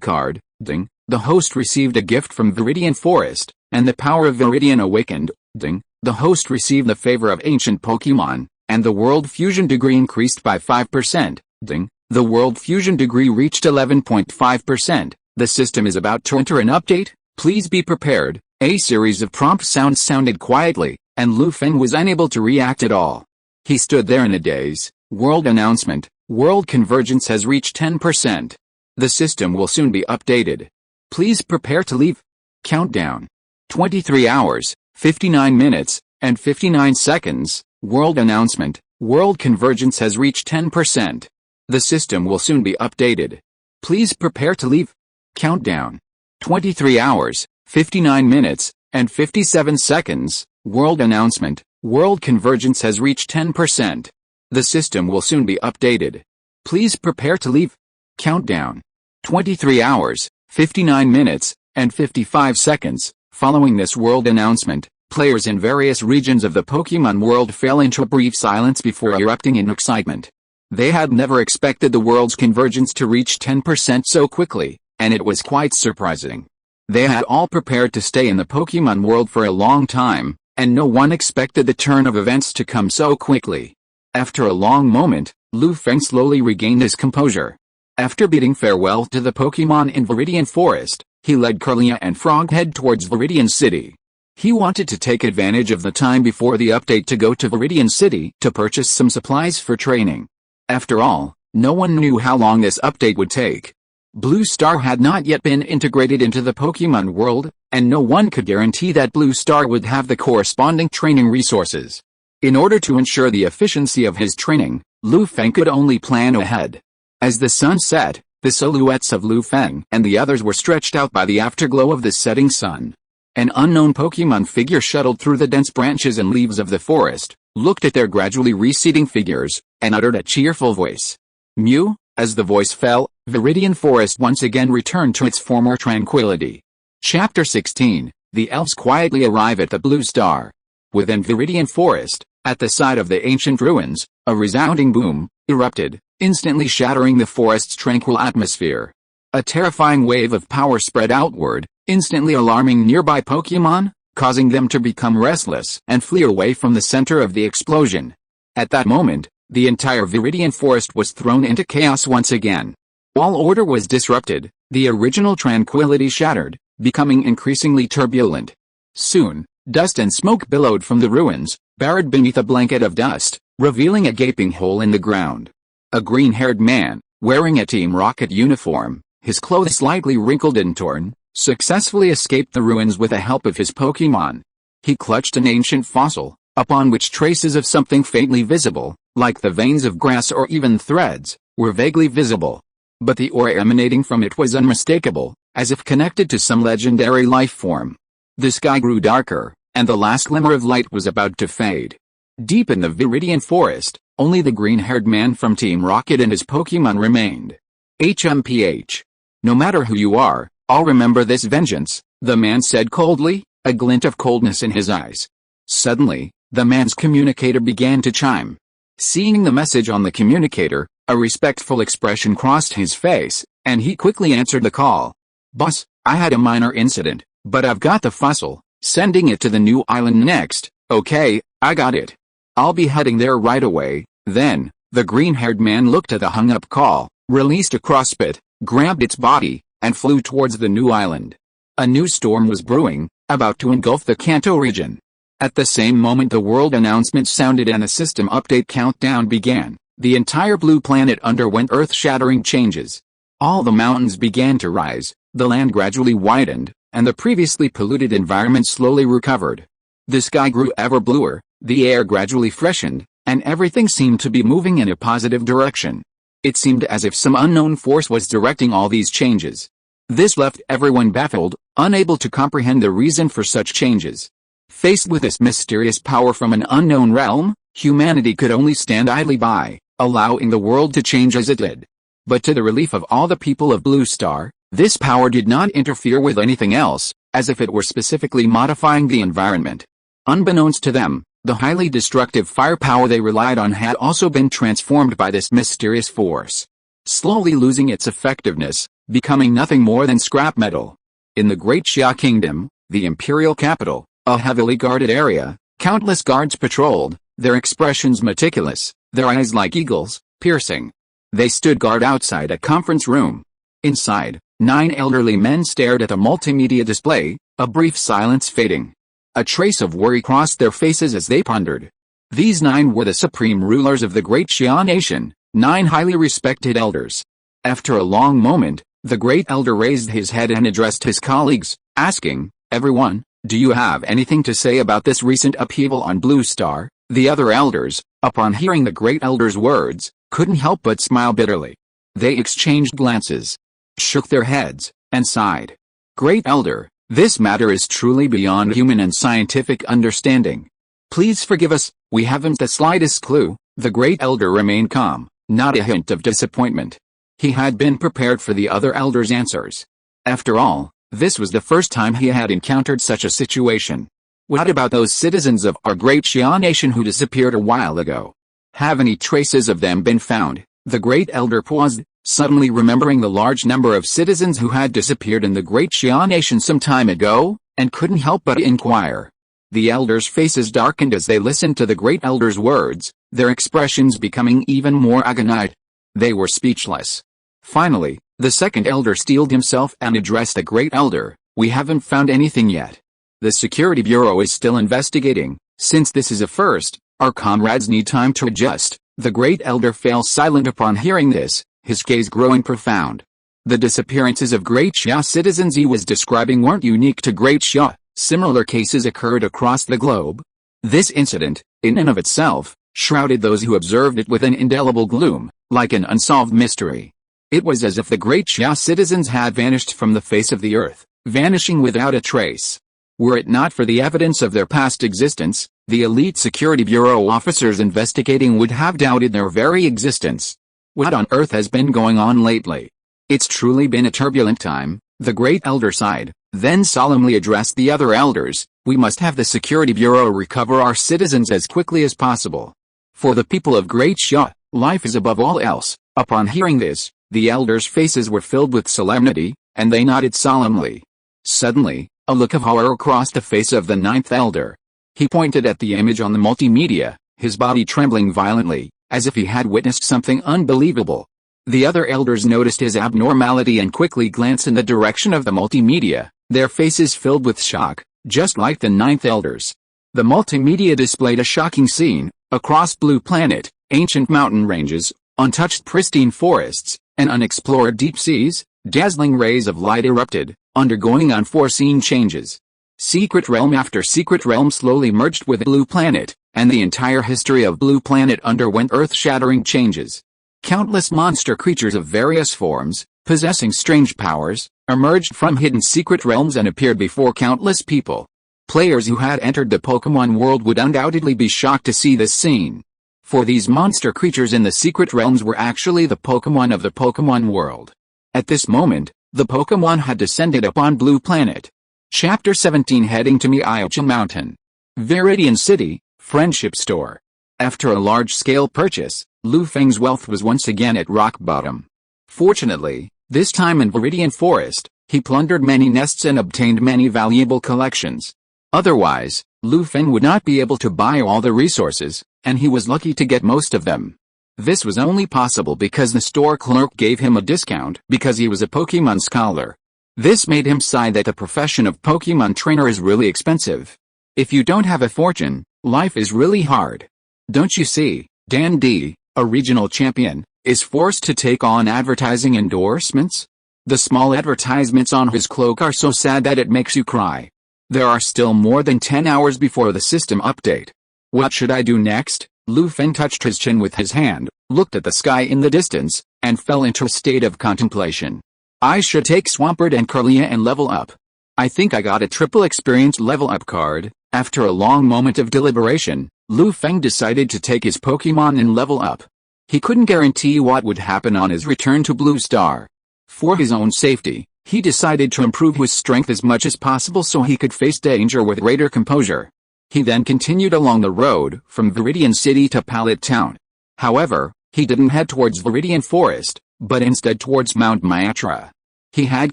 [SPEAKER 1] card. Ding! The host received a gift from Viridian Forest, and the power of Viridian awakened. Ding! The host received the favor of ancient Pokémon, and the World Fusion degree increased by 5%. Ding! The World Fusion degree reached 11.5%. The system is about to enter an update. Please be prepared. A series of prompt sounds sounded quietly, and Lu Feng was unable to react at all. He stood there in a daze. World announcement. World convergence has reached 10%. The system will soon be updated. Please prepare to leave. Countdown. 23 hours, 59 minutes, and 59 seconds. World announcement. World convergence has reached 10%. The system will soon be updated. Please prepare to leave. Countdown. 23 hours, 59 minutes, and 57 seconds. World announcement. World convergence has reached 10%. The system will soon be updated. Please prepare to leave. Countdown. 23 hours, 59 minutes, and 55 seconds. Following this world announcement, players in various regions of the Pokémon world fell into a brief silence before erupting in excitement. They had never expected the world's convergence to reach 10% so quickly, and it was quite surprising. They had all prepared to stay in the Pokémon world for a long time, and no one expected the turn of events to come so quickly. After a long moment, Lu Feng slowly regained his composure. After bidding farewell to the Pokémon in Viridian Forest, he led Curlia and Froghead towards Viridian City. He wanted to take advantage of the time before the update to go to Viridian City to purchase some supplies for training. After all, no one knew how long this update would take. Blue Star had not yet been integrated into the Pokémon world, and no one could guarantee that Blue Star would have the corresponding training resources. In order to ensure the efficiency of his training, Lu Feng could only plan ahead. As the sun set, the silhouettes of Lu Feng and the others were stretched out by the afterglow of the setting sun. An unknown Pokémon figure shuttled through the dense branches and leaves of the forest, looked at their gradually receding figures, and uttered a cheerful voice. Mew! As the voice fell, Viridian Forest once again returned to its former tranquility. Chapter 16. The elves quietly arrive at the Blue Star. Within Viridian Forest, at the side of the ancient ruins, a resounding boom erupted, instantly shattering the forest's tranquil atmosphere. A terrifying wave of power spread outward, instantly alarming nearby Pokémon, causing them to become restless and flee away from the center of the explosion. At that moment, the entire Viridian forest was thrown into chaos once again. All order was disrupted, the original tranquility shattered, becoming increasingly turbulent. Soon, dust and smoke billowed from the ruins, buried beneath a blanket of dust, revealing a gaping hole in the ground. A green-haired man, wearing a Team Rocket uniform, his clothes slightly wrinkled and torn, successfully escaped the ruins with the help of his Pokémon. He clutched an ancient fossil, upon which traces of something faintly visible, like the veins of grass or even threads, were vaguely visible. But the aura emanating from it was unmistakable, as if connected to some legendary life form. The sky grew darker, and the last glimmer of light was about to fade. Deep in the Viridian forest, only the green-haired man from Team Rocket and his Pokémon remained. HMPH. No matter who you are, I'll remember this vengeance, the man said coldly, a glint of coldness in his eyes. Suddenly, the man's communicator began to chime. Seeing the message on the communicator, a respectful expression crossed his face, and he quickly answered the call. Boss, I had a minor incident, but I've got the fossil, sending it to the new island next. Okay, I got it. I'll be heading there right away. Then, the green-haired man looked at the hung-up call, released a crossbit, grabbed its body, and flew towards the new island. A new storm was brewing, about to engulf the Kanto region. At the same moment the world announcement sounded and a system update countdown began. The entire blue planet underwent earth-shattering changes. All the mountains began to rise, the land gradually widened, and the previously polluted environment slowly recovered. The sky grew ever bluer, the air gradually freshened, and everything seemed to be moving in a positive direction. It seemed as if some unknown force was directing all these changes. This left everyone baffled, unable to comprehend the reason for such changes. Faced with this mysterious power from an unknown realm, humanity could only stand idly by, allowing the world to change as it did. But to the relief of all the people of Blue Star, this power did not interfere with anything else, as if it were specifically modifying the environment. Unbeknownst to them, the highly destructive firepower they relied on had also been transformed by this mysterious force, slowly losing its effectiveness, becoming nothing more than scrap metal. In the Great Xia Kingdom, the imperial capital, a heavily guarded area, countless guards patrolled, their expressions meticulous, their eyes like eagles, piercing. They stood guard outside a conference room. Inside, 9 elderly men stared at a multimedia display, a brief silence fading. A trace of worry crossed their faces as they pondered. These 9 were the supreme rulers of the Great Xia Nation, 9 highly respected elders. After a long moment, the Great Elder raised his head and addressed his colleagues, asking, "Everyone, do you have anything to say about this recent upheaval on Blue Star?" The other elders, upon hearing the Great Elder's words, couldn't help but smile bitterly. They exchanged glances, shook their heads, and sighed. "Great Elder, this matter is truly beyond human and scientific understanding. Please forgive us, we haven't the slightest clue." The Great Elder remained calm, not a hint of disappointment. He had been prepared for the other elders' answers. After all, this was the first time he had encountered such a situation. "What about those citizens of our Great Xia Nation who disappeared a while ago? Have any traces of them been found?" The Great Elder paused, suddenly remembering the large number of citizens who had disappeared in the Great Xia Nation some time ago, and couldn't help but inquire. The elders' faces darkened as they listened to the Great Elder's words, their expressions becoming even more agonized. They were speechless. Finally, the second elder steeled himself and addressed the Great Elder. "We haven't found anything yet. The Security Bureau is still investigating. Since this is a first, our comrades need time to adjust." The Great Elder fell silent upon hearing this, his gaze growing profound. The disappearances of Great Xia citizens he was describing weren't unique to Great Xia. Similar cases occurred across the globe. This incident, in and of itself, shrouded those who observed it with an indelible gloom, like an unsolved mystery. It was as if the Great Xia citizens had vanished from the face of the earth, vanishing without a trace. Were it not for the evidence of their past existence, the elite Security Bureau officers investigating would have doubted their very existence. What on earth has been going on lately? It's truly been a turbulent time. The Great Elder sighed, then solemnly addressed the other elders. "We must have the Security Bureau recover our citizens as quickly as possible. For the people of Great Xia, life is above all else." Upon hearing this, The elders' faces were filled with solemnity, and they nodded solemnly. Suddenly, a look of horror crossed the face of the ninth elder. He pointed at the image on the multimedia, his body trembling violently, as if he had witnessed something unbelievable. The other elders noticed his abnormality and quickly glanced in the direction of the multimedia, their faces filled with shock, just like the ninth elders. The multimedia displayed a shocking scene: across Blue Planet, ancient mountain ranges, untouched pristine forests, and unexplored deep seas, dazzling rays of light erupted, undergoing unforeseen changes. Secret realm after secret realm slowly merged with Blue Planet, and the entire history of Blue Planet underwent earth-shattering changes. Countless monster creatures of various forms, possessing strange powers, emerged from hidden secret realms and appeared before countless people. Players who had entered the Pokémon world would undoubtedly be shocked to see this scene. For these monster creatures in the secret realms were actually the Pokémon of the Pokémon world. At this moment, the Pokémon had descended upon Blue Planet. Chapter 17 Heading to Miaocha Mountain. Viridian City, Friendship Store. After a large-scale purchase, Lu Feng's wealth was once again at rock bottom. Fortunately, this time in Viridian Forest, he plundered many nests and obtained many valuable collections. Otherwise, Lu Feng would not be able to buy all the resources, and he was lucky to get most of them. This was only possible because the store clerk gave him a discount because he was a Pokémon scholar. This made him sigh that the profession of Pokémon trainer is really expensive. If you don't have a fortune, life is really hard. Don't you see? Dan D, a regional champion, is forced to take on advertising endorsements. The small advertisements on his cloak are so sad that it makes you cry. There are still more than 10 hours before the system update. What should I do next? Lu Feng touched his chin with his hand, looked at the sky in the distance, and fell into a state of contemplation. I should take Swampert and Kirlia and level up. I think I got a triple experience level up card. After a long moment of deliberation, Lu Feng decided to take his Pokémon and level up. He couldn't guarantee what would happen on his return to Blue Star. For his own safety, he decided to improve his strength as much as possible so he could face danger with greater composure. He then continued along the road from Viridian City to Pallet Town. However, he didn't head towards Viridian Forest, but instead towards Mount Myatra. He had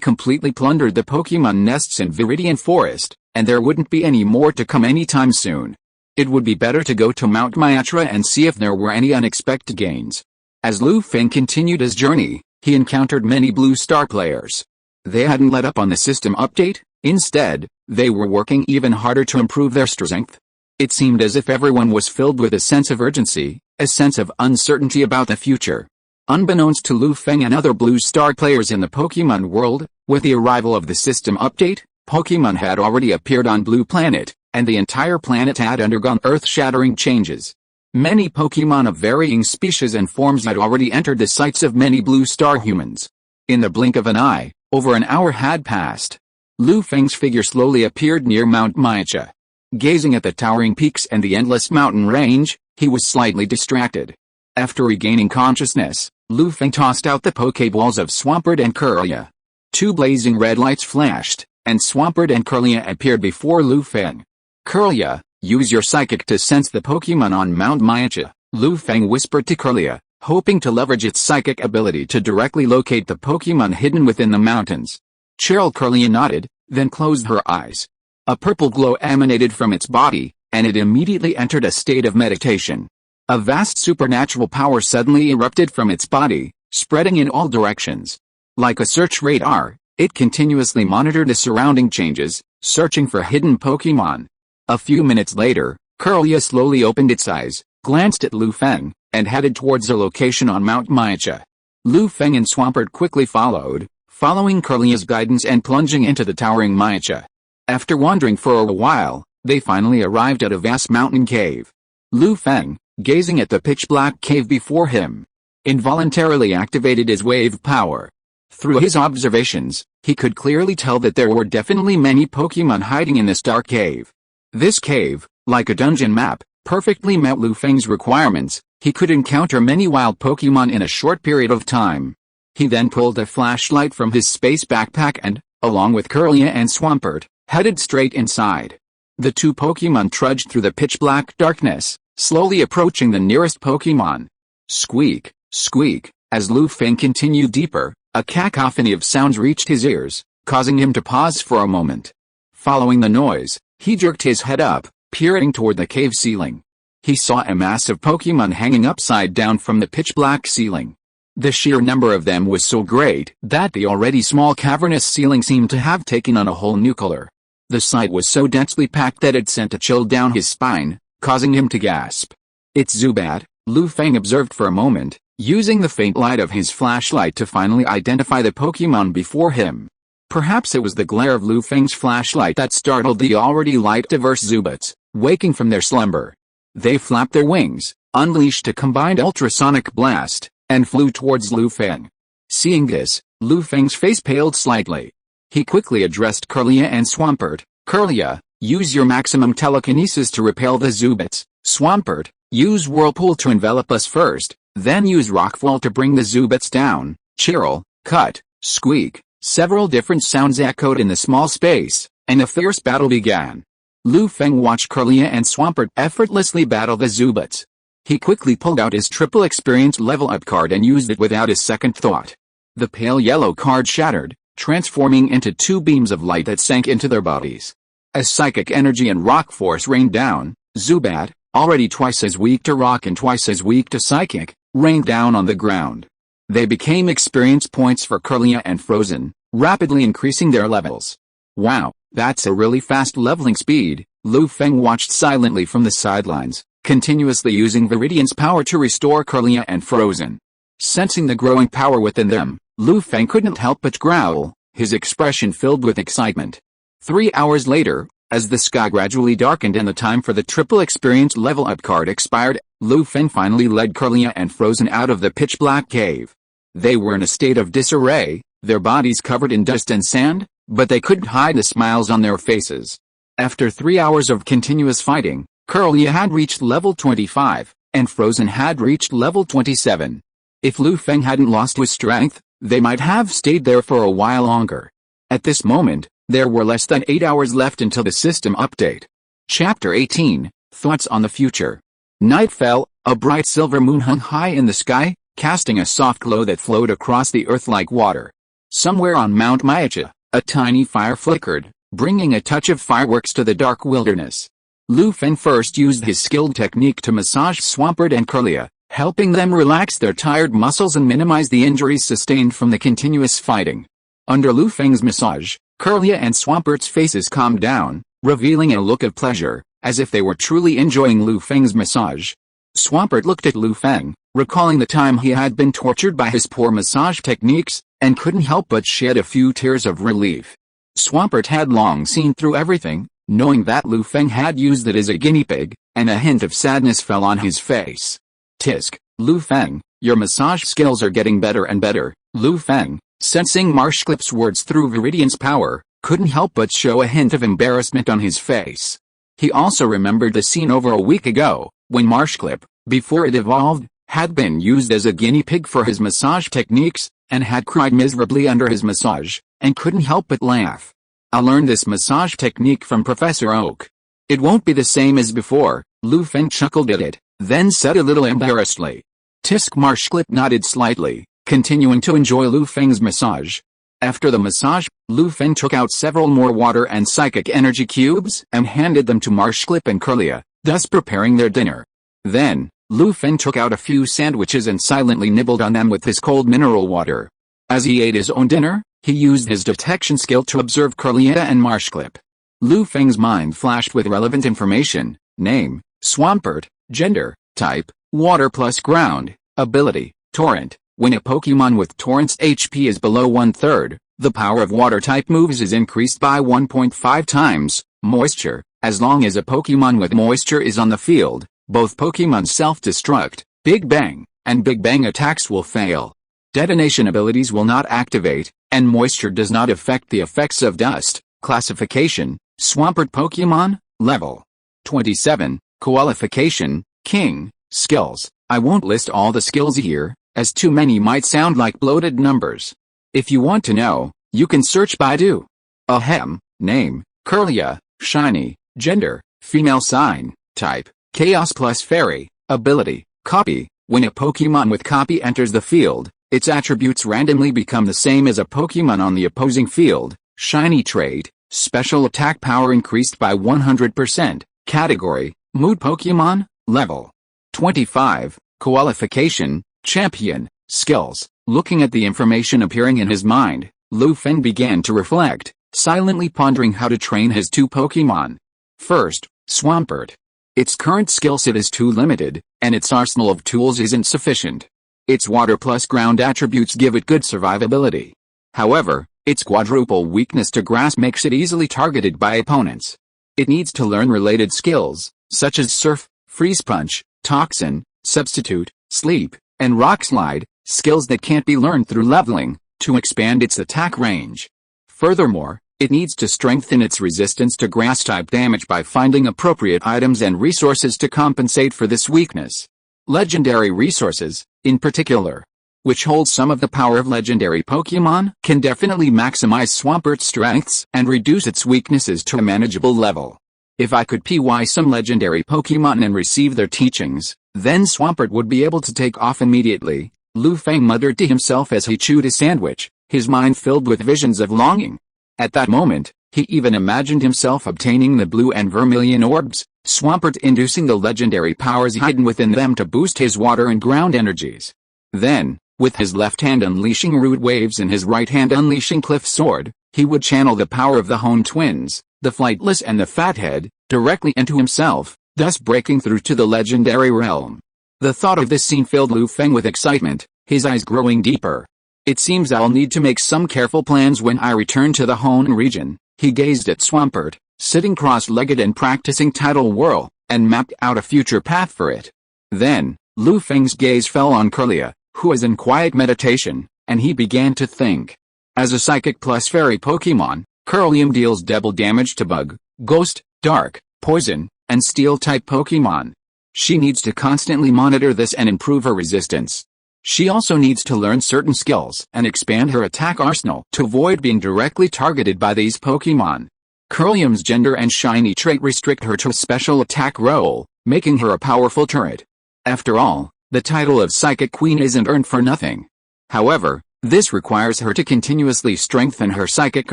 [SPEAKER 1] completely plundered the Pokémon nests in Viridian Forest, and there wouldn't be any more to come anytime soon. It would be better to go to Mount Myatra and see if there were any unexpected gains. As Lu Feng continued his journey, he encountered many Blue Star players. They hadn't let up on the system update. Instead, they were working even harder to improve their strength. It seemed as if everyone was filled with a sense of urgency, a sense of uncertainty about the future. Unbeknownst to Lu Feng and other Blue Star players in the Pokémon world, with the arrival of the system update, Pokémon had already appeared on Blue Planet, and the entire planet had undergone earth-shattering changes. Many Pokémon of varying species and forms had already entered the sights of many Blue Star humans. In the blink of an eye, over an hour had passed. Lu Feng's figure slowly appeared near Mount Myatra. Gazing at the towering peaks and the endless mountain range, he was slightly distracted. After regaining consciousness, Lu Feng tossed out the Pokéballs of Swampert and Kirlia. Two blazing red lights flashed, and Swampert and Kirlia appeared before Lu Feng. Kirlia, use your psychic to sense the Pokémon on Mount Myatra, Lu Feng whispered to Kirlia, hoping to leverage its psychic ability to directly locate the Pokémon hidden within the mountains. Kirlia nodded, then closed her eyes. A purple glow emanated from its body, and it immediately entered a state of meditation. A vast supernatural power suddenly erupted from its body, spreading in all directions. Like a search radar, it continuously monitored the surrounding changes, searching for hidden Pokémon. A few minutes later, Kirlia slowly opened its eyes, glanced at Lu Feng, and headed towards the location on Mount Myatra. Lu Feng and Swampert quickly followed, following Kirlia's guidance and plunging into the towering Myatra. After wandering for a while, they finally arrived at a vast mountain cave. Lu Feng, gazing at the pitch-black cave before him, involuntarily activated his wave power. Through his observations, he could clearly tell that there were definitely many Pokémon hiding in this dark cave. This cave, like a dungeon map, perfectly met Lu Feng's requirements. He could encounter many wild Pokémon in a short period of time. He then pulled a flashlight from his space backpack and, along with Kirlia and Swampert, headed straight inside. The two Pokémon trudged through the pitch-black darkness, slowly approaching the nearest Pokémon. Squeak, squeak, As Lu Feng continued deeper, a cacophony of sounds reached his ears, causing him to pause for a moment. Following the noise, he jerked his head up, peering toward the cave ceiling. He saw a massive Pokémon hanging upside down from the pitch-black ceiling. The sheer number of them was so great that the already small cavernous ceiling seemed to have taken on a whole new color. The sight was so densely packed that it sent a chill down his spine, causing him to gasp. "It's Zubat," Lu Feng observed for a moment, using the faint light of his flashlight to finally identify the Pokémon before him. Perhaps it was the glare of Lu Feng's flashlight that startled the already light-diverse Zubats, waking from their slumber. They flapped their wings, unleashed a combined ultrasonic blast, and flew towards Lu Feng. Seeing this, Lu Feng's face paled slightly. He quickly addressed Kirlia and Swampert. "Kirlia, use your maximum telekinesis to repel the Zubats. Swampert, use Whirlpool to envelop us first, then use Rockfall to bring the Zubats down." Chirl, cut, squeak. Several different sounds echoed in the small space, and a fierce battle began. Lu Feng watched Kirlia and Swampert effortlessly battle the Zubats. He quickly pulled out his triple experience level up card and used it without a second thought. The pale yellow card shattered, transforming into two beams of light that sank into their bodies. As psychic energy and rock force rained down, Zubat, already twice as weak to rock and twice as weak to psychic, rained down on the ground. They became experience points for Kirlia and Frozen, rapidly increasing their levels. "Wow, that's a really fast leveling speed," Lu Feng watched silently from the sidelines, continuously using Viridian's power to restore Kirlia and Frozen. Sensing the growing power within them, Lu Feng couldn't help but growl, his expression filled with excitement. 3 hours later, as the sky gradually darkened and the time for the triple experience level up card expired, Lu Feng finally led Kirlia and Frozen out of the pitch-black cave. They were in a state of disarray, their bodies covered in dust and sand, but they couldn't hide the smiles on their faces. After 3 hours of continuous fighting, Kirlia had reached level 25, and Frozen had reached level 27. If Lu Feng hadn't lost his strength, they might have stayed there for a while longer. At this moment, there were less than 8 hours left until the system update. Chapter 18, Thoughts on the Future. Night fell, a bright silver moon hung high in the sky, casting a soft glow that flowed across the earth like water. Somewhere on Mount Maiacha, a tiny fire flickered, bringing a touch of fireworks to the dark wilderness. Lu Feng first used his skilled technique to massage Swampert and Kirlia, helping them relax their tired muscles and minimize the injuries sustained from the continuous fighting. Under Lu Feng's massage, Kirlia and Swampert's faces calmed down, revealing a look of pleasure, as if they were truly enjoying Lu Feng's massage. Swampert looked at Lu Feng, recalling the time he had been tortured by his poor massage techniques, and couldn't help but shed a few tears of relief. Swampert had long seen through everything, knowing that Lu Feng had used it as a guinea pig, and a hint of sadness fell on his face. "Tisk, Lu Feng, your massage skills are getting better and better." Lu Feng, sensing Marshclip's words through Viridian's power, couldn't help but show a hint of embarrassment on his face. He also remembered the scene over a week ago, when Marshclip, before it evolved, had been used as a guinea pig for his massage techniques, and had cried miserably under his massage, and couldn't help but laugh. "I learned this massage technique from Professor Oak. It won't be the same as before." Lu Feng chuckled at it, then said a little embarrassedly. Tisk. Marshclip nodded slightly, continuing to enjoy Lu Feng's massage. After the massage, Lu Feng took out several more water and psychic energy cubes and handed them to Marshclip and Kirlia, thus preparing their dinner. Then, Lu Feng took out a few sandwiches and silently nibbled on them with his cold mineral water. As he ate his own dinner, he used his detection skill to observe Kirlia and Marshclip. Lu Feng's mind flashed with relevant information: name, Swampert; gender, type, water plus ground; ability, torrent. When a Pokémon with Torrent's HP is below 1/3, the power of water-type moves is increased by 1.5 times. Moisture, as long as a Pokémon with moisture is on the field, both Pokémon self-destruct, Big Bang, and Big Bang attacks will fail. Detonation abilities will not activate, and moisture does not affect the effects of dust. Classification: Swampert Pokémon, Level 27, Qualification, King. Skills: I won't list all the skills here, as too many might sound like bloated numbers. If you want to know, you can search Baidu. Ahem. Name, Kirlia, Shiny. Gender, female. Sign, type, Chaos plus Fairy. Ability, Copy. When a Pokémon with Copy enters the field, Its attributes randomly become the same as a Pokémon on the opposing field. Shiny trait, special attack power increased by 100%, category, mood Pokémon, level 25, qualification, champion, skills. Looking at the information appearing in his mind, Feng began to reflect, silently pondering how to train his two Pokémon. First, Swampert. Its current skill set is too limited, and its arsenal of tools isn't sufficient. Its water plus ground attributes give it good survivability. However, its quadruple weakness to grass makes it easily targeted by opponents. It needs to learn related skills, such as Surf, Freeze Punch, Toxin, Substitute, Sleep, and Rock Slide, skills that can't be learned through leveling, to expand its attack range. Furthermore, it needs to strengthen its resistance to grass-type damage by finding appropriate items and resources to compensate for this weakness. Legendary resources, in particular, which holds some of the power of legendary Pokémon, can definitely maximize Swampert's strengths and reduce its weaknesses to a manageable level. If I could PY some legendary Pokémon and receive their teachings, then Swampert would be able to take off immediately, Feng muttered to himself as he chewed his sandwich, his mind filled with visions of longing. At that moment, he even imagined himself obtaining the blue and vermilion orbs, Swampert inducing the legendary powers hidden within them to boost his water and ground energies. Then, with his left hand unleashing rude waves and his right hand unleashing cliff sword, he would channel the power of the Hoenn twins, the Flightless and the Fathead, directly into himself, thus breaking through to the legendary realm. The thought of this scene filled Feng with excitement, his eyes growing deeper. It seems I'll need to make some careful plans when I return to the Hoenn region. He gazed at Swampert, sitting cross-legged and practicing Tidal Whirl, and mapped out a future path for it. Then, Feng's gaze fell on Kirlia, who was in quiet meditation, and he began to think. As a Psychic plus Fairy Pokémon, Kirlium deals double damage to Bug, Ghost, Dark, Poison, and Steel-type Pokémon. She needs to constantly monitor this and improve her resistance. She also needs to learn certain skills and expand her attack arsenal to avoid being directly targeted by these Pokémon. Kirlium's gender and shiny trait restrict her to a special attack role, making her a powerful turret. After all, the title of Psychic Queen isn't earned for nothing. However, this requires her to continuously strengthen her psychic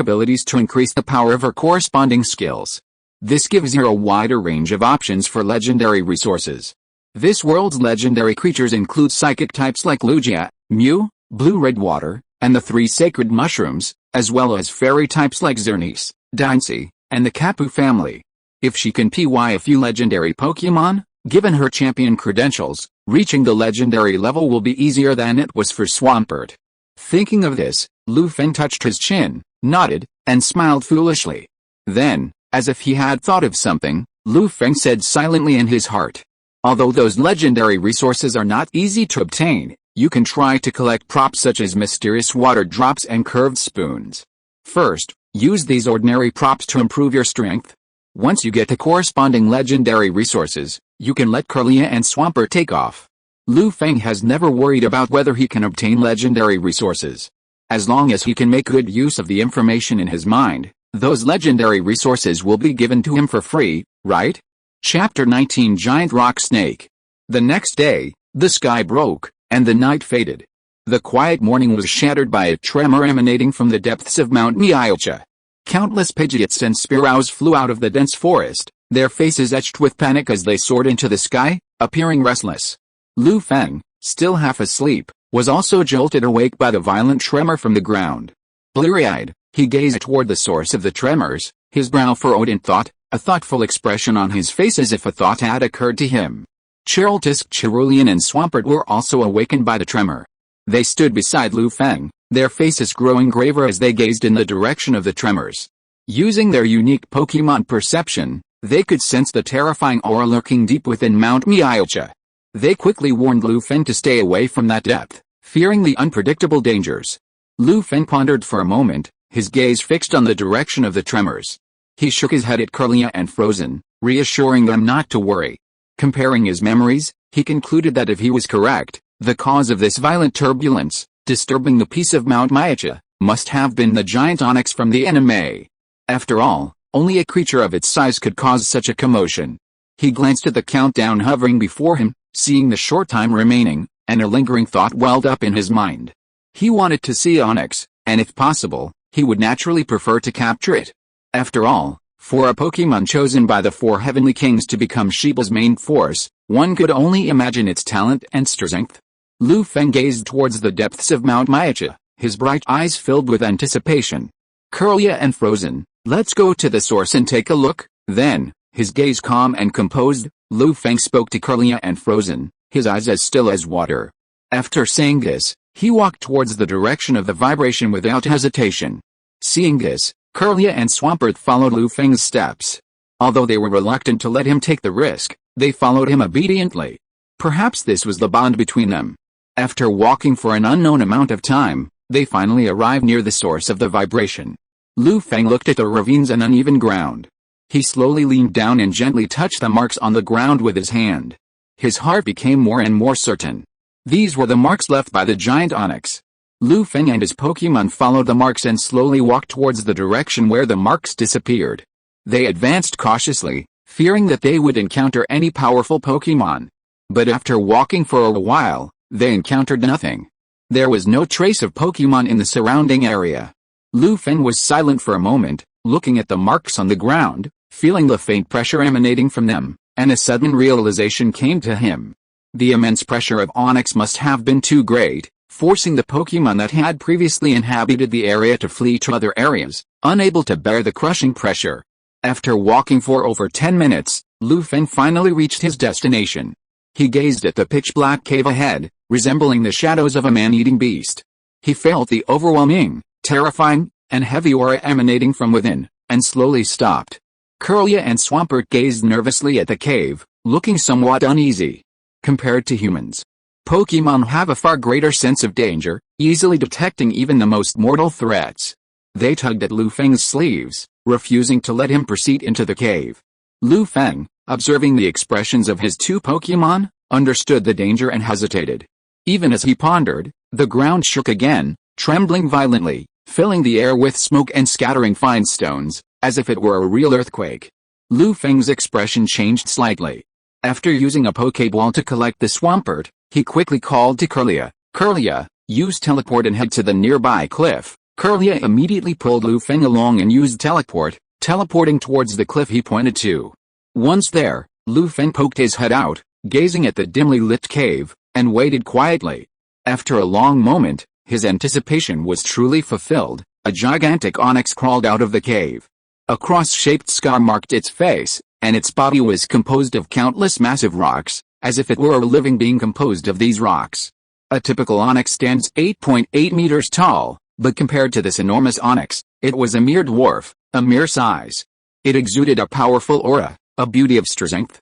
[SPEAKER 1] abilities to increase the power of her corresponding skills. This gives her a wider range of options for legendary resources. This world's legendary creatures include psychic types like Lugia, Mew, Blue-Red Water, and the three sacred mushrooms, as well as fairy types like Xerneas, Dinsey, and the Kapu family. If she can PY a few legendary Pokémon, given her champion credentials, reaching the legendary level will be easier than it was for Swampert. Thinking of this, Feng touched his chin, nodded, and smiled foolishly. Then, as if he had thought of something, Feng said silently in his heart. Although those legendary resources are not easy to obtain, you can try to collect props such as mysterious water drops and curved spoons. First, use these ordinary props to improve your strength. Once you get the corresponding legendary resources, you can let Kirlia and Swampert take off. Feng has never worried about whether he can obtain legendary resources. As long as he can make good use of the information in his mind, those legendary resources will be given to him for free, right? Chapter 19 Giant Rock Snake. The next day, the sky broke, and the night faded. The quiet morning was shattered by a tremor emanating from the depths of Mount Miaocha. Countless Pidgeots and Spearows flew out of the dense forest, their faces etched with panic as they soared into the sky, appearing restless. Feng, still half asleep, was also jolted awake by the violent tremor from the ground. Bleary-eyed, he gazed toward the source of the tremors, his brow furrowed in thought, a thoughtful expression on his face as if a thought had occurred to him. Cherulian, Cerulean and Swampert were also awakened by the tremor. They stood beside Feng, their faces growing graver as they gazed in the direction of the tremors. Using their unique Pokémon perception, they could sense the terrifying aura lurking deep within Mount Miaocha. They quickly warned Feng to stay away from that depth, fearing the unpredictable dangers. Feng pondered for a moment, his gaze fixed on the direction of the tremors. He shook his head at Kirlia and Frozen, reassuring them not to worry. Comparing his memories, he concluded that if he was correct, the cause of this violent turbulence, disturbing the peace of Mount Miaocha, must have been the giant onyx from the anime. After all, only a creature of its size could cause such a commotion. He glanced at the countdown hovering before him, seeing the short time remaining, and a lingering thought welled up in his mind. He wanted to see Onix, and if possible, he would naturally prefer to capture it. After all, for a Pokémon chosen by the 4 Heavenly Kings to become Sheebal's main force, one could only imagine its talent and strength. Feng gazed towards the depths of Mount Maiacha, his bright eyes filled with anticipation. Kirlia and Frozen, let's go to the source and take a look. Then, his gaze calm and composed, Feng spoke to Kirlia and Frozen, his eyes as still as water. After saying this, he walked towards the direction of the vibration without hesitation. Seeing this, Kirlia and Swampert followed Feng's steps. Although they were reluctant to let him take the risk, they followed him obediently. Perhaps this was the bond between them. After walking for an unknown amount of time, they finally arrived near the source of the vibration. Feng looked at the ravines and uneven ground. He slowly leaned down and gently touched the marks on the ground with his hand. His heart became more and more certain. These were the marks left by the giant Onix. Feng and his Pokémon followed the marks and slowly walked towards the direction where the marks disappeared. They advanced cautiously, fearing that they would encounter any powerful Pokémon. But after walking for a while, they encountered nothing. There was no trace of Pokémon in the surrounding area. Feng was silent for a moment, looking at the marks on the ground, feeling the faint pressure emanating from them, and a sudden realization came to him. The immense pressure of Onix must have been too great, forcing the Pokémon that had previously inhabited the area to flee to other areas, unable to bear the crushing pressure. After walking for over 10 minutes, Feng finally reached his destination. He gazed at the pitch-black cave ahead, resembling the shadows of a man-eating beast. He felt the overwhelming, terrifying, and heavy aura emanating from within, and slowly stopped. Kirlia and Swampert gazed nervously at the cave, looking somewhat uneasy. Compared to humans, Pokémon have a far greater sense of danger, easily detecting even the most mortal threats. They tugged at Feng's sleeves, refusing to let him proceed into the cave. Feng, observing the expressions of his 2 Pokémon, understood the danger and hesitated. Even as he pondered, the ground shook again, trembling violently, filling the air with smoke and scattering fine stones, as if it were a real earthquake. Feng's expression changed slightly. After using a Pokéball to collect the Swampert, he quickly called to Kirlia. Kirlia, use teleport and head to the nearby cliff. Kirlia immediately pulled Feng along and used teleport, teleporting towards the cliff he pointed to. Once there, Feng poked his head out, gazing at the dimly lit cave, and waited quietly. After a long moment, his anticipation was truly fulfilled. A gigantic Onix crawled out of the cave. A cross-shaped scar marked its face, and its body was composed of countless massive rocks, as if it were a living being composed of these rocks. A typical Onix stands 8.8 meters tall, but compared to this enormous Onix, it was a mere dwarf, a mere size. It exuded a powerful aura, a beauty of strength.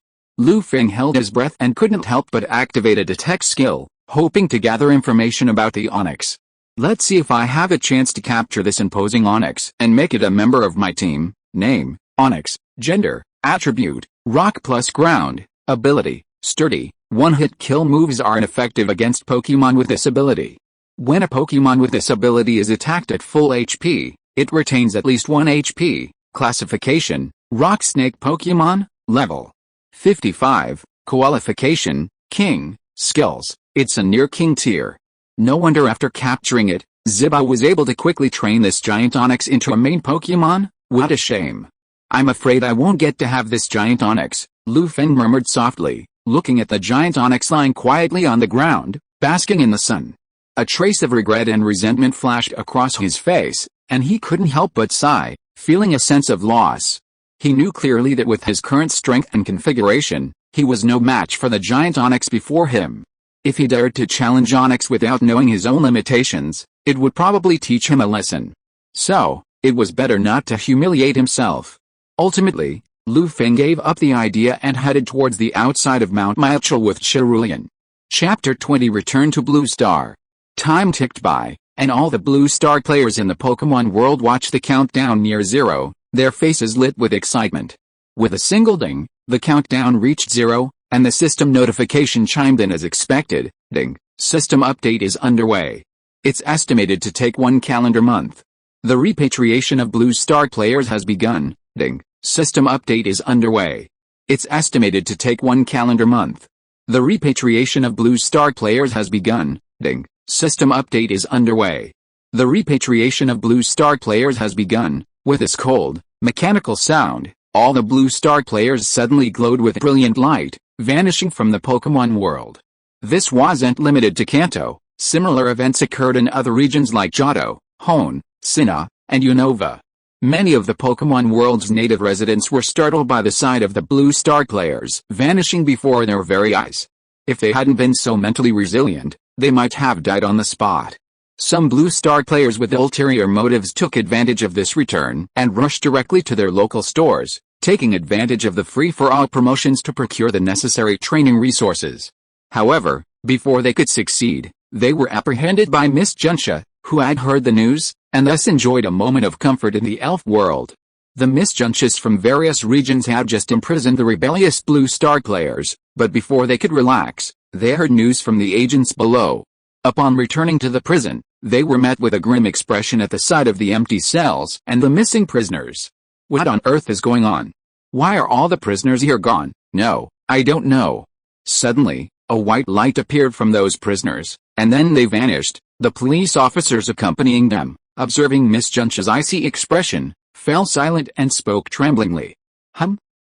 [SPEAKER 1] Feng held his breath and couldn't help but activate a detect skill, hoping to gather information about the Onix. Let's see if I have a chance to capture this imposing Onix and make it a member of my team. Name, Onix, gender, attribute, rock plus ground, ability, sturdy. One-hit kill moves are ineffective against Pokémon with this ability. When a Pokémon with this ability is attacked at full HP, it retains at least 1 HP. Classification, Rock Snake Pokémon, Level 55, Qualification, King, Skills, it's a near King tier. No wonder after capturing it, Ziba was able to quickly train this giant Onix into a main Pokémon. What a shame. I'm afraid I won't get to have this giant Onix, Feng murmured softly, looking at the giant Onix lying quietly on the ground, basking in the sun. A trace of regret and resentment flashed across his face, and he couldn't help but sigh, feeling a sense of loss. He knew clearly that with his current strength and configuration, he was no match for the giant Onix before him. If he dared to challenge Onix without knowing his own limitations, it would probably teach him a lesson. So, it was better not to humiliate himself. Ultimately, Feng gave up the idea and headed towards the outside of Mount Maiacha with Cerulean. Chapter 20 Return to Blue Star. Time ticked by, and all the Blue Star players in the Pokémon world watched the countdown near 0, their faces lit with excitement. With a single ding, the countdown reached 0, and the system notification chimed in as expected. Ding, system update is underway. It's estimated to take 1 calendar month. The repatriation of Blue Star players has begun. Ding, system update is underway. It's estimated to take 1 calendar month. The repatriation of Blue Star players has begun. Ding, System update is underway. The repatriation of Blue Star players has begun. With this cold, mechanical sound, all the Blue Star players suddenly glowed with brilliant light, vanishing from the Pokémon world. This wasn't limited to Kanto. Similar events occurred in other regions like Johto, Hoenn, Sinnoh, and Unova. Many of the Pokémon world's native residents were startled by the sight of the Blue Star players vanishing before their very eyes. If they hadn't been so mentally resilient, they might have died on the spot. Some Blue Star players with ulterior motives took advantage of this return and rushed directly to their local stores, taking advantage of the free-for-all promotions to procure the necessary training resources. However, before they could succeed, they were apprehended by Miss Junsha, who had heard the news, and thus enjoyed a moment of comfort in the elf world. The Miss Junshas from various regions had just imprisoned the rebellious Blue Star players, but before they could relax, they heard news from the agents below. Upon returning to the prison, they were met with a grim expression at the sight of the empty cells and the missing prisoners. What on earth is going on? Why are all the prisoners here gone? No, I don't know. Suddenly, a white light appeared from those prisoners, and then they vanished. The police officers accompanying them, observing Miss Junsha's icy expression, fell silent and spoke tremblingly.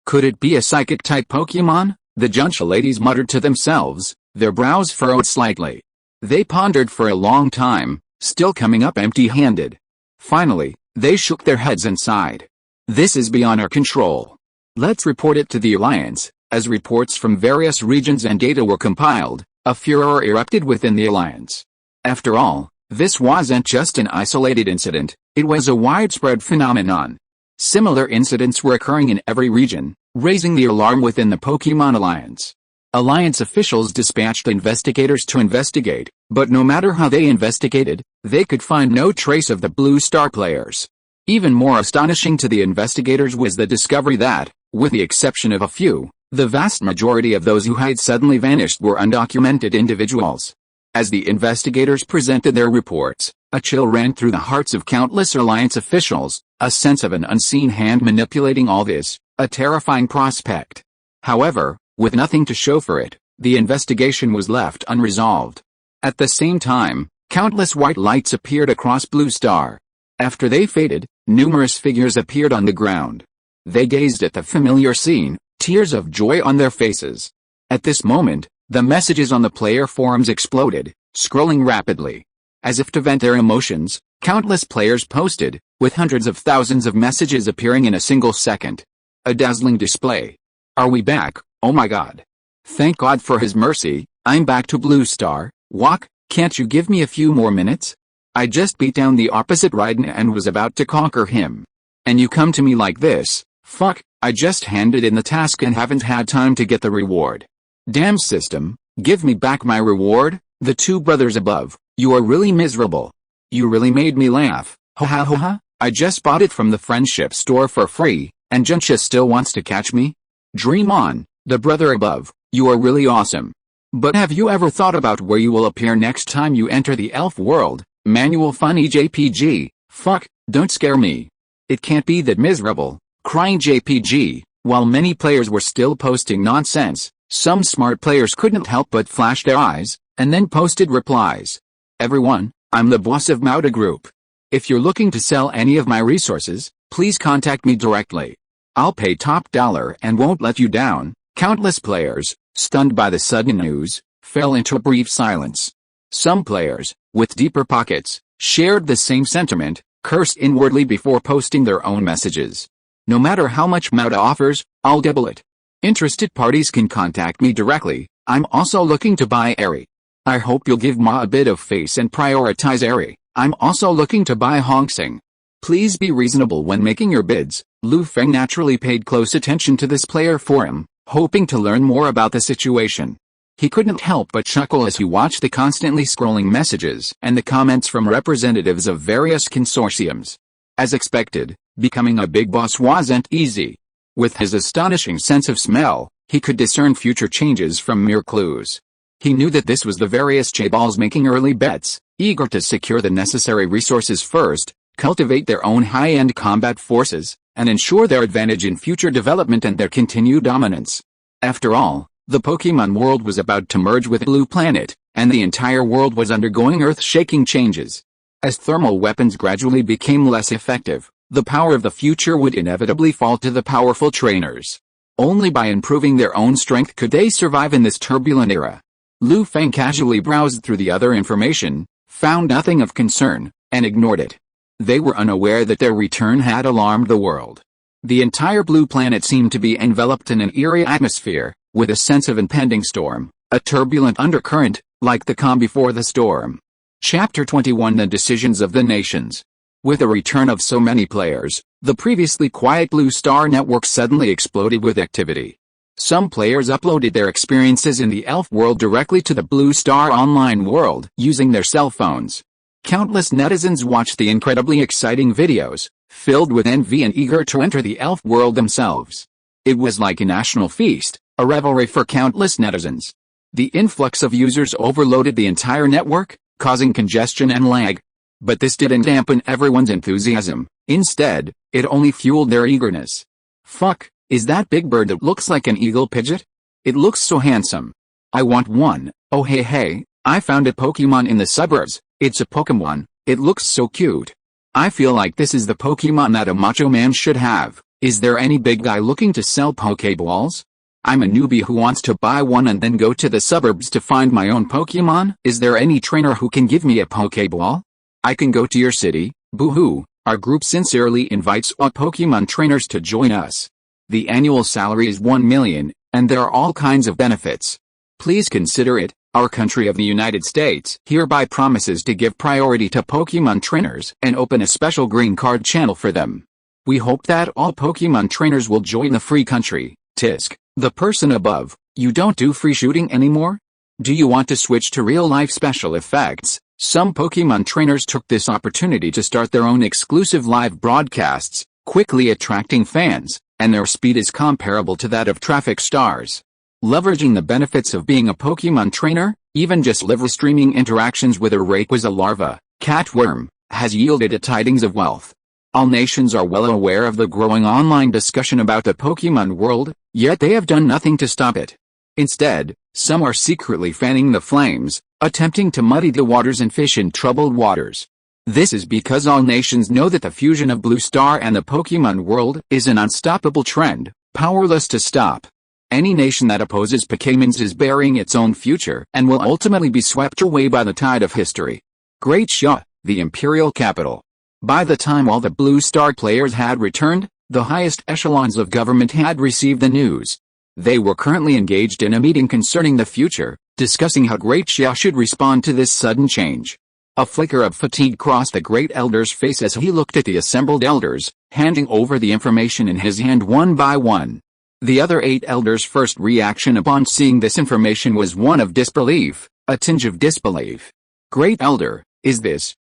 [SPEAKER 1] Could it be a psychic-type Pokémon? The Junsha ladies muttered to themselves, their brows furrowed slightly. They pondered for a long time, still coming up empty-handed. Finally, they shook their heads and sighed. This is beyond our control. Let's report it to the Alliance. As reports from various regions and data were compiled, a furor erupted within the Alliance. After all, this wasn't just an isolated incident, it was a widespread phenomenon. Similar incidents were occurring in every region, raising the alarm within the Pokémon Alliance. Alliance officials dispatched investigators to investigate, but no matter how they investigated, they could find no trace of the Blue Star players. Even more astonishing to the investigators was the discovery that, with the exception of a few, the vast majority of those who had suddenly vanished were undocumented individuals. As the investigators presented their reports, a chill ran through the hearts of countless Alliance officials, a sense of an unseen hand manipulating all this, a terrifying prospect. However, with nothing to show for it, the investigation was left unresolved. At the same time, countless white lights appeared across Blue Star. After they faded, numerous figures appeared on the ground. They gazed at the familiar scene, tears of joy on their faces. At this moment, the messages on the player forums exploded, scrolling rapidly. As if to vent their emotions, countless players posted, with hundreds of thousands of messages appearing in a single second. A dazzling display. Are we back? Oh my god. Thank God for his mercy, I'm back to Blue Star. Walk, can't you give me a few more minutes? I just beat down the opposite Raiden and was about to conquer him. And you come to me like this? Fuck, I just handed in the task and haven't had time to get the reward. Damn system, give me back my reward. The two brothers above, you are really miserable. You really made me laugh. Ha ha ha ha. I just bought it from the friendship store for free, and Junsha still wants to catch me? Dream on, the brother above, you are really awesome. But have you ever thought about where you will appear next time you enter the elf world? Manual funny JPG, fuck, don't scare me. It can't be that miserable, crying JPG. While many players were still posting nonsense, some smart players couldn't help but flash their eyes, and then posted replies. Everyone, I'm the boss of Mauda Group. If you're looking to sell any of my resources, please contact me directly. I'll pay top dollar and won't let you down. Countless players, stunned by the sudden news, fell into a brief silence. Some players, with deeper pockets, shared the same sentiment, cursed inwardly before posting their own messages. No matter how much Mauda offers, I'll double it. Interested parties can contact me directly. I'm also looking to buy Eri. I hope you'll give Ma a bit of face and prioritize Eri. I'm also looking to buy Hongsing. Please be reasonable when making your bids. Feng naturally paid close attention to this player forum, hoping to learn more about the situation. He couldn't help but chuckle as he watched the constantly scrolling messages and the comments from representatives of various consortiums. As expected, becoming a big boss wasn't easy. With his astonishing sense of smell, he could discern future changes from mere clues. He knew that this was the various chaebols making early bets, eager to secure the necessary resources first, cultivate their own high-end combat forces, and ensure their advantage in future development and their continued dominance. After all, the Pokémon world was about to merge with Blue Planet, and the entire world was undergoing earth-shaking changes. As thermal weapons gradually became less effective, the power of the future would inevitably fall to the powerful trainers. Only by improving their own strength could they survive in this turbulent era. Lu Feng casually browsed through the other information, found nothing of concern, and ignored it. They were unaware that their return had alarmed the world. The entire blue planet seemed to be enveloped in an eerie atmosphere, with a sense of impending storm, a turbulent undercurrent, like the calm before the storm. Chapter 21: The Decisions of the Nations. With the return of so many players, the previously quiet Blue Star network suddenly exploded with activity. Some players uploaded their experiences in the elf world directly to the Blue Star online world using their cell phones. Countless netizens watched the incredibly exciting videos, filled with envy and eager to enter the elf world themselves. It was like a national feast, a revelry for countless netizens. The influx of users overloaded the entire network, causing congestion and lag. But this didn't dampen everyone's enthusiasm. Instead, it only fueled their eagerness. Fuck, is that big bird that looks like an eagle pigeon? It looks so handsome. I want one. Oh hey, I found a Pokemon in the suburbs. It's a Pokémon. It looks so cute. I feel like this is the Pokemon that a macho man should have. Is there any big guy looking to sell Pokeballs? I'm a newbie who wants to buy one and then go to the suburbs to find my own Pokemon. Is there any trainer who can give me a Pokeball? I can go to your city. Boo-hoo. Our group sincerely invites all Pokemon trainers to join us. The annual salary is 1 million, and there are all kinds of benefits. Please consider it. Our country of the United States hereby promises to give priority to Pokemon trainers and open a special green card channel for them. We hope that all Pokemon trainers will join the free country. Tisk. The person above, you don't do free shooting anymore? Do you want to switch to real-life special effects? Some Pokemon trainers took this opportunity to start their own exclusive live broadcasts, quickly attracting fans, and their speed is comparable to that of traffic stars. Leveraging the benefits of being a Pokemon trainer, even just live streaming interactions with a Rayquaza larva, catworm, has yielded a tidings of wealth. All nations are well aware of the growing online discussion about the Pokemon world, yet they have done nothing to stop it. Instead, some are secretly fanning the flames, attempting to muddy the waters and fish in troubled waters. This is because all nations know that the fusion of Blue Star and the Pokemon world is an unstoppable trend, powerless to stop. Any nation that opposes Pokémons is burying its own future and will ultimately be swept away by the tide of history. Great Xia, the imperial capital. By the time all the Blue Star players had returned, the highest echelons of government had received the news. They were currently engaged in a meeting concerning the future, discussing how Great Xia should respond to this sudden change. A flicker of fatigue crossed the Great Elder's face as he looked at the assembled elders, handing over the information in his hand one by one. The other 8 elders' first reaction upon seeing this information was one of disbelief, a tinge of disbelief. Great Elder, is this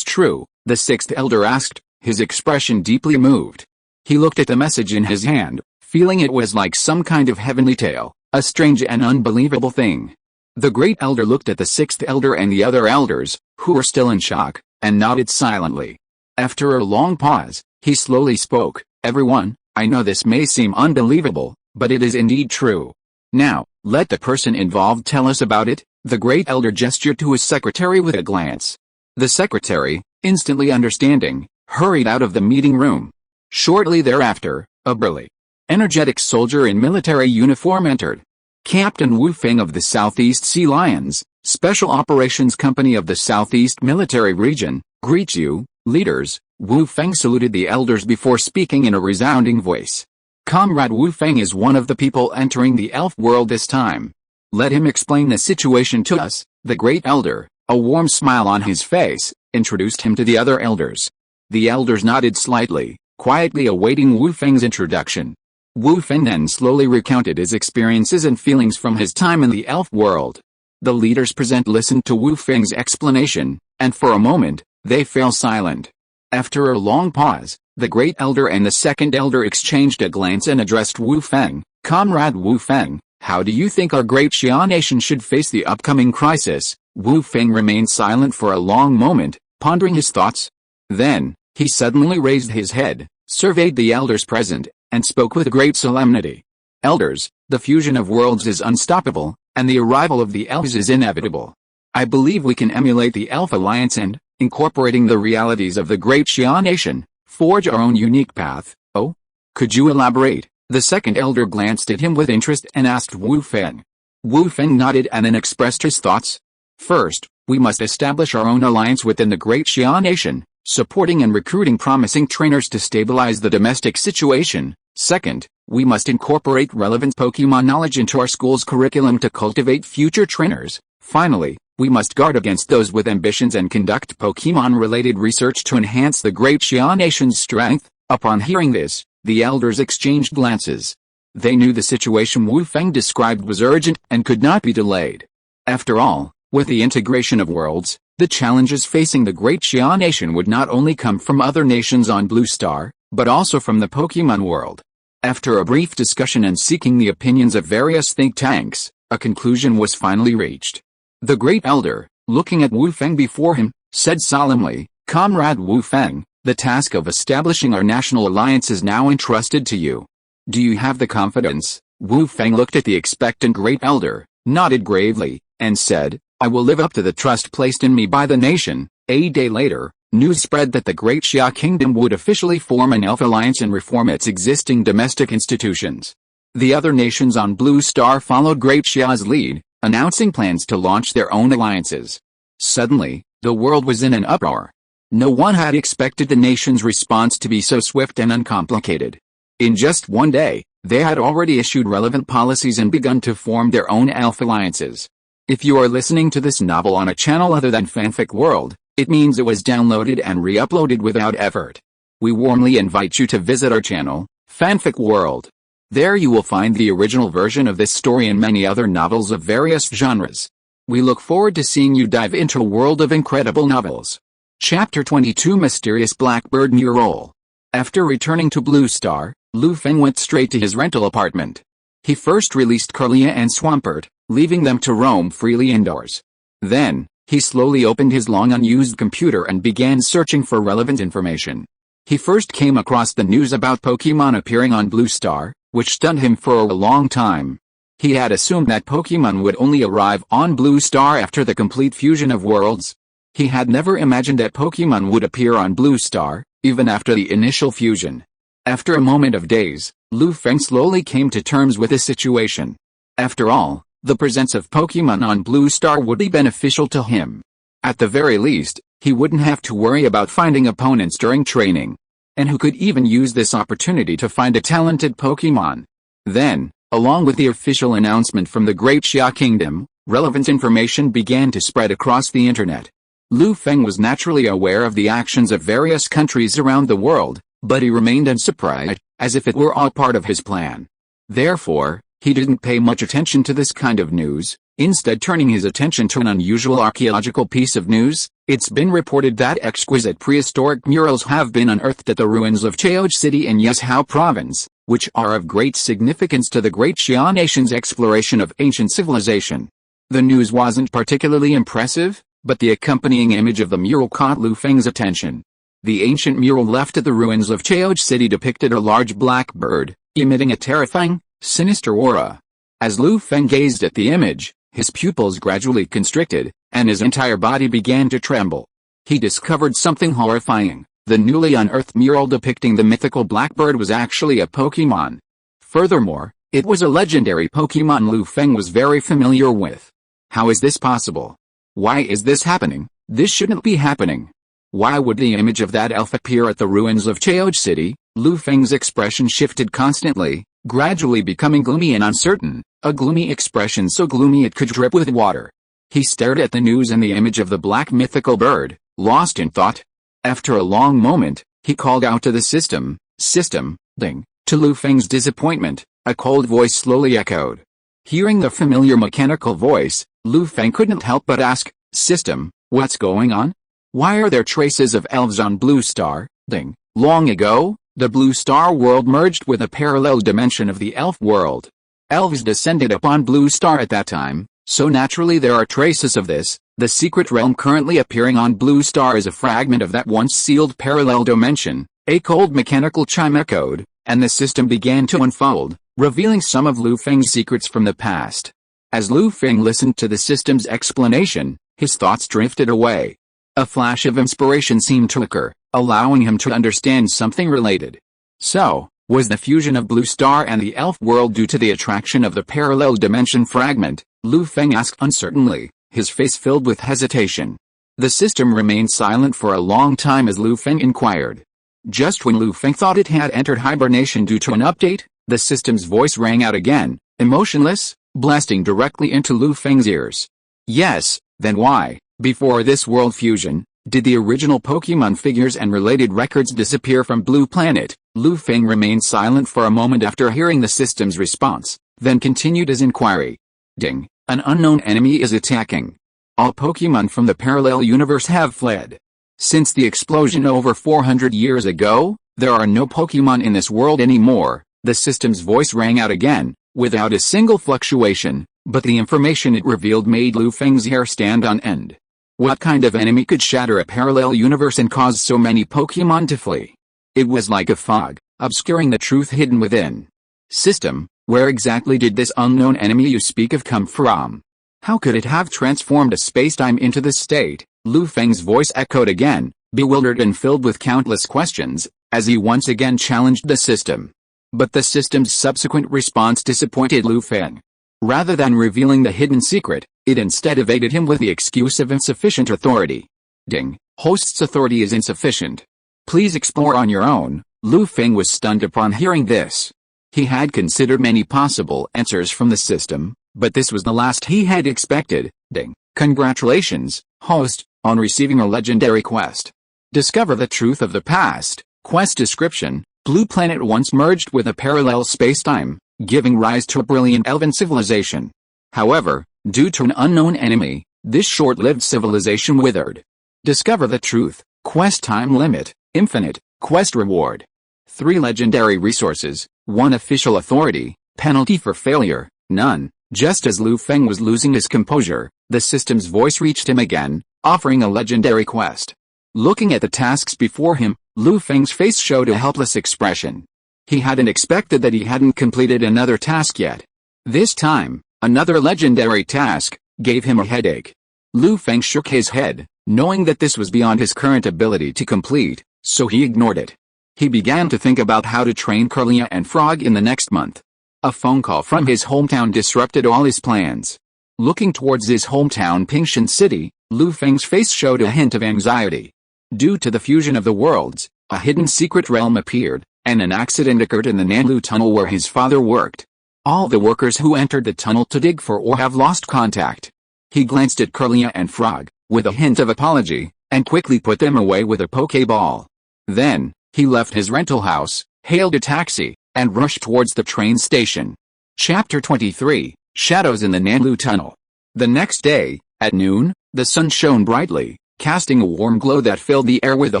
[SPEAKER 1] true? The 6th elder asked, his expression deeply moved. He looked at the message in his hand, feeling it was like some kind of heavenly tale, a strange and unbelievable thing. The Great Elder looked at the 6th elder and the other elders, who were still in shock, and nodded silently. After a long pause, he slowly spoke, everyone, I know this may seem unbelievable, but it is indeed true. Now, let the person involved tell us about it. The Great Elder gestured to his secretary with a glance. The secretary, instantly understanding, hurried out of the meeting room. Shortly thereafter, a burly, energetic soldier in military uniform entered. Captain Wu Feng of the Southeast Sea Lions, Special Operations Company of the Southeast Military Region, greets you, leaders. Wu Feng saluted the elders before speaking in a resounding voice. Comrade Wu Feng is one of the people entering the elf world this time. Let him explain the situation to us. The Great Elder, a warm smile on his face, introduced him to the other elders. The elders nodded slightly, quietly awaiting Wu Feng's introduction. Wu Feng then slowly recounted his experiences and feelings from his time in the elf world. The leaders present listened to Wu Feng's explanation, and for a moment, they fell silent. After a long pause, the Great Elder and the 2nd elder exchanged a glance and addressed Wu Feng. Comrade Wu Feng, how do you think our Great Xia nation should face the upcoming crisis? Wu Feng remained silent for a long moment, pondering his thoughts. Then, he suddenly raised his head, surveyed the elders present, and spoke with great solemnity. Elders, the fusion of worlds is unstoppable, and the arrival of the elves is inevitable. I believe we can emulate the Elf Alliance and, incorporating the realities of the Great Xia Nation, forge our own unique path. Oh? Could you elaborate? The second elder glanced at him with interest and asked Wu Feng. Wu Feng nodded and then expressed his thoughts. First, we must establish our own alliance within the Great Xia Nation, supporting and recruiting promising trainers to stabilize the domestic situation. Second, we must incorporate relevant Pokémon knowledge into our school's curriculum to cultivate future trainers. Finally, we must guard against those with ambitions and conduct Pokémon-related research to enhance the Great Xia Nation's strength. Upon hearing this, the elders exchanged glances. They knew the situation Wu Feng described was urgent and could not be delayed. After all, with the integration of worlds, the challenges facing the Great Xia Nation would not only come from other nations on Blue Star, but also from the Pokémon world. After a brief discussion and seeking the opinions of various think tanks, a conclusion was finally reached. The Great Elder, looking at Wu Feng before him, said solemnly, "Comrade Wu Feng, the task of establishing our national alliance is now entrusted to you. Do you have the confidence?" Wu Feng looked at the expectant Great Elder, nodded gravely, and said, "I will live up to the trust placed in me by the nation." A day later, news spread that the Great Xia Kingdom would officially form an Elf Alliance and reform its existing domestic institutions. The other nations on Blue Star followed Great Xia's lead, announcing plans to launch their own alliances. Suddenly, the world was in an uproar. No one had expected the nation's response to be so swift and uncomplicated. In just one day, they had already issued relevant policies and begun to form their own elf alliances. If you are listening to this novel on a channel other than Fanfic World, it means it was downloaded and re-uploaded without effort. We warmly invite you to visit our channel, Fanfic World. There you will find the original version of this story and many other novels of various genres. We look forward to seeing you dive into a world of incredible novels. Chapter 22 Mysterious Blackbird Mural. After returning to Blue Star, Lu Feng went straight to his rental apartment. He first released Carlia and Swampert, leaving them to roam freely indoors. Then, he slowly opened his long unused computer and began searching for relevant information. He first came across the news about Pokémon appearing on Blue Star, which stunned him for a long time. He had assumed that Pokémon would only arrive on Blue Star after the complete fusion of worlds. He had never imagined that Pokémon would appear on Blue Star, even after the initial fusion. After a moment of daze, Lu Feng slowly came to terms with the situation. After all, the presence of Pokémon on Blue Star would be beneficial to him. At the very least, he wouldn't have to worry about finding opponents during training. And who could even use this opportunity to find a talented Pokémon? Then, along with the official announcement from the Great Xia Kingdom, relevant information began to spread across the internet. Lu Feng was naturally aware of the actions of various countries around the world, but he remained unsurprised, as if it were all part of his plan. Therefore, he didn't pay much attention to this kind of news, instead turning his attention to an unusual archaeological piece of news. It's been reported that exquisite prehistoric murals have been unearthed at the ruins of Chaoj City in Yuzhou Province, which are of great significance to the Great Xia Nation's exploration of ancient civilization. The news wasn't particularly impressive, but the accompanying image of the mural caught Lu Feng's attention. The ancient mural left at the ruins of Chaoj City depicted a large black bird, emitting a terrifying, sinister aura. As Lu Feng gazed at the image, his pupils gradually constricted, and his entire body began to tremble. He discovered something horrifying. The newly unearthed mural depicting the mythical blackbird was actually a Pokémon. Furthermore, it was a legendary Pokémon Lu Feng was very familiar with. How is this possible? Why is this happening? This shouldn't be happening. Why would the image of that elf appear at the ruins of Chaoj City? Lu Feng's expression shifted constantly, gradually becoming gloomy and uncertain, a gloomy expression so gloomy it could drip with water. He stared at the news and the image of the black mythical bird, lost in thought. After a long moment, he called out to the system, "System, ding." To Lu Feng's disappointment, a cold voice slowly echoed. Hearing the familiar mechanical voice, Lu Feng couldn't help but ask, "System, what's going on? Why are there traces of elves on Blue Star, ding?" Long ago, the Blue Star world merged with a parallel dimension of the elf world. Elves descended upon Blue Star at that time, so naturally there are traces of this. The secret realm currently appearing on Blue Star is a fragment of that once sealed parallel dimension. A cold mechanical chime echoed, and the system began to unfold, revealing some of Lu Feng's secrets from the past. As Lu Feng listened to the system's explanation, His thoughts drifted away. A flash of inspiration seemed to occur, allowing him to understand something related. So, was the fusion of Blue Star and the elf world due to the attraction of the parallel dimension fragment? Lu Feng asked uncertainly, his face filled with hesitation. The system remained silent for a long time as Lu Feng inquired. Just when Lu Feng thought it had entered hibernation due to an update, the system's voice rang out again, emotionless, blasting directly into Lu Feng's ears. Yes, then why, before this world fusion, did the original Pokémon figures and related records disappear from Blue Planet? Lu Feng remained silent for a moment after hearing the system's response, then continued his inquiry. Ding, an unknown enemy is attacking. All Pokémon from the parallel universe have fled. Since the explosion over 400 years ago, there are no Pokémon in this world anymore. The system's voice rang out again, without a single fluctuation, but the information it revealed made Lu Feng's hair stand on end. What kind of enemy could shatter a parallel universe and cause so many Pokémon to flee? It was like a fog, obscuring the truth hidden within. System, where exactly did this unknown enemy you speak of come from? How could it have transformed a spacetime into this state? Lu Feng's voice echoed again, bewildered and filled with countless questions, as he once again challenged the system. But the system's subsequent response disappointed Lu Feng. Rather than revealing the hidden secret, it instead evaded him with the excuse of insufficient authority. Ding, host's authority is insufficient. Please explore on your own. Lu Feng was stunned upon hearing this. He had considered many possible answers from the system, but this was the last he had expected. Ding, congratulations, host, on receiving a legendary quest. Discover the truth of the past. Quest description: Blue Planet once merged with a parallel spacetime, giving rise to a brilliant elven civilization. However, due to an unknown enemy, this short-lived civilization withered. Discover the truth. Quest time limit: infinite. Quest reward: 3 legendary resources, 1 official authority. Penalty for failure: none. Just as Lu Feng was losing his composure, the system's voice reached him again, offering a legendary quest. Looking at the tasks before him, Lu Feng's face showed a helpless expression. He hadn't expected that he hadn't completed another task yet. This time, another legendary task gave him a headache. Lu Feng shook his head, knowing that this was beyond his current ability to complete, so he ignored it. He began to think about how to train Curlia and Frog in the next month. A phone call from his hometown disrupted all his plans. Looking towards his hometown Pingshan City, Lu Feng's face showed a hint of anxiety. Due to the fusion of the worlds, a hidden secret realm appeared, and an accident occurred in the Nanlu tunnel where his father worked. All the workers who entered the tunnel to dig for ore have lost contact. He glanced at Curlia and Frog, with a hint of apology, and quickly put them away with a Pokeball. Then, he left his rental house, hailed a taxi, and rushed towards the train station. Chapter 23, Shadows in the Nanlu Tunnel. The next day, at noon, the sun shone brightly, casting a warm glow that filled the air with a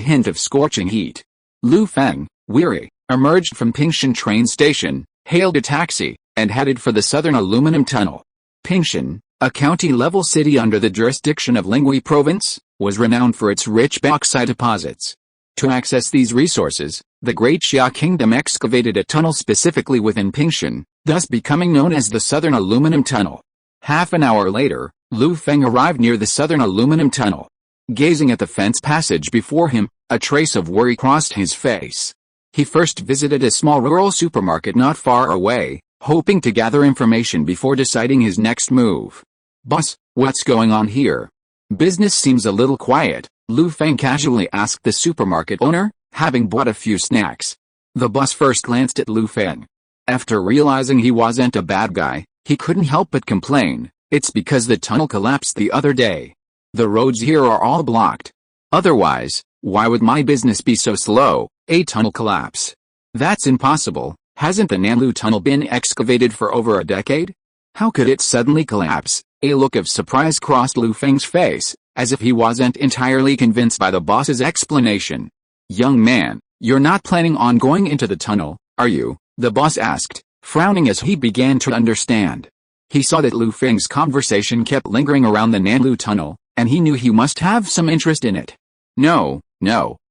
[SPEAKER 1] hint of scorching heat. Lu Feng, weary, emerged from Pingshan train station, hailed a taxi, and headed for the southern aluminum tunnel. Pingshan, a county-level city under the jurisdiction of Lingui Province, was renowned for its rich bauxite deposits. To access these resources, the Great Xia Kingdom excavated a tunnel specifically within Pingshan, thus becoming known as the Southern Aluminum Tunnel. Half an hour later, Lu Feng arrived near the Southern Aluminum Tunnel. Gazing at the fence passage before him, a trace of worry crossed his face. He first visited a small rural supermarket not far away, hoping to gather information before deciding his next move. "Boss, what's going on here? Business seems a little quiet," Lu Feng casually asked the supermarket owner, having bought a few snacks. The boss first glanced at Lu Feng. After realizing he wasn't a bad guy, he couldn't help but complain. "It's because the tunnel collapsed the other day. The roads here are all blocked. Otherwise, why would my business be so slow? A tunnel collapse? That's impossible. Hasn't the Nanlu tunnel been excavated for over a decade? How could it suddenly collapse?" A look of surprise crossed Lu Feng's face, as if he wasn't entirely convinced by the boss's explanation. "Young man, you're not planning on going into the tunnel, are you?" the boss asked, frowning as he began to understand. He saw that Lu Feng's conversation kept lingering around the Nanlu tunnel, and he knew he must have some interest in it. No,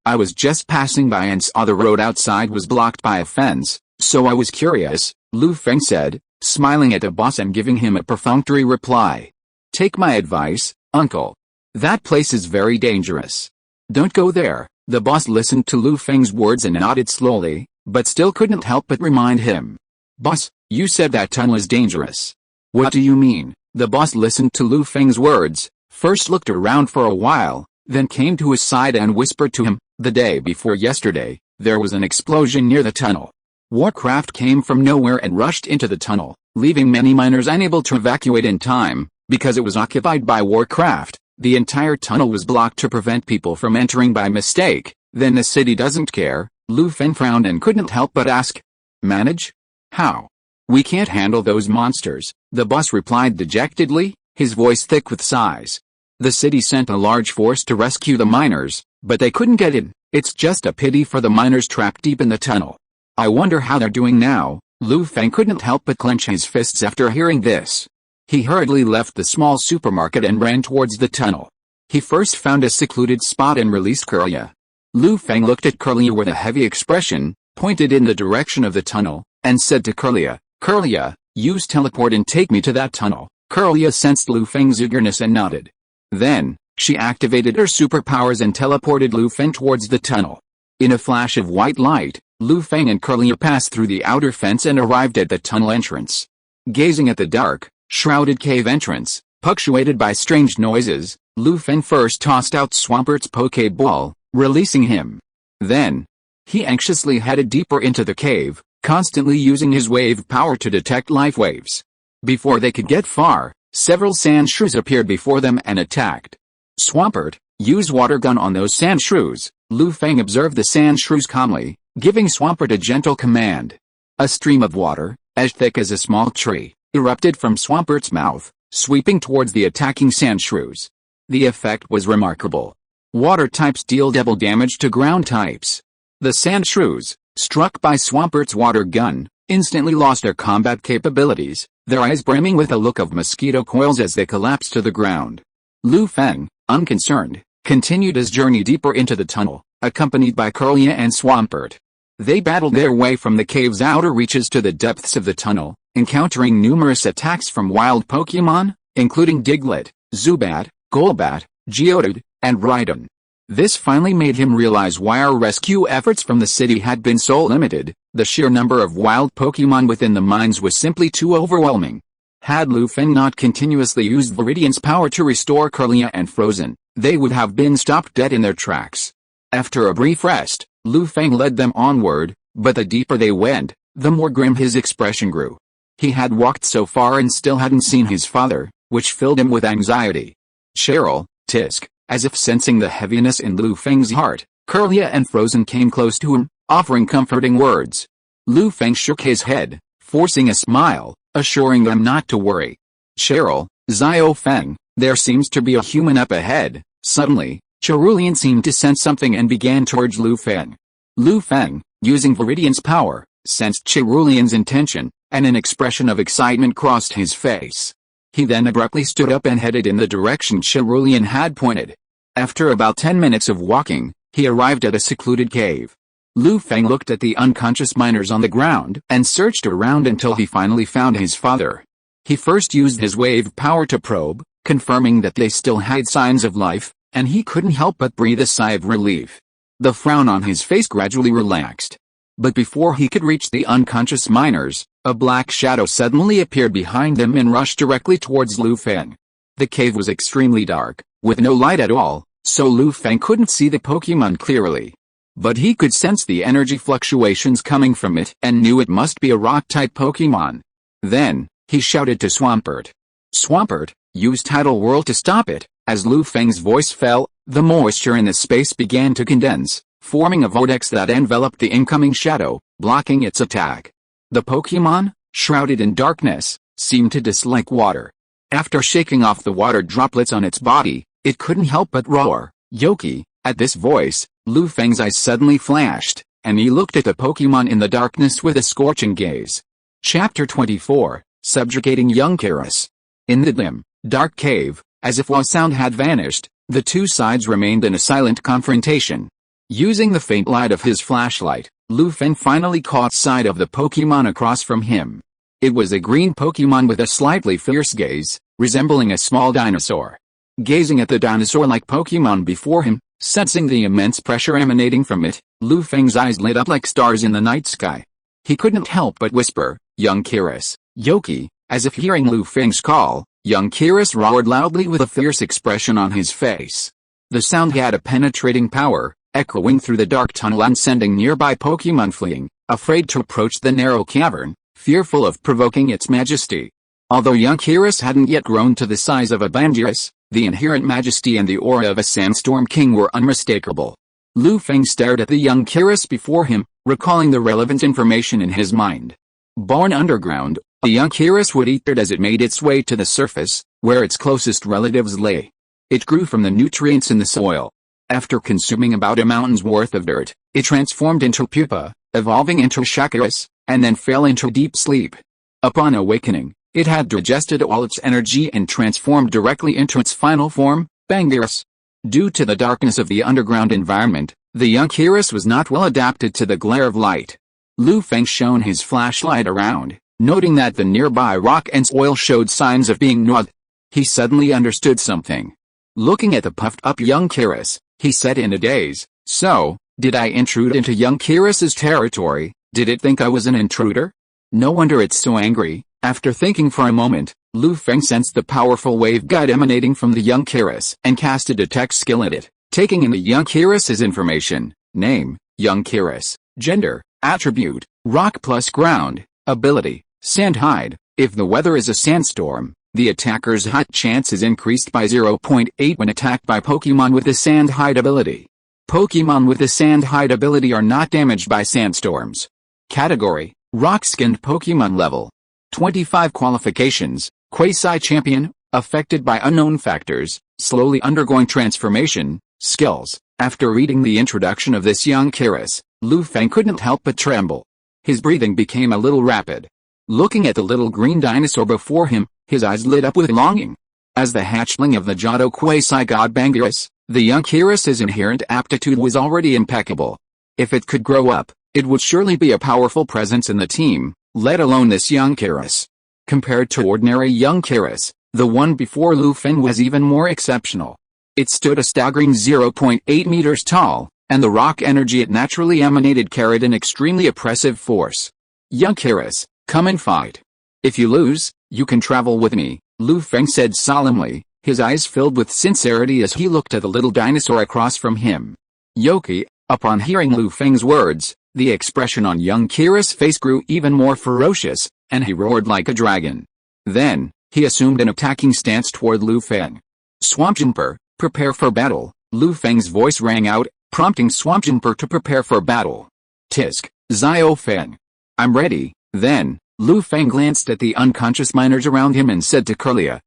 [SPEAKER 1] I was just passing by and saw the road outside was blocked by a fence, so I was curious," Lu Feng said, smiling at the boss and giving him a perfunctory reply. "Take my advice, uncle. That place is very dangerous. Don't go there. The boss listened to Lu Feng's words and nodded slowly, but still couldn't help but remind him. Boss, you said that tunnel is dangerous. What do you mean? The boss listened to Lu Feng's words, first looked around for a while, then came to his side and whispered to him, the day before yesterday, there was an explosion near the tunnel. Warcraft came from nowhere and rushed into the tunnel, leaving many miners unable to evacuate in time, because it was occupied by Warcraft. The entire tunnel was blocked to prevent people from entering by mistake. Then the city doesn't care. Lu Feng frowned and couldn't help but ask. Manage? How? We can't handle those monsters, the boss replied dejectedly, his voice thick with sighs. The city sent a large force to rescue the miners, but they couldn't get in. It's just a pity for the miners trapped deep in the tunnel. I wonder how they're doing now. Lu Feng couldn't help but clench his fists after hearing this. He hurriedly left the small supermarket and ran towards the tunnel. He first found a secluded spot and released Curlia. Lu Feng looked at Curlia with a heavy expression, pointed in the direction of the tunnel, and said to Curlia, Curlia, use teleport and take me to that tunnel. Curlia sensed Lu Feng's eagerness and nodded. Then, she activated her superpowers and teleported Lu Feng towards the tunnel. In a flash of white light, Lu Feng and Curlia passed through the outer fence and arrived at the tunnel entrance. Gazing at the dark, shrouded cave entrance, punctuated by strange noises, Lu Feng first tossed out Swampert's Pokeball, releasing him. Then, he anxiously headed deeper into the cave, constantly using his wave power to detect life waves. Before they could get far, several sand shrews appeared before them and attacked. Swampert, use water gun on those sand shrews. Lu Feng observed the sand shrews calmly, giving Swampert a gentle command. A stream of water, as thick as a small tree, erupted from Swampert's mouth, sweeping towards the attacking sand shrews. The effect was remarkable. Water types deal double damage to ground types. The sand shrews, struck by Swampert's water gun, instantly lost their combat capabilities, their eyes brimming with a look of mosquito coils as they collapsed to the ground. Lu Feng, unconcerned, continued his journey deeper into the tunnel, accompanied by Curlia and Swampert. They battled their way from the cave's outer reaches to the depths of the tunnel, encountering numerous attacks from wild Pokémon, including Diglett, Zubat, Golbat, Geodude, and Rhydon. This finally made him realize why our rescue efforts from the city had been so limited. The sheer number of wild Pokémon within the mines was simply too overwhelming. Had Lu Feng not continuously used Viridian's power to restore Curlia and Frozen, they would have been stopped dead in their tracks. After a brief rest, Lu Feng led them onward, but the deeper they went, the more grim his expression grew. He had walked so far and still hadn't seen his father, which filled him with anxiety. Cheryl, Tisk, as if sensing the heaviness in Lu Feng's heart, Curlia and Frozen came close to him, offering comforting words. Lu Feng shook his head, forcing a smile, assuring them not to worry. Cheryl, Zio Feng, there seems to be a human up ahead. Suddenly, Cerulean seemed to sense something and began to urge Lu Feng. Lu Feng, using Viridian's power, sensed Cerulean's intention, and an expression of excitement crossed his face. He then abruptly stood up and headed in the direction Cerulean had pointed. After about 10 minutes of walking, he arrived at a secluded cave. Lu Feng looked at the unconscious miners on the ground and searched around until he finally found his father. He first used his wave power to probe, confirming that they still had signs of life, and he couldn't help but breathe a sigh of relief. The frown on his face gradually relaxed. But before he could reach the unconscious miners, a black shadow suddenly appeared behind them and rushed directly towards Lu Feng. The cave was extremely dark, with no light at all, so Lu Feng couldn't see the Pokémon clearly. But he could sense the energy fluctuations coming from it and knew it must be a rock-type Pokémon. Then, he shouted to Swampert. Swampert, use Tidal Whirl to stop it. As Lu Feng's voice fell, the moisture in the space began to condense, forming a vortex that enveloped the incoming shadow, blocking its attack. The Pokémon, shrouded in darkness, seemed to dislike water. After shaking off the water droplets on its body, it couldn't help but roar, Yoki. At this voice, Lu Feng's eyes suddenly flashed, and he looked at the Pokémon in the darkness with a scorching gaze. Chapter 24, Subjugating Young Karis. In the dim, dark cave, as if all sound had vanished, the two sides remained in a silent confrontation. Using the faint light of his flashlight, Lu Feng finally caught sight of the Pokémon across from him. It was a green Pokémon with a slightly fierce gaze, resembling a small dinosaur. Gazing at the dinosaur-like Pokémon before him, sensing the immense pressure emanating from it, Lu Feng's eyes lit up like stars in the night sky. He couldn't help but whisper, "Young Kyrus, Yoki," as if hearing Lu Feng's call. Young Kyrus roared loudly with a fierce expression on his face. The sound had a penetrating power, echoing through the dark tunnel and sending nearby Pokémon fleeing, afraid to approach the narrow cavern, fearful of provoking its majesty. Although young Kyrus hadn't yet grown to the size of a Bangiris, the inherent majesty and the aura of a sandstorm king were unmistakable. Lu Feng stared at the young Kyrus before him, recalling the relevant information in his mind. Born underground, the young Kyrus would eat dirt as it made its way to the surface, where its closest relatives lay. It grew from the nutrients in the soil. After consuming about a mountain's worth of dirt, it transformed into pupa, evolving into Shakiris, and then fell into deep sleep. Upon awakening, it had digested all its energy and transformed directly into its final form, Bangiris. Due to the darkness of the underground environment, the young Kyrus was not well adapted to the glare of light. Lu Feng shone his flashlight around, noting that the nearby rock and soil showed signs of being gnawed. He suddenly understood something. Looking at the puffed-up young Kyrus, he said in a daze, "So, did I intrude into young Kyrus's territory? Did it think I was an intruder? No wonder it's so angry." After thinking for a moment, Lu Feng sensed the powerful waveguide emanating from the young Kyrus and cast a detect skill at it, taking in the young Kyrus's information: name, young Kyrus; gender, attribute, rock plus ground; ability, sand hide. If the weather is a sandstorm, the attacker's hit chance is increased by 0.8 when attacked by Pokémon with the sand hide ability. Pokémon with the sand hide ability are not damaged by sandstorms. Category, rock-skinned Pokémon level. 25 qualifications, quasi-champion, affected by unknown factors, slowly undergoing transformation. Skills. After reading the introduction of this young Kyrus, Lu Feng couldn't help but tremble. His breathing became a little rapid. Looking at the little green dinosaur before him, his eyes lit up with longing. As the hatchling of the Johto quasi-god Bangiris, the young Kyrus's inherent aptitude was already impeccable. If it could grow up, it would surely be a powerful presence in the team, let alone this young Kyrus. Compared to ordinary young Kyrus, the one before Lu Feng was even more exceptional. It stood a staggering 0.8 meters tall, and the rock energy it naturally emanated carried an extremely oppressive force. "Young Kyrus, come and fight. If you lose, you can travel with me," Lu Feng said solemnly, his eyes filled with sincerity as he looked at the little dinosaur across from him. Yoki. Upon hearing Lu Feng's words, the expression on young Kyrus' face grew even more ferocious, and he roared like a dragon. Then, he assumed an attacking stance toward Lu Feng. "Swampert, prepare for battle," Lu Feng's voice rang out, prompting Swampert to prepare for battle. "Tisk, Zio Feng. I'm ready." Then, Lu Feng glanced at the unconscious miners around him and said to Curlia,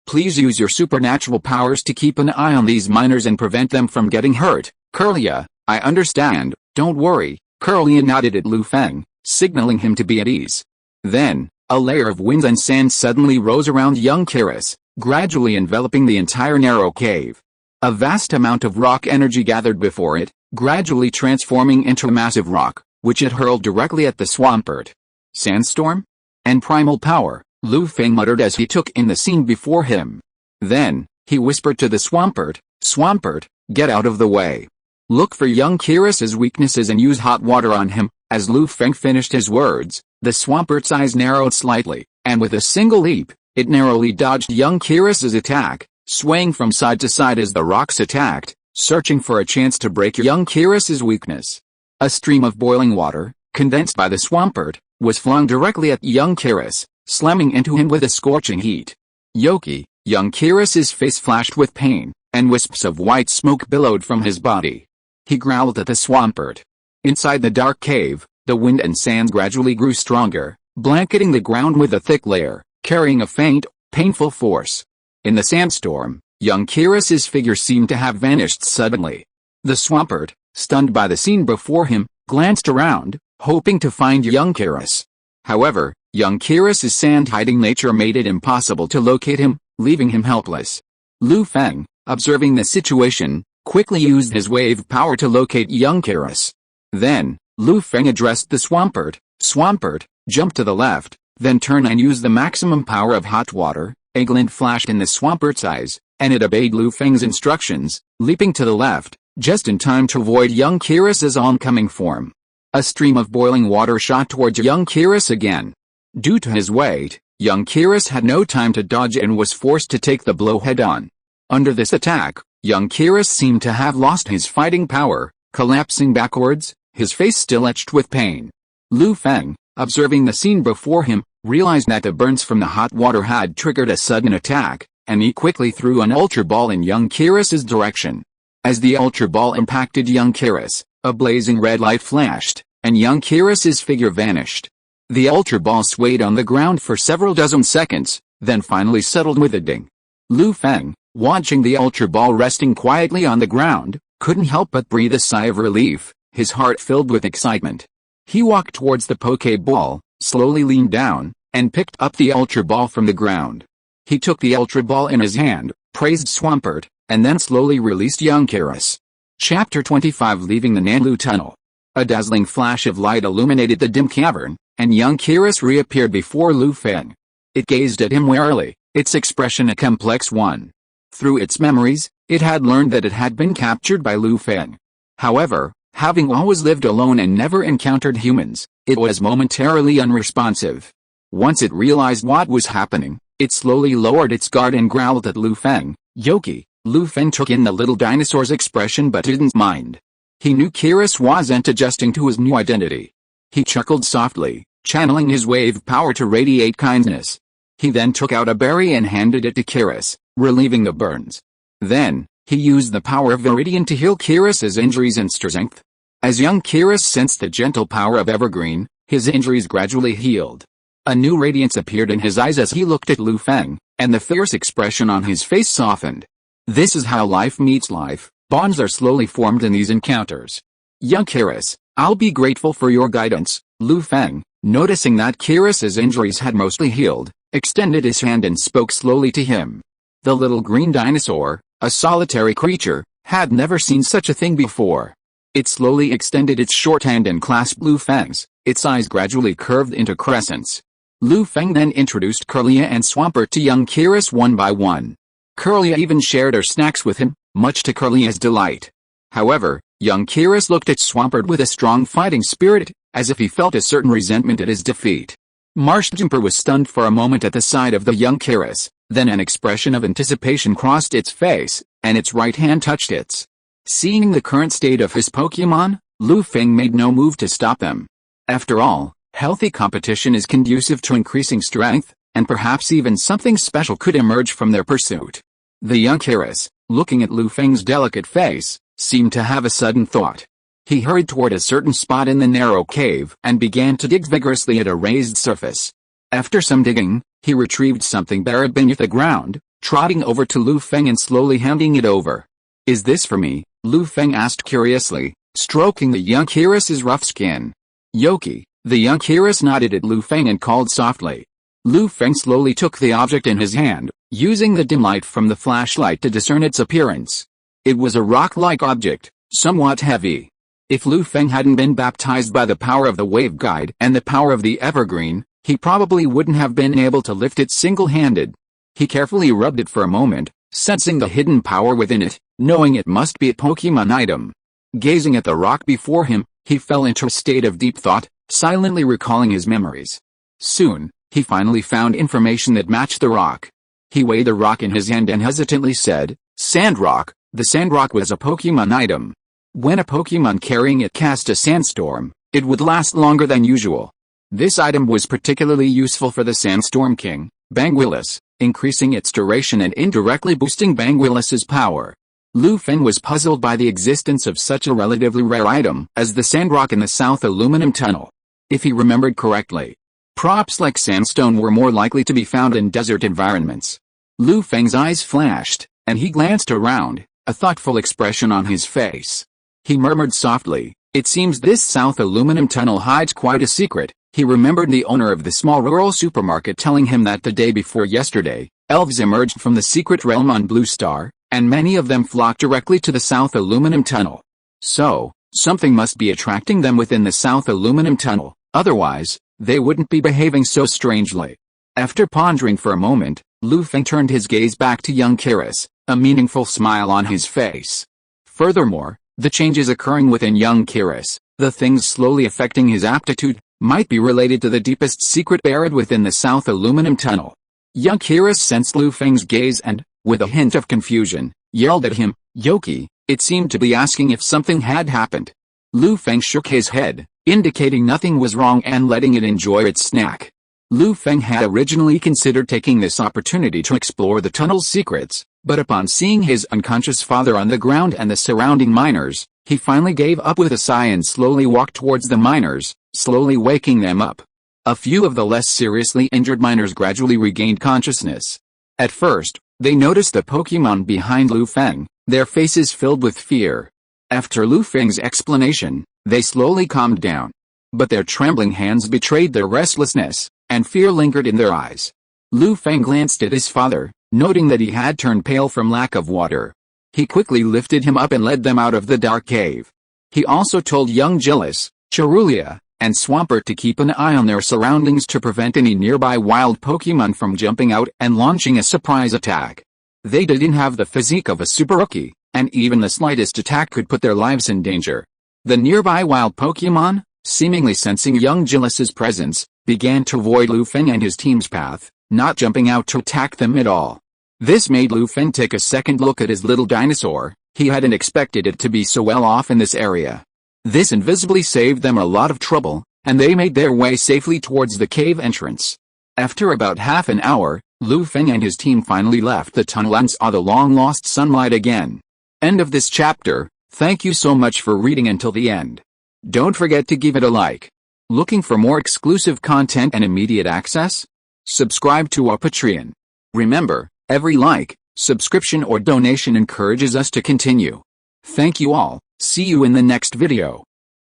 [SPEAKER 1] "Please use your supernatural powers to keep an eye on these miners and prevent them from getting hurt." "Curlia, I understand, don't worry." Curlia nodded at Lu Feng, signaling him to be at ease. Then, a layer of wind and sand suddenly rose around young Kyrus, gradually enveloping the entire narrow cave. A vast amount of rock energy gathered before it, gradually transforming into a massive rock, which it hurled directly at the Swampert. "Sandstorm? And primal power," Lu Feng muttered as he took in the scene before him. Then, he whispered to the Swampert, "Swampert, get out of the way. Look for young Kyrus's weaknesses and use hot water on him." As Lu Feng finished his words, the Swampert's eyes narrowed slightly, and with a single leap, it narrowly dodged young Kyrus's attack, swaying from side to side as the rocks attacked, searching for a chance to break young Kyrus's weakness. A stream of boiling water, condensed by the Swampert, was flung directly at young Kyrus, slamming into him with a scorching heat. "Yoki," young Kyrus's face flashed with pain, and wisps of white smoke billowed from his body. He growled at the Swampert. Inside the dark cave, the wind and sand gradually grew stronger, blanketing the ground with a thick layer, carrying a faint, painful force. In the sandstorm, young Kyrus's figure seemed to have vanished suddenly. The Swampert, stunned by the scene before him, glanced around, hoping to find young Kyrus. However, young Kyrus's sand-hiding nature made it impossible to locate him, leaving him helpless. Lu Feng, observing the situation, quickly used his wave power to locate young Kyrus. Then, Lu Feng addressed the Swampert. "Swampert, jump to the left, then turn and use the maximum power of hot water." A glint flashed in the Swampert's eyes, and it obeyed Lu Feng's instructions, leaping to the left, just in time to avoid young Kiris's oncoming form. A stream of boiling water shot towards young Kiris again. Due to his weight, young Kiris had no time to dodge and was forced to take the blow head-on. Under this attack, young Kiris seemed to have lost his fighting power, collapsing backwards, his face still etched with pain. Lu Feng, observing the scene before him, realized that the burns from the hot water had triggered a sudden attack, and he quickly threw an Ultra Ball in young Kiris's direction. As the Ultra Ball impacted young Kiris, a blazing red light flashed, and young Kiris's figure vanished. The Ultra Ball swayed on the ground for several dozen seconds, then finally settled with a ding. Lu Feng, watching the Ultra Ball resting quietly on the ground, couldn't help but breathe a sigh of relief, his heart filled with excitement. He walked towards the Pokeball, slowly leaned down, and picked up the Ultra Ball from the ground. He took the Ultra Ball in his hand, praised Swampert, and then slowly released young Kiris. Chapter 25. Leaving the Nanlu Tunnel. A dazzling flash of light illuminated the dim cavern, and young Kiris reappeared before Lu Feng. It gazed at him warily, its expression a complex one. Through its memories, it had learned that it had been captured by Lu Feng. However, having always lived alone and never encountered humans, it was momentarily unresponsive. Once it realized what was happening, it slowly lowered its guard and growled at Lu Feng. Yoki. Lu Feng took in the little dinosaur's expression but didn't mind. He knew Kiris wasn't adjusting to his new identity. He chuckled softly, channeling his wave power to radiate kindness. He then took out a berry and handed it to Kiris, relieving the burns. Then, he used the power of Viridian to heal Kiris's injuries and strength. As young Kiris sensed the gentle power of Evergreen, his injuries gradually healed. A new radiance appeared in his eyes as he looked at Lu Feng, and the fierce expression on his face softened. This is how life meets life, bonds are slowly formed in these encounters. Young Kiris, I'll be grateful for your guidance. Lu Feng, noticing that Kiris's injuries had mostly healed, extended his hand and spoke slowly to him. The little green dinosaur, a solitary creature, had never seen such a thing before. It slowly extended its short hand and clasped Lu Feng's, its eyes gradually curved into crescents. Lu Feng then introduced Curlia and Swampert to young Kiris one by one. Curlia even shared her snacks with him, much to Curlia's delight. However, young Kiris looked at Swampert with a strong fighting spirit, as if he felt a certain resentment at his defeat. Marshjumper was stunned for a moment at the sight of the young Kiris, then an expression of anticipation crossed its face, and its right hand touched its. Seeing the current state of his Pokémon, Lu Feng made no move to stop them. After all, healthy competition is conducive to increasing strength, and perhaps even something special could emerge from their pursuit. The young Kiris, looking at Lu Feng's delicate face, seemed to have a sudden thought. He hurried toward a certain spot in the narrow cave and began to dig vigorously at a raised surface. After some digging, he retrieved something buried beneath the ground, trotting over to Lu Feng and slowly handing it over. Is this for me? Lu Feng asked curiously, stroking the young Kiris's rough skin. Yoki. The young Kiris nodded at Lu Feng and called softly. Lu Feng slowly took the object in his hand, using the dim light from the flashlight to discern its appearance. It was a rock-like object, somewhat heavy. If Lu Feng hadn't been baptized by the power of the wave guide and the power of the evergreen, he probably wouldn't have been able to lift it single-handed. He carefully rubbed it for a moment, sensing the hidden power within it, knowing it must be a Pokémon item. Gazing at the rock before him, he fell into a state of deep thought, silently recalling his memories. Soon, he finally found information that matched the rock. He weighed the rock in his hand and hesitantly said, Sandrock. The Sandrock was a Pokémon item. When a Pokémon carrying it cast a sandstorm, it would last longer than usual. This item was particularly useful for the Sandstorm King, Banguilus, increasing its duration and indirectly boosting Banguilus's power. Lu Feng was puzzled by the existence of such a relatively rare item as the Sandrock in the South Aluminum Tunnel. If he remembered correctly, props like sandstone were more likely to be found in desert environments. Lu Feng's eyes flashed, and he glanced around, a thoughtful expression on his face. He murmured softly, it seems this South Aluminum Tunnel hides quite a secret. He remembered the owner of the small rural supermarket telling him that the day before yesterday, elves emerged from the secret realm on Blue Star, and many of them flocked directly to the South Aluminum Tunnel. So, something must be attracting them within the South Aluminum Tunnel, otherwise, they wouldn't be behaving so strangely. After pondering for a moment, Lu Feng turned his gaze back to young Kiris, a meaningful smile on his face. Furthermore, the changes occurring within young Kyrus, the things slowly affecting his aptitude, might be related to the deepest secret buried within the South Aluminum Tunnel. Young Kyrus sensed Lu Feng's gaze and, with a hint of confusion, yelled at him, "Yoki," it seemed to be asking if something had happened. Lu Feng shook his head, indicating nothing was wrong and letting it enjoy its snack. Lu Feng had originally considered taking this opportunity to explore the tunnel's secrets, but upon seeing his unconscious father on the ground and the surrounding miners, he finally gave up with a sigh and slowly walked towards the miners, slowly waking them up. A few of the less seriously injured miners gradually regained consciousness. At first, they noticed the Pokémon behind Lu Feng, their faces filled with fear. After Lu Feng's explanation, they slowly calmed down. But their trembling hands betrayed their restlessness, and fear lingered in their eyes. Lu Feng glanced at his father, noting that he had turned pale from lack of water. He quickly lifted him up and led them out of the dark cave. He also told young Gillis, Cherulia, and Swampert to keep an eye on their surroundings to prevent any nearby wild Pokémon from jumping out and launching a surprise attack. They didn't have the physique of a super rookie, and even the slightest attack could put their lives in danger. The nearby wild Pokémon, seemingly sensing young Gillis's presence, began to avoid Lu Feng and his team's path, not jumping out to attack them at all. This made Lu Feng take a second look at his little dinosaur. He hadn't expected it to be so well off in this area. This invisibly saved them a lot of trouble, and they made their way safely towards the cave entrance. After about half an hour, Lu Feng and his team finally left the tunnel and saw the long-lost sunlight again. End of this chapter. Thank you so much for reading until the end. Don't forget to give it a like. Looking for more exclusive content and immediate access? Subscribe to our Patreon. Remember, every like, subscription or donation encourages us to continue. Thank you all. See you in the next video.